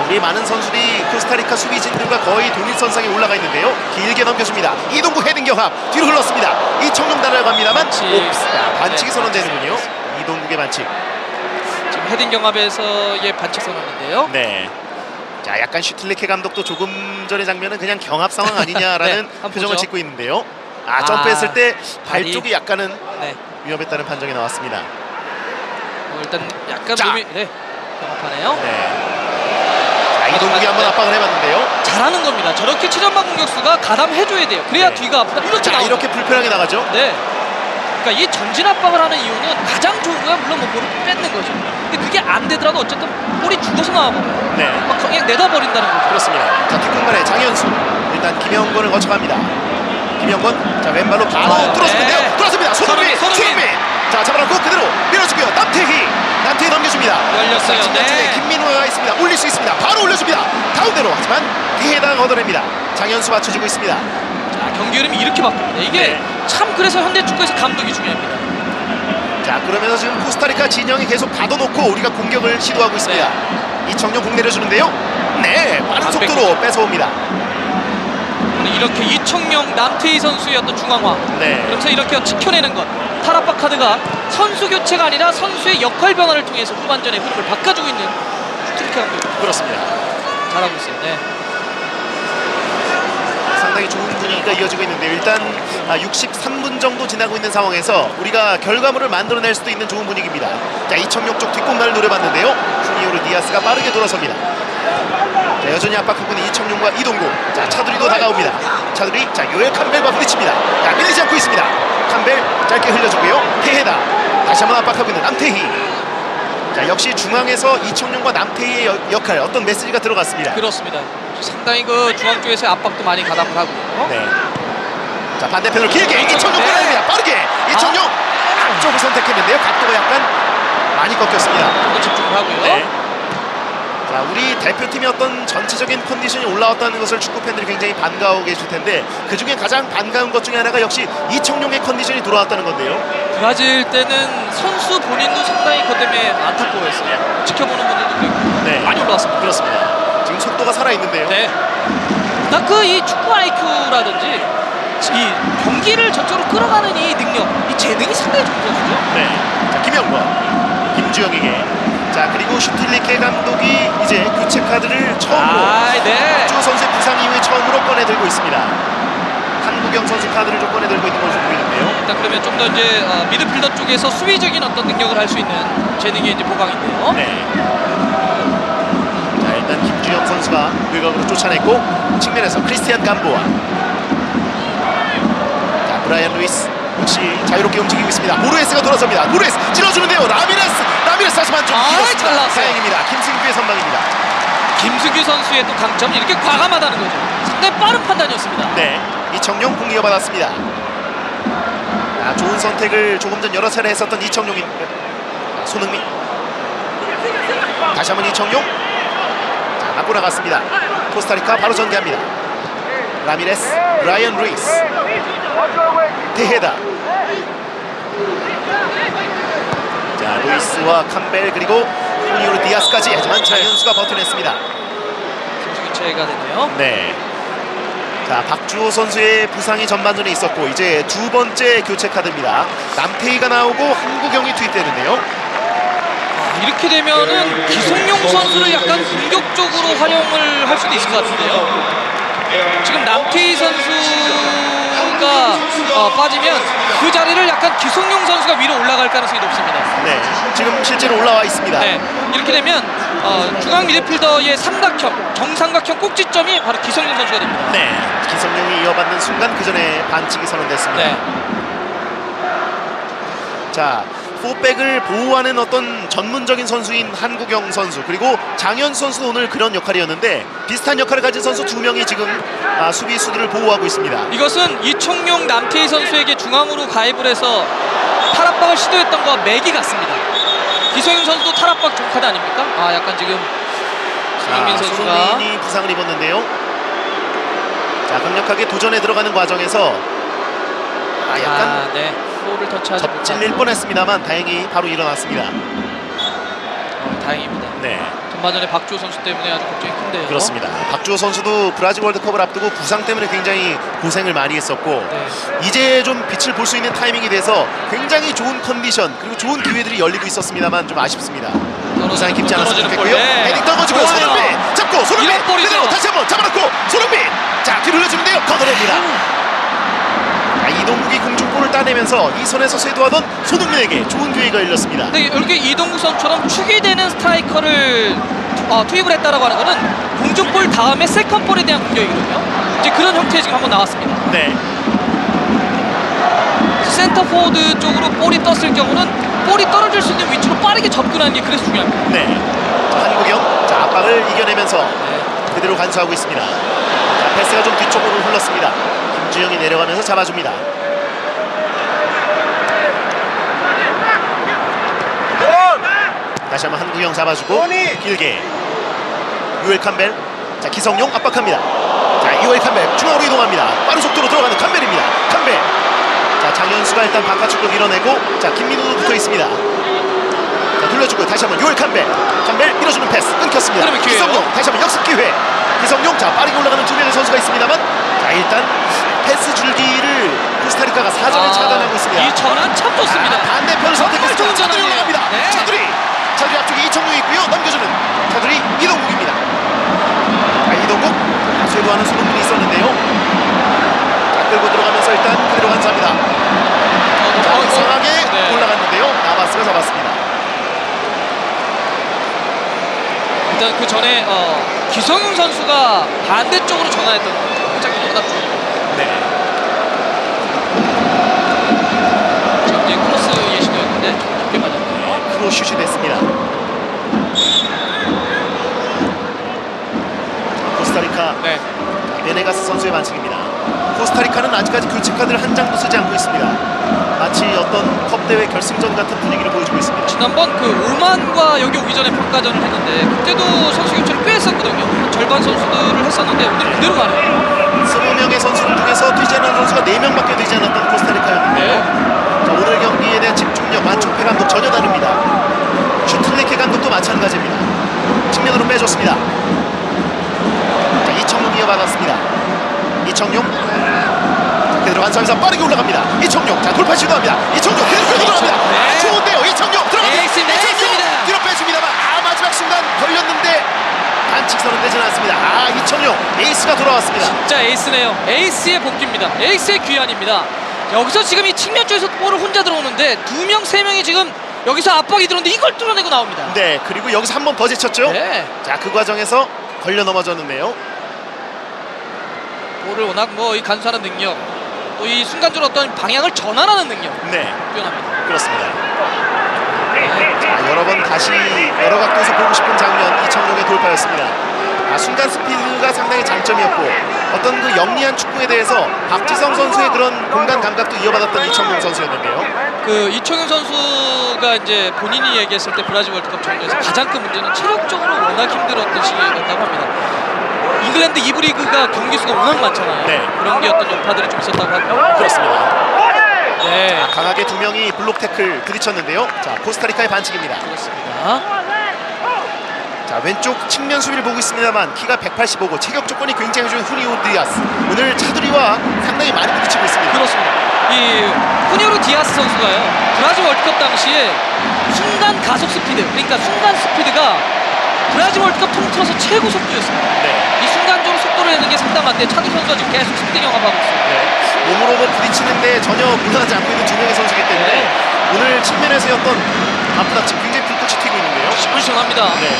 우리 많은 선수들이 코스타리카 수비진들과 거의 동일선상에 올라가 있는데요. 길게 넘겨줍니다. 이동국 헤딩 경합 뒤로 흘렀습니다. 이청용 날아갑니다만 반칙이 선언되는군요. 이동국의 반칙. 지금 헤딩 경합에서의 반칙 선언인데요. 네. 자, 약간 슈틸리케 감독도 조금 전의 장면은 그냥 경합 상황 아니냐라는 표정을 짓고 있는데요. 점프했을 때 발 쪽이 약간은 위험했다는 판정이 나왔습니다. 일단 약간 몸이 경합하네요. 네. 자, 이동국이 한번 압박을 해봤는데요. 잘하는 겁니다. 저렇게 최전방 공격수가 가담해줘야 돼요. 그래야 뒤가 앞으로 이렇게 이렇게 불편하게 나가죠. 네. 그러니까 이 전진 압박을 하는 이유는 가장 좋은 거야 물론 뭐 볼을 뺏는 거죠. 근데 그게 안 되더라도 어쨌든 볼이 죽어서 나와버려요. 네. 막 그냥 내다버린다는 거죠. 그렇습니다. 자, 뒷공간에 장현수. 일단 김영권을 거쳐갑니다. 김영권. 자, 왼발로 바로 뚫어주는데요. 네. 뚫었습니다. 손흥민. 손흥민. 자, 잡아놓고 그대로 밀어주고요. 남태희 넘겨줍니다. 열렸어요. 자, 중간쪽에 네. 김민호가 있습니다. 올릴 수 있습니다. 바로 올려줍니다. 가운데로. 하지만 해당 걷어냅니다. 장현수 맞춰주고 있습니다. 자, 경기 흐름이 이렇게 바뀝니다. 이게 네. 참 그래서 현대 축구에서 감독이 중요합니다. 자, 그러면서 지금 코스타리카 진영이 계속 가둬놓고 우리가 공격을 시도하고 있습니다. 이청용 공 내려주는데요. 네, 빠른 속도로 뺏어옵니다. 이렇게 이청용, 남태희 선수의 어떤 중앙화. 네. 그러면서 이렇게 지켜내는 것. 탈압박 카드가 선수 교체가 아니라 선수의 역할 변화를 통해서 후반전의 흐름을 바꿔주고 있는 슈트리케 감독입니다. 그렇습니다. 잘하고 있어요. 네. 상당히 좋은 분위기가 이어지고 있는데요. 일단 63분 정도 지나고 있는 상황에서 우리가 결과물을 만들어낼 수도 있는 좋은 분위기입니다. 자, 이청용 쪽 뒷공간을 노려봤는데요. 후니오르 디아스가 빠르게 돌아섭니다. 자, 여전히 압박하고 있는 이청용과 이동국. 자, 차두리도 다가옵니다. 차두리, 자, 요엘 캄벨과 부딪힙니다. 자, 밀리지 않고 있습니다. 캄벨 짧게 흘려주고요. 테헤다. 다시 한번 압박하고 있는 남태희. 자, 역시 중앙에서 이청용과 남태희의 역할, 어떤 메시지가 들어갔습니다. 그렇습니다. 상당히 그 중앙 쪽에서의 압박도 많이 가담을 하고요. 네. 자, 반대편으로 길게 이청용 네. 빼냅니다. 빠르게 이청용 앞쪽을 선택했는데요. 각도가 약간 많이 꺾였습니다. 조금 집중을 하고요. 네. 자, 우리 대표팀의 어떤 전체적인 컨디션이 올라왔다는 것을 축구 팬들이 굉장히 반가워하고 계실 텐데 그 중에 가장 반가운 것 중에 하나가 역시 이청용의 컨디션이 돌아왔다는 건데요. 브라질 때는 선수 본인도 상당히 그것 때문에 안타까워했어요. 지켜보는 분들도 그렇고 네. 많이 올라왔습니다. 그렇습니다. 지금 속도가 살아있는데요. 네. 이 축구 IQ라든지 이 경기를 전적으로 끌어가는 이 능력, 이 재능이 상당히 좋은 선수죠. 네. 자, 김영권, 김주영에게. 자, 그리고 슈틸리케 감독이 이제 교체 카드를 처음으로 네. 박주호 선수의 부상 이후에 처음으로 꺼내들고 있습니다. 한국영 선수 카드를 좀 꺼내들고 있는 것으로 보이는데요. 일단 그러면 좀 더 이제 미드필더 쪽에서 수비적인 어떤 능력을 할 수 있는 재능이 이제 보강인데요. 네. 자, 일단 김주영 선수가 외곽으로 쫓아냈고 측면에서 크리스티안 감보아. 자, 브라이언 루이스 역시 자유롭게 움직이고 있습니다. 모르에스가 돌아섭니다. 모르에스 찔러주는데요. 라미레스 하지만 좀 길었습니다. 잘 나왔어요. 다행입니다. 김승규의 선방입니다. 김승규 선수의 또 강점 이렇게 과감하다는 거죠. 상당히 빠른 판단이었습니다. 네, 이청용 공 이어받았습니다. 좋은 선택을 조금 전 여러 차례 했었던 이청용입니다. 손흥민 다시 한번 이청용. 자, 맞고 나갔습니다. 코스타리카 바로 전개합니다. 라미레스, 브라이언 루이스, 테헤다. 자, 루이스와 캄벨 그리고 후니오르 디아스까지. 하지만 장현수가 버텨냈습니다. 선수 교체가 되네요. 네. 자, 박주호 선수의 부상이 전반전에 있었고 이제 두 번째 교체 카드입니다. 남태희가 나오고 한국영이 투입되는데요. 이렇게 되면은 기성용 선수를 약간 공격적으로 활용을 할 수도 있을 것 같은데요. 지금 남태희 선수가 빠지면 그 자리를 약간 기성용 선수가 위로 올라갈 가능성이 높습니다. 네, 지금 실제로 올라와 있습니다. 네, 이렇게 되면 중앙 미드필더의 삼각형, 정삼각형 꼭지점이 바로 기성용 선수가 됩니다. 네, 기성용이 이어받는 순간 그 전에 반칙이 선언됐습니다. 네. 자, 포백을 보호하는 어떤 전문적인 선수인 한국영 선수 그리고 장현 선수도 오늘 그런 역할이었는데 비슷한 역할을 가진 선수 두 명이 지금 수비수들을 보호하고 있습니다. 이것은 이청용, 남태희 선수에게 중앙으로 가입을 해서 탈압박을 시도했던 것과 맥이 같습니다. 기성용 선수도 탈압박 종카드 아닙니까? 약간 지금 손흥민 선수가 손흥민이 부상을 입었는데요. 자, 강력하게 도전에 들어가는 과정에서 약간 네. 볼을 터치하지 접질릴 뻔했습니다만 다행히 바로 일어났습니다. 다행입니다. 네, 전반전에 박주호 선수 때문에 아주 걱정이 큰데요. 그렇습니다. 박주호 선수도 브라질 월드컵을 앞두고 부상 때문에 굉장히 고생을 많이 했었고 네. 이제 좀 빛을 볼 수 있는 타이밍이 돼서 굉장히 좋은 컨디션 그리고 좋은 기회들이 열리고 있었습니다만 좀 아쉽습니다. 부상이 깊지 않았으면 좋겠고요. 네. 헤딩 떨궈주고 손흥민 잡고 손흥민 이런 볼이죠. 그대로 다시 한번 잡아놓고 손흥민 자, 뒤로 흘려주는데요. 걷어냅니다. 자, 이동국이 공중볼을 따내면서 이 선에서 쇄도하던 손흥민에게 좋은 기회가 열렸습니다. 근데 이렇게 이동국 선수처럼 축이 되는 스트라이커를 투입을 했다라고 하는 거는 공중볼 다음에 세컨볼에 대한 공격이거든요. 이제 그런 형태에 지금 한번 나왔습니다. 네. 센터 포워드 쪽으로 볼이 떴을 경우는 볼이 떨어질 수 있는 위치로 빠르게 접근하는 게 그래서 중요합니다. 네. 자, 한국영. 자, 압박을 이겨내면서 그대로 간수하고 있습니다. 자, 패스가 좀 뒤쪽으로 흘렀습니다. 김주영이 내려가면서 잡아줍니다. 다시 한번 한국영 잡아주고 길게 유엘 캄벨. 자, 기성용 압박합니다. 자, 유엘 캄벨 중앙으로 이동합니다. 빠른 속도로 들어가는 캄벨입니다. 캄벨. 자, 장현수가 일단 바깥쪽으로 밀어내고, 자, 김민우도 붙어 있습니다. 자, 돌려주고 다시 한번 요엘 캄벨. 캄벨 밀어주는 패스 끊겼습니다. 그러면 기회예요. 기성용 다시 한번 역습 기회. 기성용. 자, 빠르게 올라가는 두 명의 선수가 있습니다만, 자, 일단 패스 줄기를 코스타리카가 사전에 차단하고 있습니다. 이 전환 참 좋습니다. 반대편을 선택해서 좋은 차두리 전환이에요. 올라갑니다. 네. 차두리 앞쪽에 이청용이 있고요. 넘겨주는 차두리 이동국입니다. 자, 이동국 쇄도하는 손흥민이 있었는데요. 자, 끌고 들어가면서 일단 그대로 간수합니다. 자, 이상하게 네. 올라갔는데요. 나바스가 잡았습니다. 일단 그 전에 기성용 선수가 반대쪽으로 전환했던 장면이 워낙 좋았고, 네. 지금 이제 크로스 예시도였는데 깊게 맞았네요. 크로슛이 됐습니다. 자, 코스타리카 네. 베네가스 선수의 반칙입니다. 코스타리카는 아직까지 교체 카드를 한 장도 쓰지 않고 있습니다. 마치 어떤 컵 대회 결승전 같은 분위기를 보여주고 있습니다. 지난번 그 오만과 여기 오기 전에 평가전을 했는데 그때도 선수 교체를 꽤 했었거든요. 한 절반 선수들을 했었는데 오늘 그대로 가네요. 20명의 선수들 중에서 뛰지 않은 선수가 4명밖에 되지 않았던 코스타리카였는데요. 자, 오늘 경기에 대한 집중력, 만초페 감독 전혀 다릅니다. 슈틀레케 감독도 마찬가지입니다. 측면으로 빼줬습니다. 자, 이청용 이어받았습니다. 이청용 그대로 한선에서 빠르게 올라갑니다. 이청용. 자, 돌파 시도합니다. 이청용 그대로 들어갑니다. 네. 좋은데요. 이청용 들어갑니다. 에이스입니다. 에이스입니다. 뒤로 빼줍니다만 마지막 순간 걸렸는데 반칙선은 되지 않았습니다. 이청용 에이스가 돌아왔습니다. 진짜 에이스네요. 에이스의 복귀입니다. 에이스의 귀환입니다. 여기서 지금 이 측면 쪽에서 볼을 혼자 들어오는데 2명, 3명이 지금 여기서 압박이 들어오는데 이걸 뚫어내고 나옵니다. 네, 그리고 여기서 한 번 더 제쳤죠. 네. 자, 그 과정에서 걸려 넘어졌는데요. 볼을 워낙 이 간수하는 능력, 또 이 순간적으로 어떤 방향을 전환하는 능력 네, 뛰어납니다. 그렇습니다. 자, 여러 번 다시 여러 각도에서 보고 싶은 장면 이청용의 돌파였습니다. 순간 스피드가 상당히 장점이었고 어떤 그 영리한 축구에 대해서 박지성 선수의 그런 공간 감각도 이어받았던 이청용 선수였는데요. 그 이청용 선수가 이제 본인이 얘기했을 때 브라질 월드컵 정도에서 가장 큰 문제는 체력적으로 워낙 힘들었던 시기였다고 합니다. 잉글랜드 2부 리그가 경기 수가 워낙 많잖아요. 네. 그런 게 어떤 여파들이 좀 있었다고 하고. 그렇습니다. 네. 자, 강하게 두 명이 블록 태클 부딪혔는데요. 자, 코스타리카의 반칙입니다. 그렇습니다. 자, 왼쪽 측면 수비를 보고 있습니다만 키가 185고 체격 조건이 굉장히 좋은 후니오 디아스. 오늘 차두리와 상당히 많이 부딪히고 있습니다. 그렇습니다. 이 후니오르 디아스 선수가요, 브라질 월드컵 당시에 순간 가속 스피드, 그러니까 순간 스피드가 브라질 월드컵 통틀어서 최고 속도였습니다. 네. 이 순간적으로 속도를 내는 게 상당한데 차두리 선수가 지금 계속 스피드 경험하고 있어요. 네. 몸으로 부딪히는데 전혀 물러나지 않고 있는 두 명의 선수이기 때문에 네. 오늘 측면에서의 어떤 바쁘다침 굉장히 불꽃이 튀고 있는데요. 시원시원합니다. 네.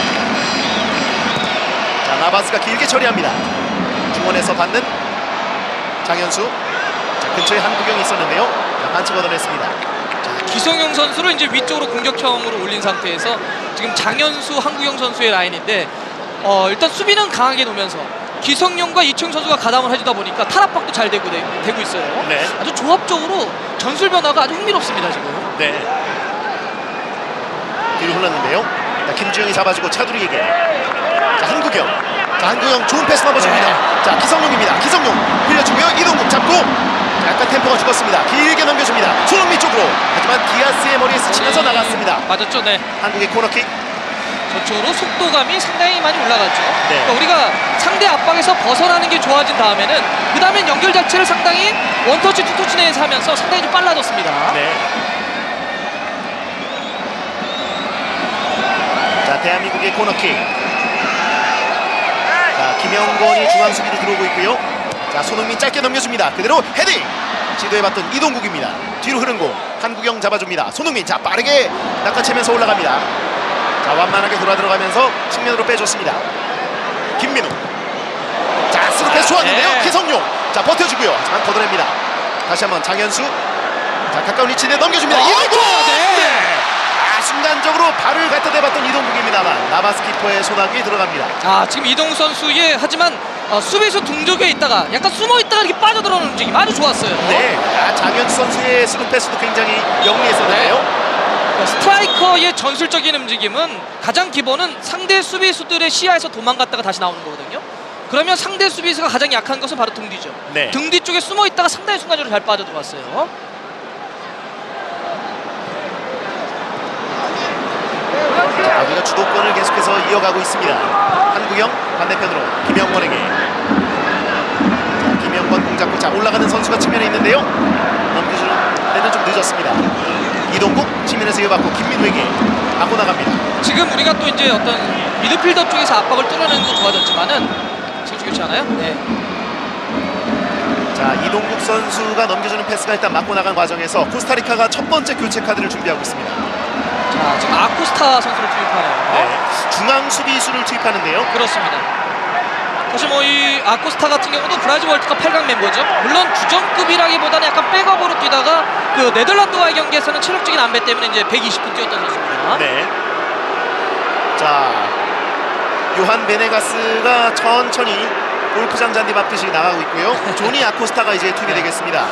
자, 나바스가 길게 처리합니다. 중원에서 받는 장현수. 자, 근처에 한국영이 있었는데요. 자, 반칙 얻어냈습니다. 기성용 선수를 이제 위쪽으로 공격형으로 올린 상태에서 지금 장현수, 한국영 선수의 라인인데 일단 수비는 강하게 놓으면서 기성용과 이청용 선수가 가담을 해주다 보니까 탈압박도 잘 되고 있어요. 네. 아주 조합적으로 전술 변화가 아주 흥미롭습니다 지금. 네. 뒤로 흘렀는데요. 자, 김주영이 잡아주고 차두리에게. 자, 한국영. 자, 한국영 좋은 패스 넘어줍니다. 네. 자, 기성용입니다. 기성용 흘려주고요. 이동국 잡고. 자, 약간 템포가 죽었습니다. 길게 넘겨줍니다. 손흥민 쪽으로. 하지만 디아스의 머리에 스치면서 나갔습니다. 맞았죠, 네. 한국의 코너킥. 저쪽으로 속도감이 상당히 많이 올라갔죠. 네. 그러니까 우리가 상대 압박에서 벗어나는 게 좋아진 다음에는 그 다음엔 연결 자체를 상당히 원터치, 투터치 내에서 하면서 상당히 좀 빨라졌습니다. 네. 자, 대한민국의 코너킥. 자, 김영건이 중앙 수비로 들어오고 있고요. 자, 손흥민 짧게 넘겨줍니다. 그대로 헤딩. 시도해봤던 이동국입니다. 뒤로 흐른 공 한국영 잡아줍니다. 손흥민 자 빠르게 낚아채면서 올라갑니다. 자, 완만하게 돌아 들어가면서 측면으로 빼줬습니다. 김민우. 자, 스루 패스 좋았는데요. 네. 기성용. 자, 버텨주고요. 하지만 걷어냅니다. 다시 한번 장현수. 자, 가까운 위치에 넘겨줍니다. 네. 순간적으로 발을 갖다 대봤던 이동국입니다만 나바스 키퍼의 손아귀에 들어갑니다. 지금 이동국 선수의 하지만 수비수 등쪽에 있다가 약간 숨어 있다가 이렇게 빠져들어오는 움직임 아주 좋았어요. 네, 장현수 선수의 스루 패스도 굉장히 영리했었는데요. 스트라이커의 전술적인 움직임은 가장 기본은 상대 수비수들의 시야에서 도망갔다가 다시 나오는 거거든요. 그러면 상대 수비수가 가장 약한 것은 바로 등 뒤죠. 네. 등 뒤쪽에 숨어 있다가 상당히 순간적으로 잘 빠져들어왔어요. 자, 우리가 주도권을 계속해서 이어가고 있습니다. 한국영 반대편으로 김영권에게. 자, 김영권 공 잡고 자 올라가는 선수가 측면에 있는데요. 넘겨주는 때는 좀 늦었습니다. 이동국 측면에서 이어받고 김민우에게 받고 나갑니다. 지금 우리가 또 이제 어떤 미드필더 쪽에서 압박을 뚫어내는 도 좋아졌지만은 선수 교체 하나요? 네. 자, 이동국 선수가 넘겨주는 패스가 일단 맞고 나간 과정에서 코스타리카가 첫 번째 교체 카드를 준비하고 있습니다. 자, 지금 아쿠스타 선수를 투입하네요. 네, 중앙 수비수를 투입하는데요. 그렇습니다. 사실 뭐 이 아쿠스타 같은 경우도 브라질 월드컵 8강 멤버죠. 물론 주전급이라기보다는 약간 백업으로 뛰다가 그 네덜란드와의 경기에서는 체력적인 안배 때문에 이제 120분 뛰었던 선수입니다. 네. 자, 요한 베네가스가 천천히 골프장 잔디 밟듯이 나가고 있고요. 조니 아코스타가 이제 투입이 되겠습니다.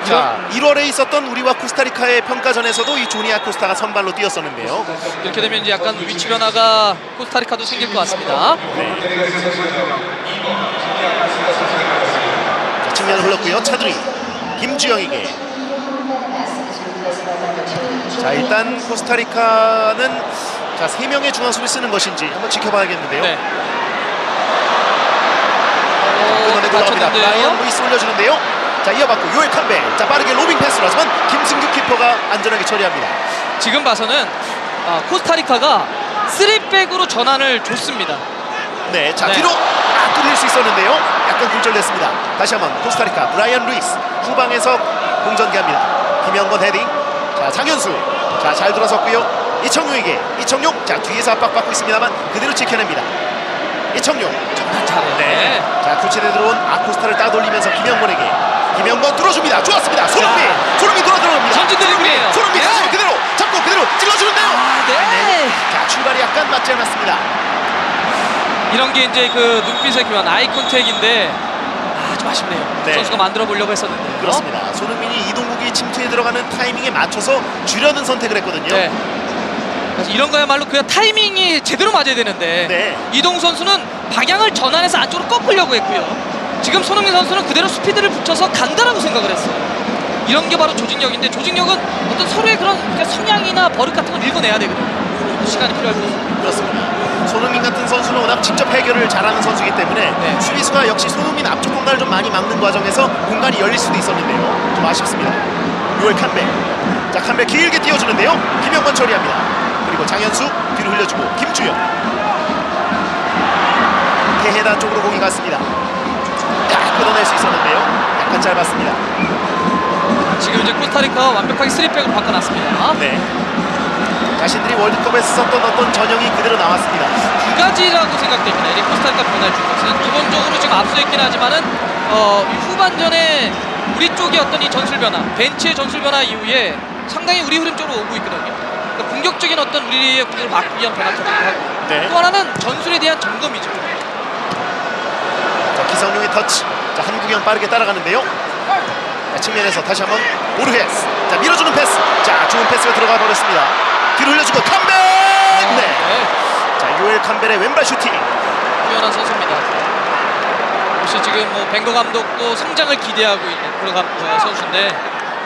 자, 1월에 있었던 우리와 코스타리카의 평가전에서도 이 조니 아코스타가 선발로 뛰었었는데요. 이렇게 되면 이제 약간 위치 변화가 코스타리카도 생길 것 같습니다. 자, 측면을 흘렀고요. 차두리 김주영에게. 자, 일단 코스타리카는 자 3명의 중앙 수비 쓰는 것인지 한번 지켜봐야겠는데요. 네. 끊어내고 나옵니다. 맞췄는데요. 라이언 루이스 올려주는데요. 자, 이어받고 요엘 캄벨. 자, 빠르게 로빙 패스로 하지만 김승규 키퍼가 안전하게 처리합니다. 지금 봐서는 코스타리카가 3백으로 전환을 줬습니다. 네, 자 네. 뒤로 뚫릴 수 있었는데요. 약간 굴절됐습니다. 다시 한번 코스타리카 브라이언 루이스 후방에서 공전기합니다. 김영건 헤딩. 자, 장현수. 자, 잘 들어섰고요. 이청용에게. 이청용. 자, 뒤에서 압박받고 있습니다만 그대로 지켜냅니다. 이청용. 잘해요. 네. 자, 교체돼 들어온 아코스타를 따돌리면서 김영건에게. 김영건 뚫어줍니다. 좋았습니다. 손흥민. 손흥민 돌아 들어갑니다. 전진 드리블이에요. 손흥민 네. 다시 그대로 잡고 그대로 찔러주는데요. 네. 자, 출발이 약간 맞지 않았습니다. 이런 게 이제 그 눈빛의 교환, 아이 컨택인데 좀 아쉽네요. 네. 선수가 만들어 보려고 했었는데. 그렇습니다. 손흥민이 이동국이 침투에 들어가는 타이밍에 맞춰서 주려는 선택을 했거든요. 네. 그래서 이런 거야말로 그냥 타이밍이 제대로 맞아야 되는데 네. 이동 선수는 방향을 전환해서 안쪽으로 꺾으려고 했고요. 지금 손흥민 선수는 그대로 스피드를 붙여서 간다라고 생각을 했어요. 이런 게 바로 조직력인데 조직력은 어떤 서로의 그런 성향이나 버릇 같은 걸 읽어내야 되거든요. 시간이 필요할 것 같습니다. 그렇습니다. 손흥민 같은 선수는 워낙 직접 해결을 잘하는 선수이기 때문에 네. 수비수가 역시 손흥민 앞쪽 공간을 좀 많이 막는 과정에서 공간이 열릴 수도 있었는데요. 좀 아쉽습니다. 요엘 캄벨. 자, 캄벨 길게 띄워주는데요. 김영건 처리합니다. 그리고 장현수 뒤로 흘려주고 김주영. 테헤다 쪽으로 공이 갔습니다. 끊어낼 수 있었는데요. 약간 짧았습니다. 지금 이제 코스타리카가 완벽하게 3백으로 바꿔놨습니다. 네. 자신들이 월드컵에서 썼던 어떤 전형이 그대로 나왔습니다. 두 가지라고 생각됩니다. 이 코스타리카 변화를 준 것은 기본적으로 지금 앞서 있긴 하지만은 이 후반전에 우리 쪽의 어떤 이 전술 변화, 벤치의 전술 변화 이후에 상당히 우리 흐름 쪽으로 오고 있거든요. 그러니까 공격적인 어떤 우리의 공격을 막기 위한 변화점도 하고 네. 또 하나는 전술에 대한 점검이죠. 자, 기성용의 터치. 자, 한국영 빠르게 따라가는데요. 자, 측면에서 다시 한번 오르헤스. 자, 밀어주는 패스. 자, 좋은 패스가 들어가 버렸습니다. 뒤로 흘려주고 캄벨. 네. 자, 요엘 캄벨의 왼발 슈팅. 뛰어난 선수입니다. 역시 지금 뭐 벵거 감독도 성장을 기대하고 있는 그런 선수인데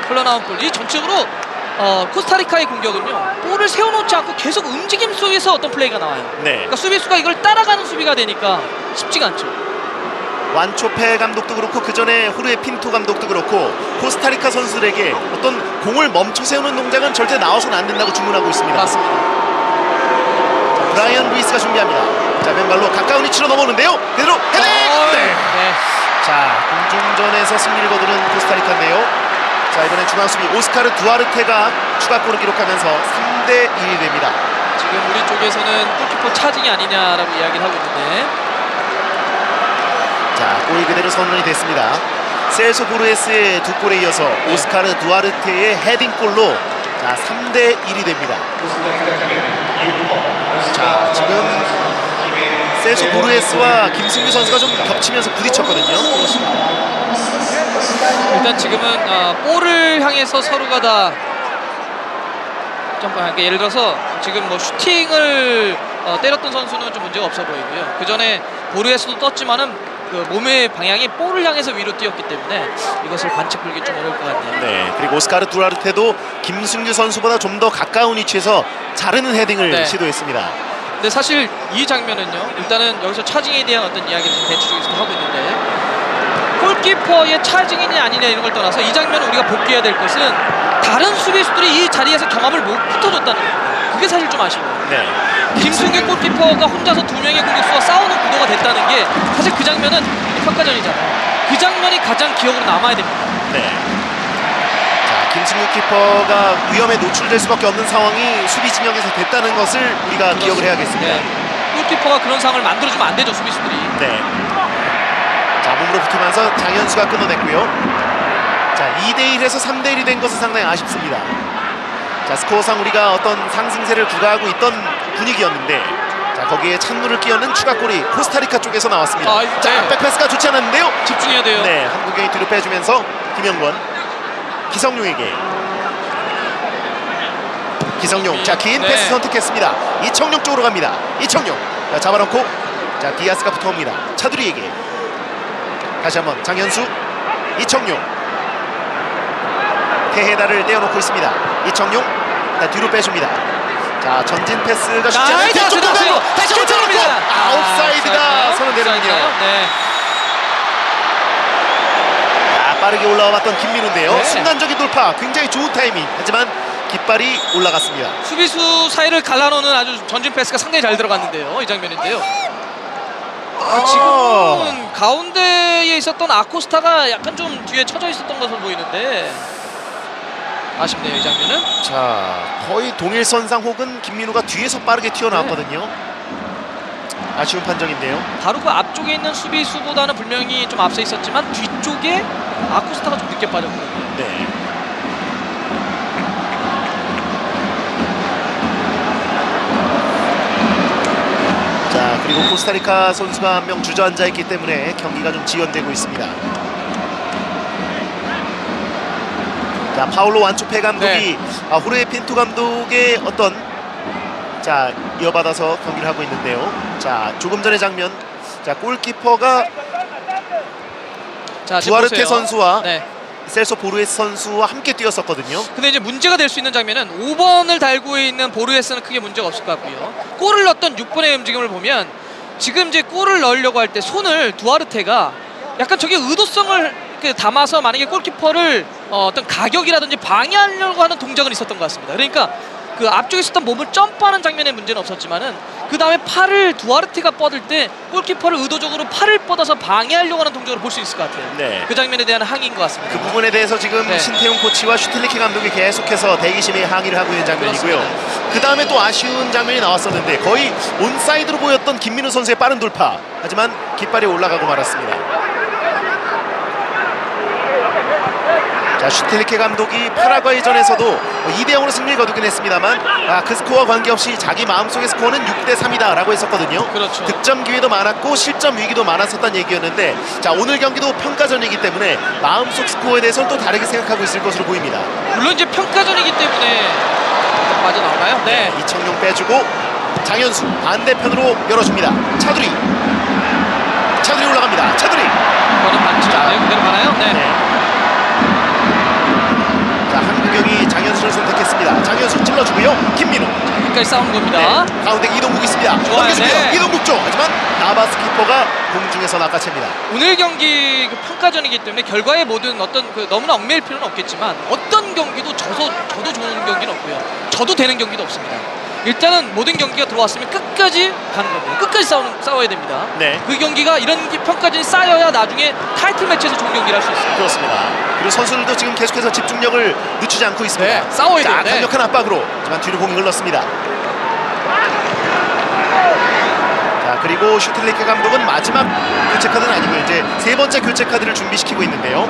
흘러나온 볼. 이 전체적으로 코스타리카의 공격은요 볼을 세워놓지 않고 계속 움직임 속에서 어떤 플레이가 나와요. 네. 그러니까 수비수가 이걸 따라가는 수비가 되니까 쉽지가 않죠. 완초페 감독도 그렇고 그 전에 후르에 핀토 감독도 그렇고 코스타리카 선수들에게 어떤 공을 멈춰 세우는 동작은 절대 나와서는 안 된다고 주문하고 있습니다. 맞습니다. 자, 브라이언 루이스가 준비합니다. 자, 왼발로 가까운 위치로 넘어오는데요. 그대로 헤딩. 네. 자, 공중전에서 승리를 거두는 코스타리카인데요. 자, 이번엔 중앙수비 오스카르 두아르테가 추가골을 기록하면서 3대1이 됩니다. 지금 우리 쪽에서는 골키퍼 차징이 아니냐라고 이야기를 하고 있는데 자, 골 그대로 선언이 됐습니다. 셀소 보르헤스의 두 골에 이어서 오스카르 두아르테의 헤딩골로 자 3대 1이 됩니다. 자 지금 셀소 보르헤스와 김승규 선수가 좀 겹치면서 부딪혔거든요. 일단 지금은 볼을 향해서 서로가 다 점프하는 게, 예를 들어서 지금 뭐 슈팅을 때렸던 선수는 좀 문제가 없어 보이고요. 그 전에 보르헤스도 떴지만은 그 몸의 방향이 볼을 향해서 위로 뛰었기 때문에 이것을 반칙 불기 좀 어려울 것 같네요. 네, 그리고 오스카르 두아르테도 김승규 선수보다 좀 더 가까운 위치에서 자르는 헤딩을 네. 시도했습니다. 근데 사실 이 장면은요, 일단은 여기서 차징에 대한 어떤 이야기를 좀 벤치 쪽에서 하고 있는데, 골키퍼의 차징이냐 아니냐 이런 걸 떠나서 이 장면을 우리가 복귀해야 될 것은 다른 수비수들이 이 자리에서 경합을 못 붙어줬다는 거예요. 그게 사실 좀 아쉬워요. 네. 김승규 골키퍼가 혼자서 두 명의 공격수와 싸우는 구도가 됐다는 게, 사실 그 장면은 평가전이잖아요. 그 장면이 가장 기억으로 남아야 됩니다. 네. 자, 김승규 키퍼가 위험에 노출될 수밖에 없는 상황이 수비 진영에서 됐다는 것을 우리가 기억을 해야겠습니다. 네. 골키퍼가 그런 상황을 만들어주면 안 되죠, 수비수들이. 네. 자, 몸으로 붙으면서 장현수가 끊어냈고요. 자, 2대1에서 3대1이 된 것은 상당히 아쉽습니다. 자, 스코어상 우리가 어떤 상승세를 구가하고 있던 분위기였는데, 자, 거기에 찬물을 끼얹는 추가골이 코스타리카 쪽에서 나왔습니다. 자, 네. 백패스가 좋지 않았는데요. 집중해야 돼요. 네, 한국경이 뒤로 빼주면서 김영권, 기성용에게. 기성용, 자, 긴 네. 패스 선택했습니다. 이청용 쪽으로 갑니다. 이청용, 자, 잡아놓고, 자, 디아스가 붙어옵니다. 차두리에게. 다시 한번 장현수, 이청용. 테헤다를 떼어놓고 있습니다. 이청용, 자, 뒤로 빼줍니다. 자, 전진 패스가 쉽지 않은 뒤쪽 공간으로 다시 꽂아놓고 아웃사이드가 선언되는군요. 네. 빠르게 올라와봤던 김민우인데요. 네. 순간적인 돌파, 굉장히 좋은 타이밍. 하지만 깃발이 올라갔습니다. 수비수 사이를 갈라놓는 아주 전진 패스가 상당히 잘 들어갔는데요. 이 장면인데요. 지금은 가운데에 있었던 아코스타가 약간 좀 뒤에 쳐져 있었던 것으로 보이는데 아쉽네요, 이 장면은. 자, 거의 동일선상 혹은 김민우가 뒤에서 빠르게 튀어나왔거든요. 아쉬운 판정인데요. 바로 그 앞쪽에 있는 수비수보다는 분명히 좀 앞서 있었지만 뒤쪽에 아코스타가 좀 늦게 빠졌거든요. 네. 자, 그리고 코스타리카 선수가 한 명 주저앉아 있기 때문에 경기가 좀 지연되고 있습니다. 자, 파울로 완초페 감독이 호르헤 핀투 감독의 어떤 자 이어받아서 경기를 하고 있는데요. 자, 조금 전의 장면, 자, 골키퍼가 자, 지금 두아르테 보세요. 선수와 네. 셀소 보르헤스 선수와 함께 뛰었었거든요. 근데 이제 문제가 될 수 있는 장면은 5번을 달고 있는 보르헤스는 크게 문제가 없을 것 같고요. 골을 넣었던 6번의 움직임을 보면 지금 이제 골을 넣으려고 할 때 손을 두아르테가 약간 저게 의도성을 담아서 만약에 골키퍼를 어떤 가격이라든지 방해하려고 하는 동작은 있었던 것 같습니다. 그러니까 그 앞쪽에 있었던 몸을 점프하는 장면에 문제는 없었지만은 그 다음에 팔을 두아르테가 뻗을 때 골키퍼를 의도적으로 팔을 뻗어서 방해하려고 하는 동작을 볼 수 있을 것 같아요. 네. 그 장면에 대한 항의인 것 같습니다. 그 부분에 대해서 지금 네. 신태용 코치와 슈틸리케 감독이 계속해서 대기심에 항의를 하고 있는 장면이고요. 그렇습니다. 그 다음에 또 아쉬운 장면이 나왔었는데 거의 온사이드로 보였던 김민우 선수의 빠른 돌파. 하지만 깃발이 올라가고 말았습니다. 자, 슈틸리케 감독이 파라과이전에서도 2대0으로 승리를 거두긴 했습니다만 그 스코어와 관계없이 자기 마음속의 스코어는 6대3이다 라고 했었거든요. 그렇죠. 득점 기회도 많았고 실점 위기도 많았었다는 얘기였는데, 자, 오늘 경기도 평가전이기 때문에 마음속 스코어에 대해서는 또 다르게 생각하고 있을 것으로 보입니다. 물론 이제 평가전이기 때문에 빠져나오나요? 네. 이청용 빼주고 장현수 반대편으로 열어줍니다. 차두리 올라갑니다. 차두리. 이거는 반칙인데요. 그대로 가나요? 네. 자, 한국경이 장현수를 선택했습니다. 장현수 찔러주고요. 김민우. 끝까지 싸우는 겁니다. 네. 가운데 이동국 있습니다. 좋아요. 넘겨주고요. 네. 이동국 쪽. 하지만 나바스 키퍼가 공중에서 낚아챕니다. 오늘 경기 그 평가전이기 때문에 결과에 모든 어떤 너무나 얽매일 필요는 없겠지만 어떤 경기도 저도 좋은 경기는 없고요. 저도 되는 경기도 없습니다. 일단은 모든 경기가 들어왔으면 끝까지 가는 겁니다. 끝까지 싸워야 됩니다. 네. 그 경기가 이런 평가전이 쌓여야 나중에 타이틀 매치에서 좋은 경기를 할 수 있어요. 그렇습니다. 그리고 선수들도 지금 계속해서 집중력을 늦추지 않고 있습니다. 네, 싸워야 돼요. 자, 강력한 압박으로. 하지만 뒤로 공이 흘렀습니다. 자, 그리고 그리고 슈틸리케 감독은 마지막 교체 카드는 아니고 이제 세 번째 교체 카드를 준비시키고 있는데요.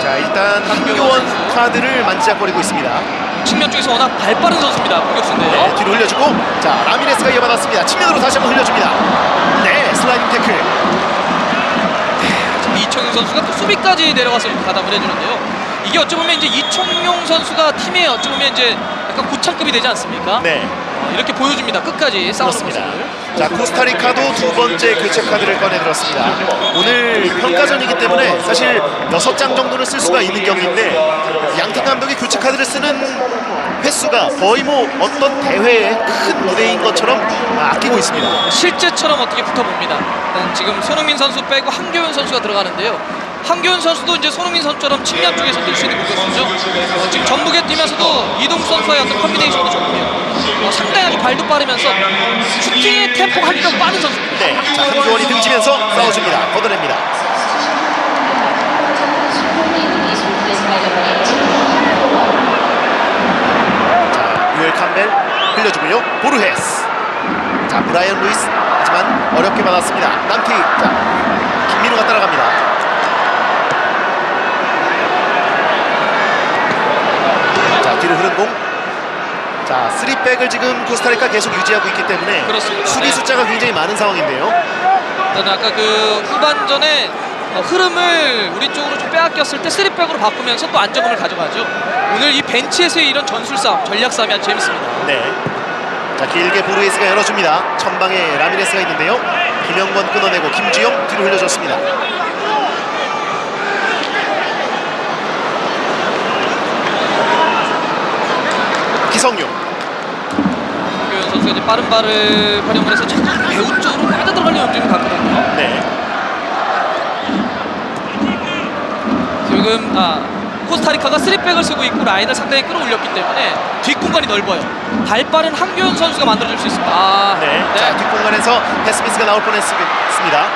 자, 일단 한교원 카드를 만지작거리고 있습니다. 측면 쪽에서 워낙 발빠른 선수입니다. 공격수인데요. 네, 뒤로 흘려주고, 자, 라미레스가 이어받았습니다. 측면으로 다시 한번 흘려줍니다. 네, 슬라이딩 태클. 이청용 선수가 또 수비까지 내려가서 가담을 해주는데요. 이게 어쩌면 이제 이청용 선수가 팀의 어쩌면 이제 약간 고창급이 되지 않습니까? 네, 이렇게 보여줍니다. 끝까지 싸우는 그렇습니다. 모습을. 자, 코스타리카도 두 번째 교체 카드를 꺼내들었습니다. 오늘 평가전이기 때문에 사실 6장 정도는 쓸 수가 있는 경기인데 양팀 감독이 교체 카드를 쓰는 횟수가 거의 뭐 어떤 대회의 큰 무대인 것처럼 아끼고 있습니다. 실제처럼 어떻게 붙어봅니다. 일단 지금 손흥민 선수 빼고 한교훈 선수가 들어가는데요. 한교훈 선수도 이제 손흥민 선수처럼 측면 쪽에서 뛸 수 있는 공격수죠. 지금 전북에 뛰면서도 이동수 선수와의 어떤 콤비네이션도 좋고요. 상당히 아주 발도 빠르면서 슈팅의 템포가 한명 빠른 선수입니다. 네, 자, 한교원이 등지면서 싸워줍니다. 걷어냅니다. 자, 유엘 캄벨 흘려주고요. 보르헤스. 자, 브라이언 루이스. 하지만 어렵게 받았습니다. 남티. 자, 김민우가 따라갑니다. 자, 뒤로 흐른 공. 자, 3백을 지금 코스타리카 계속 유지하고 있기 때문에 그렇습니다. 수비 네. 숫자가 굉장히 많은 상황인데요. 저는 아까 그 후반전에 흐름을 우리 쪽으로 좀 빼앗겼을 때 3백으로 바꾸면서 또 안정감을 가져가죠. 오늘 이 벤치에서의 이런 전술싸움, 전략싸움이 아주 재밌습니다. 네. 자, 길게 보르헤스가 열어줍니다. 전방에 라미레스가 있는데요. 김영권 끊어내고 김주영 뒤로 흘려줬습니다. 기성용. 한교훈 선수가 이제 빠른 발을 활용을 해서 자꾸 배우 쪽으로 빠져들어가는 움직임을 갖거든요. 네. 지금 코스타리카가 3백을 쓰고 있고 라인을 상당히 끌어올렸기 때문에 뒷공간이 넓어요. 발 빠른 한교훈 선수가 만들어줄 수 있습니다. 네. 자, 뒷공간에서 패스미스가 나올 뻔했습니다.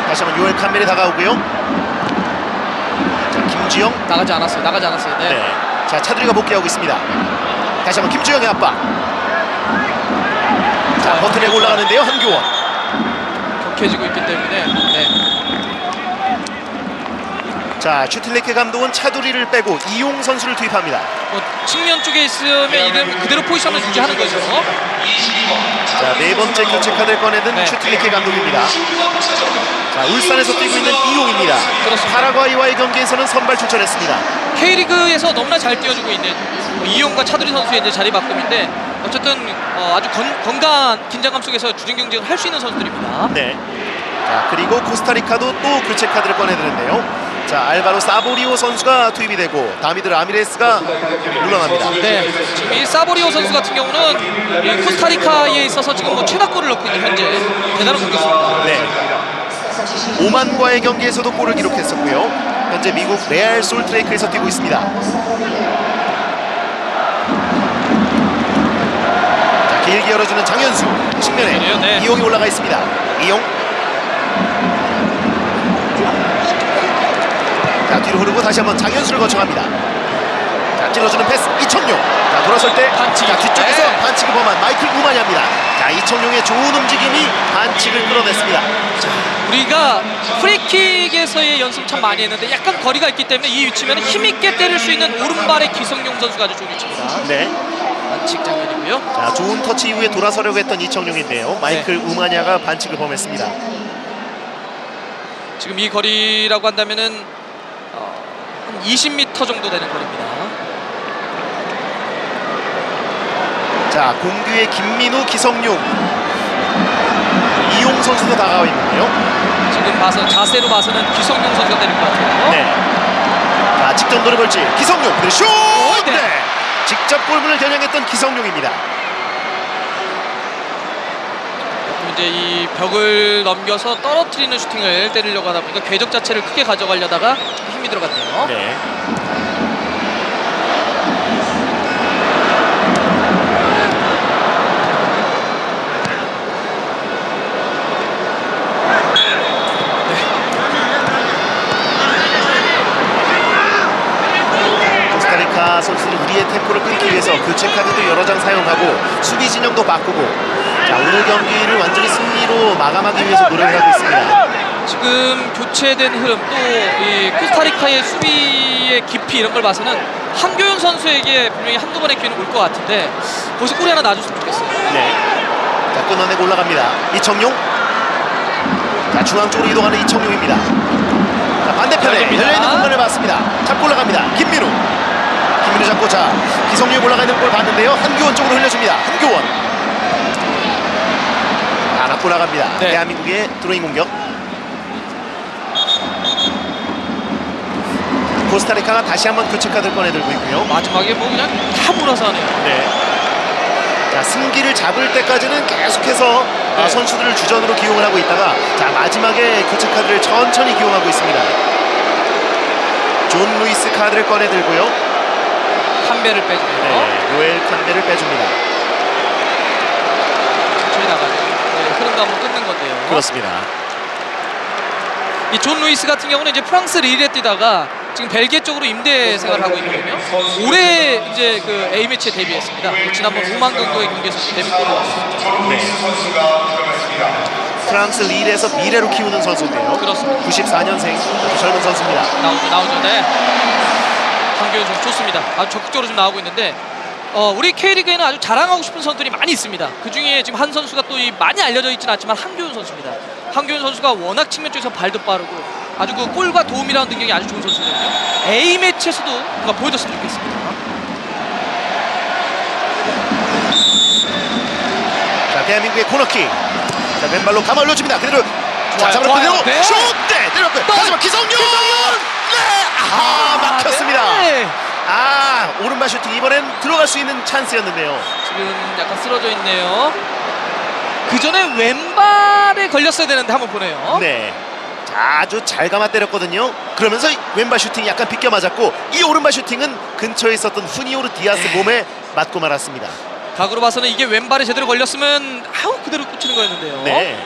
다시 한번 요엘 캄벨이 다가오고요. 자, 김주영. 나가지 않았어요. 네. 네. 자, 차두리가 복귀하고 있습니다. 다시 한번 김주영의 압박. 자, 버튼에 올라가는데요. 한교원. 격해지고 있기 때문에 네. 자, 슈틸리케 감독은 차두리를 빼고 이용 선수를 투입합니다. 측면 쪽에 있으면 이름 그대로 포지션을 유지하는 거죠. 자, 네 번째 교체 카드를 꺼내든 네. 슈틸리케 감독입니다. 자, 울산에서 뛰고 있는 이용입니다. 그렇습니다. 파라과이와의 경기에서는 선발 출전했습니다. K리그에서 너무나 잘 뛰어주고 있는 이용과 차두리 선수의 이제 자리 바꿈인데 어쨌든 아주 건강한 긴장감 속에서 주전 경쟁을 할 수 있는 선수들입니다. 네. 자, 그리고 코스타리카도 또 교체 카드를 꺼내드는데요. 자, 알바로 사보리오 선수가 투입이 되고 다미드 라미레스가 물러납니다. 네, 지금 이 사보리오 선수 같은 경우는 이 코스타리카에 있어서 지금 뭐 최다골을 넣고 있는 현재 대단한 공격수입니다. 네. 오만과의 경기에서도 골을 기록했었고요. 현재 미국 레알 솔트레이크에서 뛰고 있습니다. 자, 길게 열어주는 장현수 측면에 네. 이용이 올라가 있습니다. 이용. 자, 뒤로 흐르고 다시 한번 장현수를 거쳐갑니다. 자, 찔러주는 패스 이청용. 자, 돌아설 때 반칙. 자, 뒤쪽에서 네. 반칙을 범한 마이클 우마냐입니다. 자, 이청용의 좋은 움직임이 반칙을 끌어냈습니다. 우리가 프리킥에서의 연습 참 많이 했는데 약간 거리가 있기 때문에 이 위치면 힘있게 때릴 수 있는 오른발의 기성용 선수가 아주 좋은 위치입니다. 네. 반칙 장면이고요. 자, 좋은 터치 이후에 돌아서려고 했던 이청용인데요. 마이클 우마냐가 반칙을 범했습니다. 지금 이 거리라고 한다면은 한 20m 정도 되는 거리입니다. 자, 공규의 김민우, 기성용, 이용 선수도 다가와 있는데요. 지금 자세로 봐서는 기성용 선수가 되는 것 같아요. 네. 자, 직접 노려볼지 기성용 그리고 슛! 네. 네. 직접 골문을 겨냥했던 기성용입니다. 이제 이 벽을 넘겨서 떨어뜨리는 슈팅을 때리려고 하다 보니까 궤적 자체를 크게 가져가려다가 힘이 들어갔네요. 네. 코스타리카 선수는 우리의 템포를 끊기 위해서 교체 카드도 여러 장 사용하고 수비 진영도 바꾸고, 자, 오늘 경기를 완전히 승리로 선수도 마감하기 위해서 노력을 하고 있습니다. 지금 교체된 흐름 또 이 코스타리카의 수비의 깊이 이런 걸 봐서는 한교윤 선수에게 분명히 한두 번의 기회는 올 것 같은데 거기서 골이 하나 놔줬으면 좋겠어요. 네. 자, 끊어내고 올라갑니다. 이청용. 자, 중앙 쪽으로 이동하는 이청용입니다. 자, 반대편에 열립니다. 열려있는 공간을 봤습니다. 잡고 올라갑니다. 김민우. 김민우 잡고 자 기성용 올라가 있는 걸 봤는데요. 한교원 쪽으로 흘려줍니다. 한교원. 안 앞고 올라갑니다. 네. 대한민국의 드로잉 공격. 코스타리카가 다시 한번 교체 카드를 꺼내들고 있고요. 마지막에 뭐 그냥 다 몰아서 하네요. 네. 자, 승기를 잡을 때까지는 계속해서 네. 선수들을 주전으로 기용을 하고 있다가 자 마지막에 교체 카드를 천천히 기용하고 있습니다. 존 루이스 카드를 꺼내들고요. 칸베를 빼주네요. 네, 요엘 칸베를 빼줍니다. 천천히 나가죠. 네, 흐름도 한번 끊는 건데요. 그렇습니다. 이 존 루이스 같은 경우는 이제 프랑스 릴에 뛰다가 지금 벨기에 쪽으로 임대 생활을 하고 있거든요. 올해 이제 그 A 매치에 데뷔했습니다. 지난번 오만 정도의 경기에서 데뷔골을 넣었습니다. 네. 프랑스 릴에서 미래로 키우는 선수인데요. 그렇습니다. 94년생 아주 젊은 선수입니다. 나오죠. 네. 한교윤 선수 좋습니다. 아주 적극적으로 좀 나오고 있는데 우리 K리그에는 아주 자랑하고 싶은 선수들이 많이 있습니다. 그 중에 지금 한 선수가 또 많이 알려져 있지는 않지만 한교윤 선수입니다. 한교윤 선수가 워낙 측면 쪽에서 발도 빠르고 아주 그 골과 도움이라는 능력이 아주 좋은 선수거든요. A 매치에서도 뭔가 보여줬으면 좋겠습니다. 자, 대한민국의 코너킥. 자, 왼발로 감아 올려줍니다. 그대로 자, 잡으러 좋아요. 그대로 네. 슛! 네, 때렸고요. 하지만 기성용! 네! 아, 막혔습니다. 네. 아, 오른발 슈팅 이번엔 들어갈 수 있는 찬스였는데요. 지금 약간 쓰러져 있네요. 그 전에 왼발에 걸렸어야 되는데 한번 보네요. 네. 자, 아주 잘 감아 때렸거든요. 그러면서 왼발 슈팅이 약간 비껴 맞았고 이 오른발 슈팅은 근처에 있었던 후니오르 디아스 몸에 맞고 말았습니다. 각으로 봐서는 이게 왼발에 제대로 걸렸으면 그대로 꽂히는 거였는데요. 네.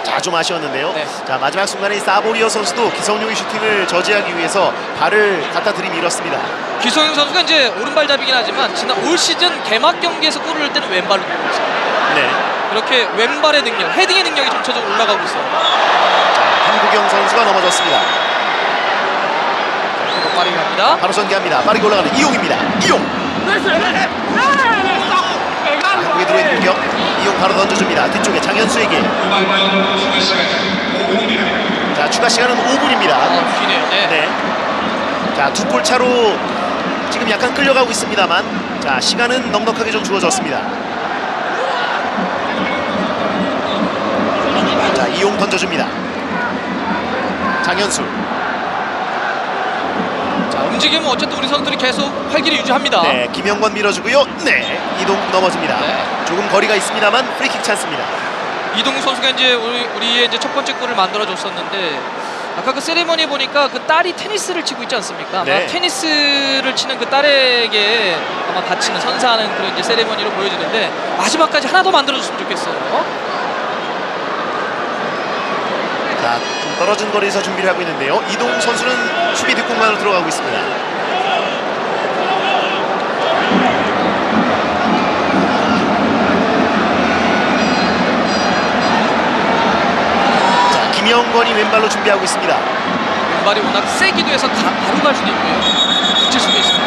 자, 좀 아쉬웠는데요. 네. 자, 마지막 순간에 이 사보리어 선수도 기성용의 슈팅을 저지하기 위해서 발을 갖다 들이밀었습니다. 기성용 선수가 이제 오른발잡이긴 하지만 지난 올 시즌 개막 경기에서 골을 넣을 때는 왼발로 들고 있습니다. 네. 이렇게 왼발의 능력, 헤딩의 능력이 점차적으로 올라가고 있어요. 자, 한국영 선수가 넘어졌습니다. 또 빠르게 갑니다. 바로 전개합니다. 빠르게 올라가는 이용입니다. 이용. 한국에 들어있는 공격. 이용 바로 던져줍니다. 뒤쪽에 장현수에게. 자, 추가 시간은 5분입니다. 기네요. 네. 네. 자, 두 골 차로 지금 약간 끌려가고 있습니다만 자, 시간은 넉넉하게 좀 주어졌습니다. 자, 이용 던져줍니다. 장현수. 자, 움직임은 어쨌든 우리 선수들이 계속 활기를 유지합니다. 네, 김영권 밀어주고요. 네, 이동 넘어집니다. 네. 조금 거리가 있습니다만 프리킥 찬스입니다. 이동국 선수가 이제 우리의 이제 첫 번째 골을 만들어 줬었는데 아까 그 세리머니 보니까 그 딸이 테니스를 치고 있지 않습니까? 네. 아마 테니스를 치는 그 딸에게 아마 바치는 선사하는 그런 이제 세리머니로 보여지는데 마지막까지 하나 더 만들어줬으면 좋겠어요. 자, 좀 떨어진 거리에서 준비를 하고 있는데요. 이동 선수는 수비 뒷공간으로 들어가고 있습니다. 자, 김영권이 왼발로 준비하고 있습니다. 왼발이 워낙 세기도 해서 바로 갈 수도 있고요. 붙일 수도 있습니다.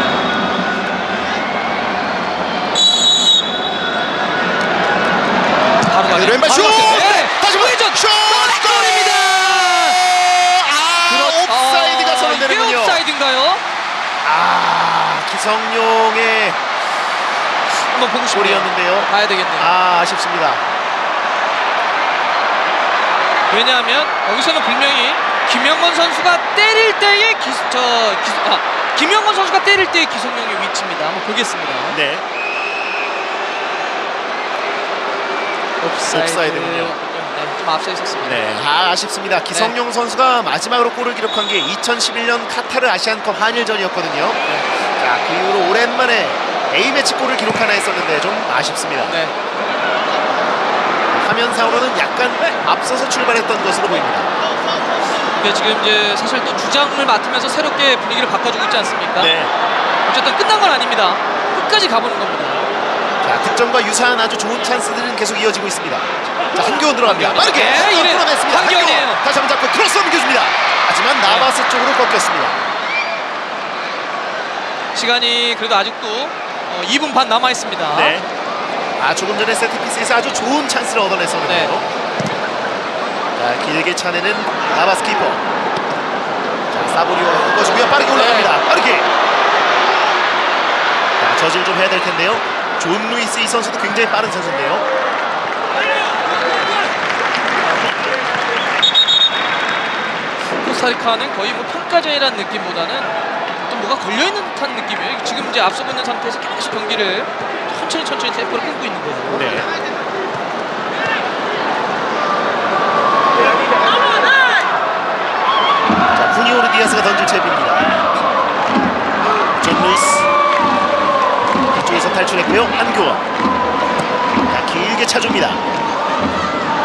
바로 가죠. 왼발 슛! 네. 다시 한번 우회전! 슛! 골입니다! 옵사이드가 선언되는군요. 이게 옵사이드인가요? 기성용의 한번 보고 싶네요. 골이었는데요. 봐야 되겠네요. 아쉽습니다. 왜냐하면 여기서는 분명히 김영건 선수가 때릴 때의 김영건 선수가 때릴 때의 기성용의 위치입니다. 한번 보겠습니다. 네. 옵사이드군요. 네, 좀 앞서 있었습니다. 네, 아쉽습니다. 기성용 선수가 마지막으로 골을 기록한 게 2011년 카타르 아시안컵 한일전이었거든요. 자, 그 이후로 오랜만에 A매치 골을 기록하나 했었는데 좀 아쉽습니다. 네. 화면상으로는 약간 앞서서 출발했던 것으로 보입니다. 근데 지금 이제 사실 또 주장을 맡으면서 새롭게 분위기를 바꿔주고 있지 않습니까? 네. 어쨌든 끝난 건 아닙니다. 끝까지 가보는 겁니다. 자, 득점과 유사한 아주 좋은 찬스들은 계속 이어지고 있습니다. 자, 한교원 들어갑니다. 빠르게 네, 이래 끌어냈습니다. 한교원이에요. 다시 한번 잡고 크로스 넘겨줍니다. 하지만 나바스 쪽으로 꺾였습니다. 시간이 그래도 아직도 2분 반 남아 있습니다. 네. 조금 전에 세트피스에서 아주 좋은 찬스를 얻어냈었는데요. 네. 자, 길게 차내는 나바스 키퍼. 자, 사보리오 꺾어주고요. 빠르게 올라갑니다. 빠르게. 자, 저질 좀 해야 될 텐데요. 존 루이스 이 선수도 굉장히 빠른 선수인데요. 코스타리카는 거의 뭐 평가전이라는 느낌보다는 어떤 뭐가 걸려있는 듯한 느낌이에요. 지금 이제 앞서고 있는 상태에서 계속 경기를 천천히 템포를 끊고 있는 거예요. 네. 자, 후니오르 디아스가 던질 채비입니다. 존 루이스 뒤쪽에서 탈출했고요. 한교원. 자, 길게 차줍니다.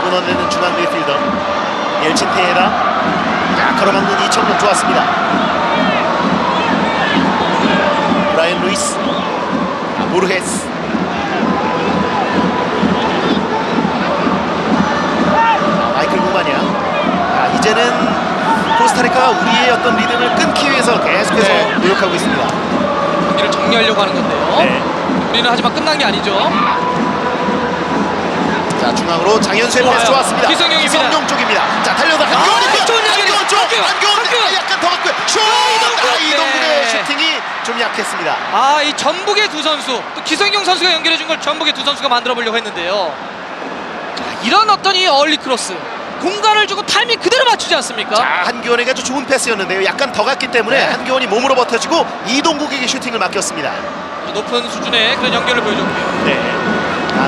끊어내는 중앙 미드필더 옐친 테헤라. 자, 걸어막는 이청용 좋았습니다. 브라이언 루이스. 모르헤스. 마이클 무마냐. 이제는 코스타리카가 우리의 어떤 리듬을 끊기 위해서 계속해서 네. 노력하고 있습니다. 경기를 정리하려고 하는 건데요. 네. 우리는 하지만 끝난 게 아니죠. 자, 중앙으로 장현수의 좋아요. 패스 좋았습니다. 기성용입니다. 기성용 쪽입니다. 자, 달려서 한교원이고요. 좋은 연결이에요. 한교원 쪽. 한교원 약간 더 갔고요. 슛! 이동국의 네. 슈팅이 좀 약했습니다. 이 전북의 두 선수, 또 기성용 선수가 연결해준 걸 전북의 두 선수가 만들어 보려고 했는데요. 자, 이런 어떤 이 얼리 크로스, 공간을 주고 타이밍 그대로 맞추지 않습니까? 자, 한교원에게 아주 좋은 패스였는데요. 약간 더 갔기 때문에 네. 한교원이 몸으로 버텨주고 이동국에게 슈팅을 맡겼습니다. 높은 수준의 그런 연결을 보여줬고요. 네.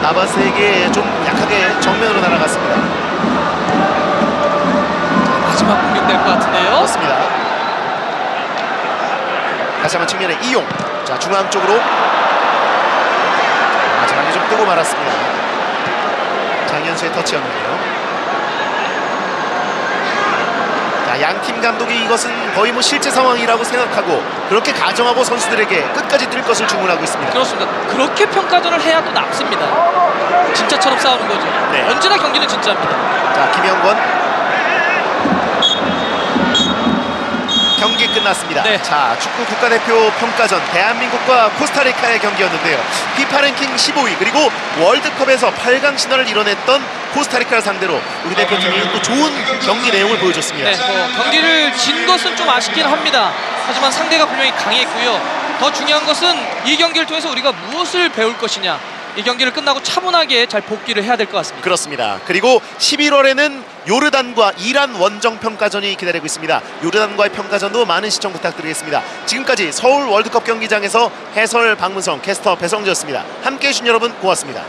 나바스에게 좀 약하게 정면으로 날아갔습니다. 마지막 공격될 것 같은데요. 그렇습니다. 다시 한번 측면에 이용. 자, 중앙 쪽으로. 마지막에 좀 뜨고 말았습니다. 장현수의 터치였는데요. 자, 양팀 감독이 이것은 거의 뭐 실제 상황이라고 생각하고 그렇게 가정하고 선수들에게 끝까지 뛸 것을 주문하고 있습니다. 그렇습니다. 그렇게 평가전을 해야 또 남습니다. 진짜처럼 싸우는 거죠. 네. 언제나 경기는 진짜입니다. 자, 김영권. 경기 끝났습니다. 네. 자, 축구 국가대표 평가전 대한민국과 코스타리카의 경기였는데요. 피파 랭킹 15위 그리고 월드컵에서 8강 신화를 이뤄냈던 코스타리카를 상대로 우리 대표팀이 또 좋은 경기 내용을 보여줬습니다. 네, 경기를 진 것은 좀 아쉽긴 합니다. 하지만 상대가 분명히 강했고요. 더 중요한 것은 이 경기를 통해서 우리가 무엇을 배울 것이냐. 이 경기를 끝나고 차분하게 잘 복귀를 해야 될 것 같습니다. 그렇습니다. 그리고 11월에는 요르단과 이란 원정 평가전이 기다리고 있습니다. 요르단과의 평가전도 많은 시청 부탁드리겠습니다. 지금까지 서울 월드컵 경기장에서 해설 박문성, 캐스터 배성재였습니다. 함께해 주신 여러분 고맙습니다.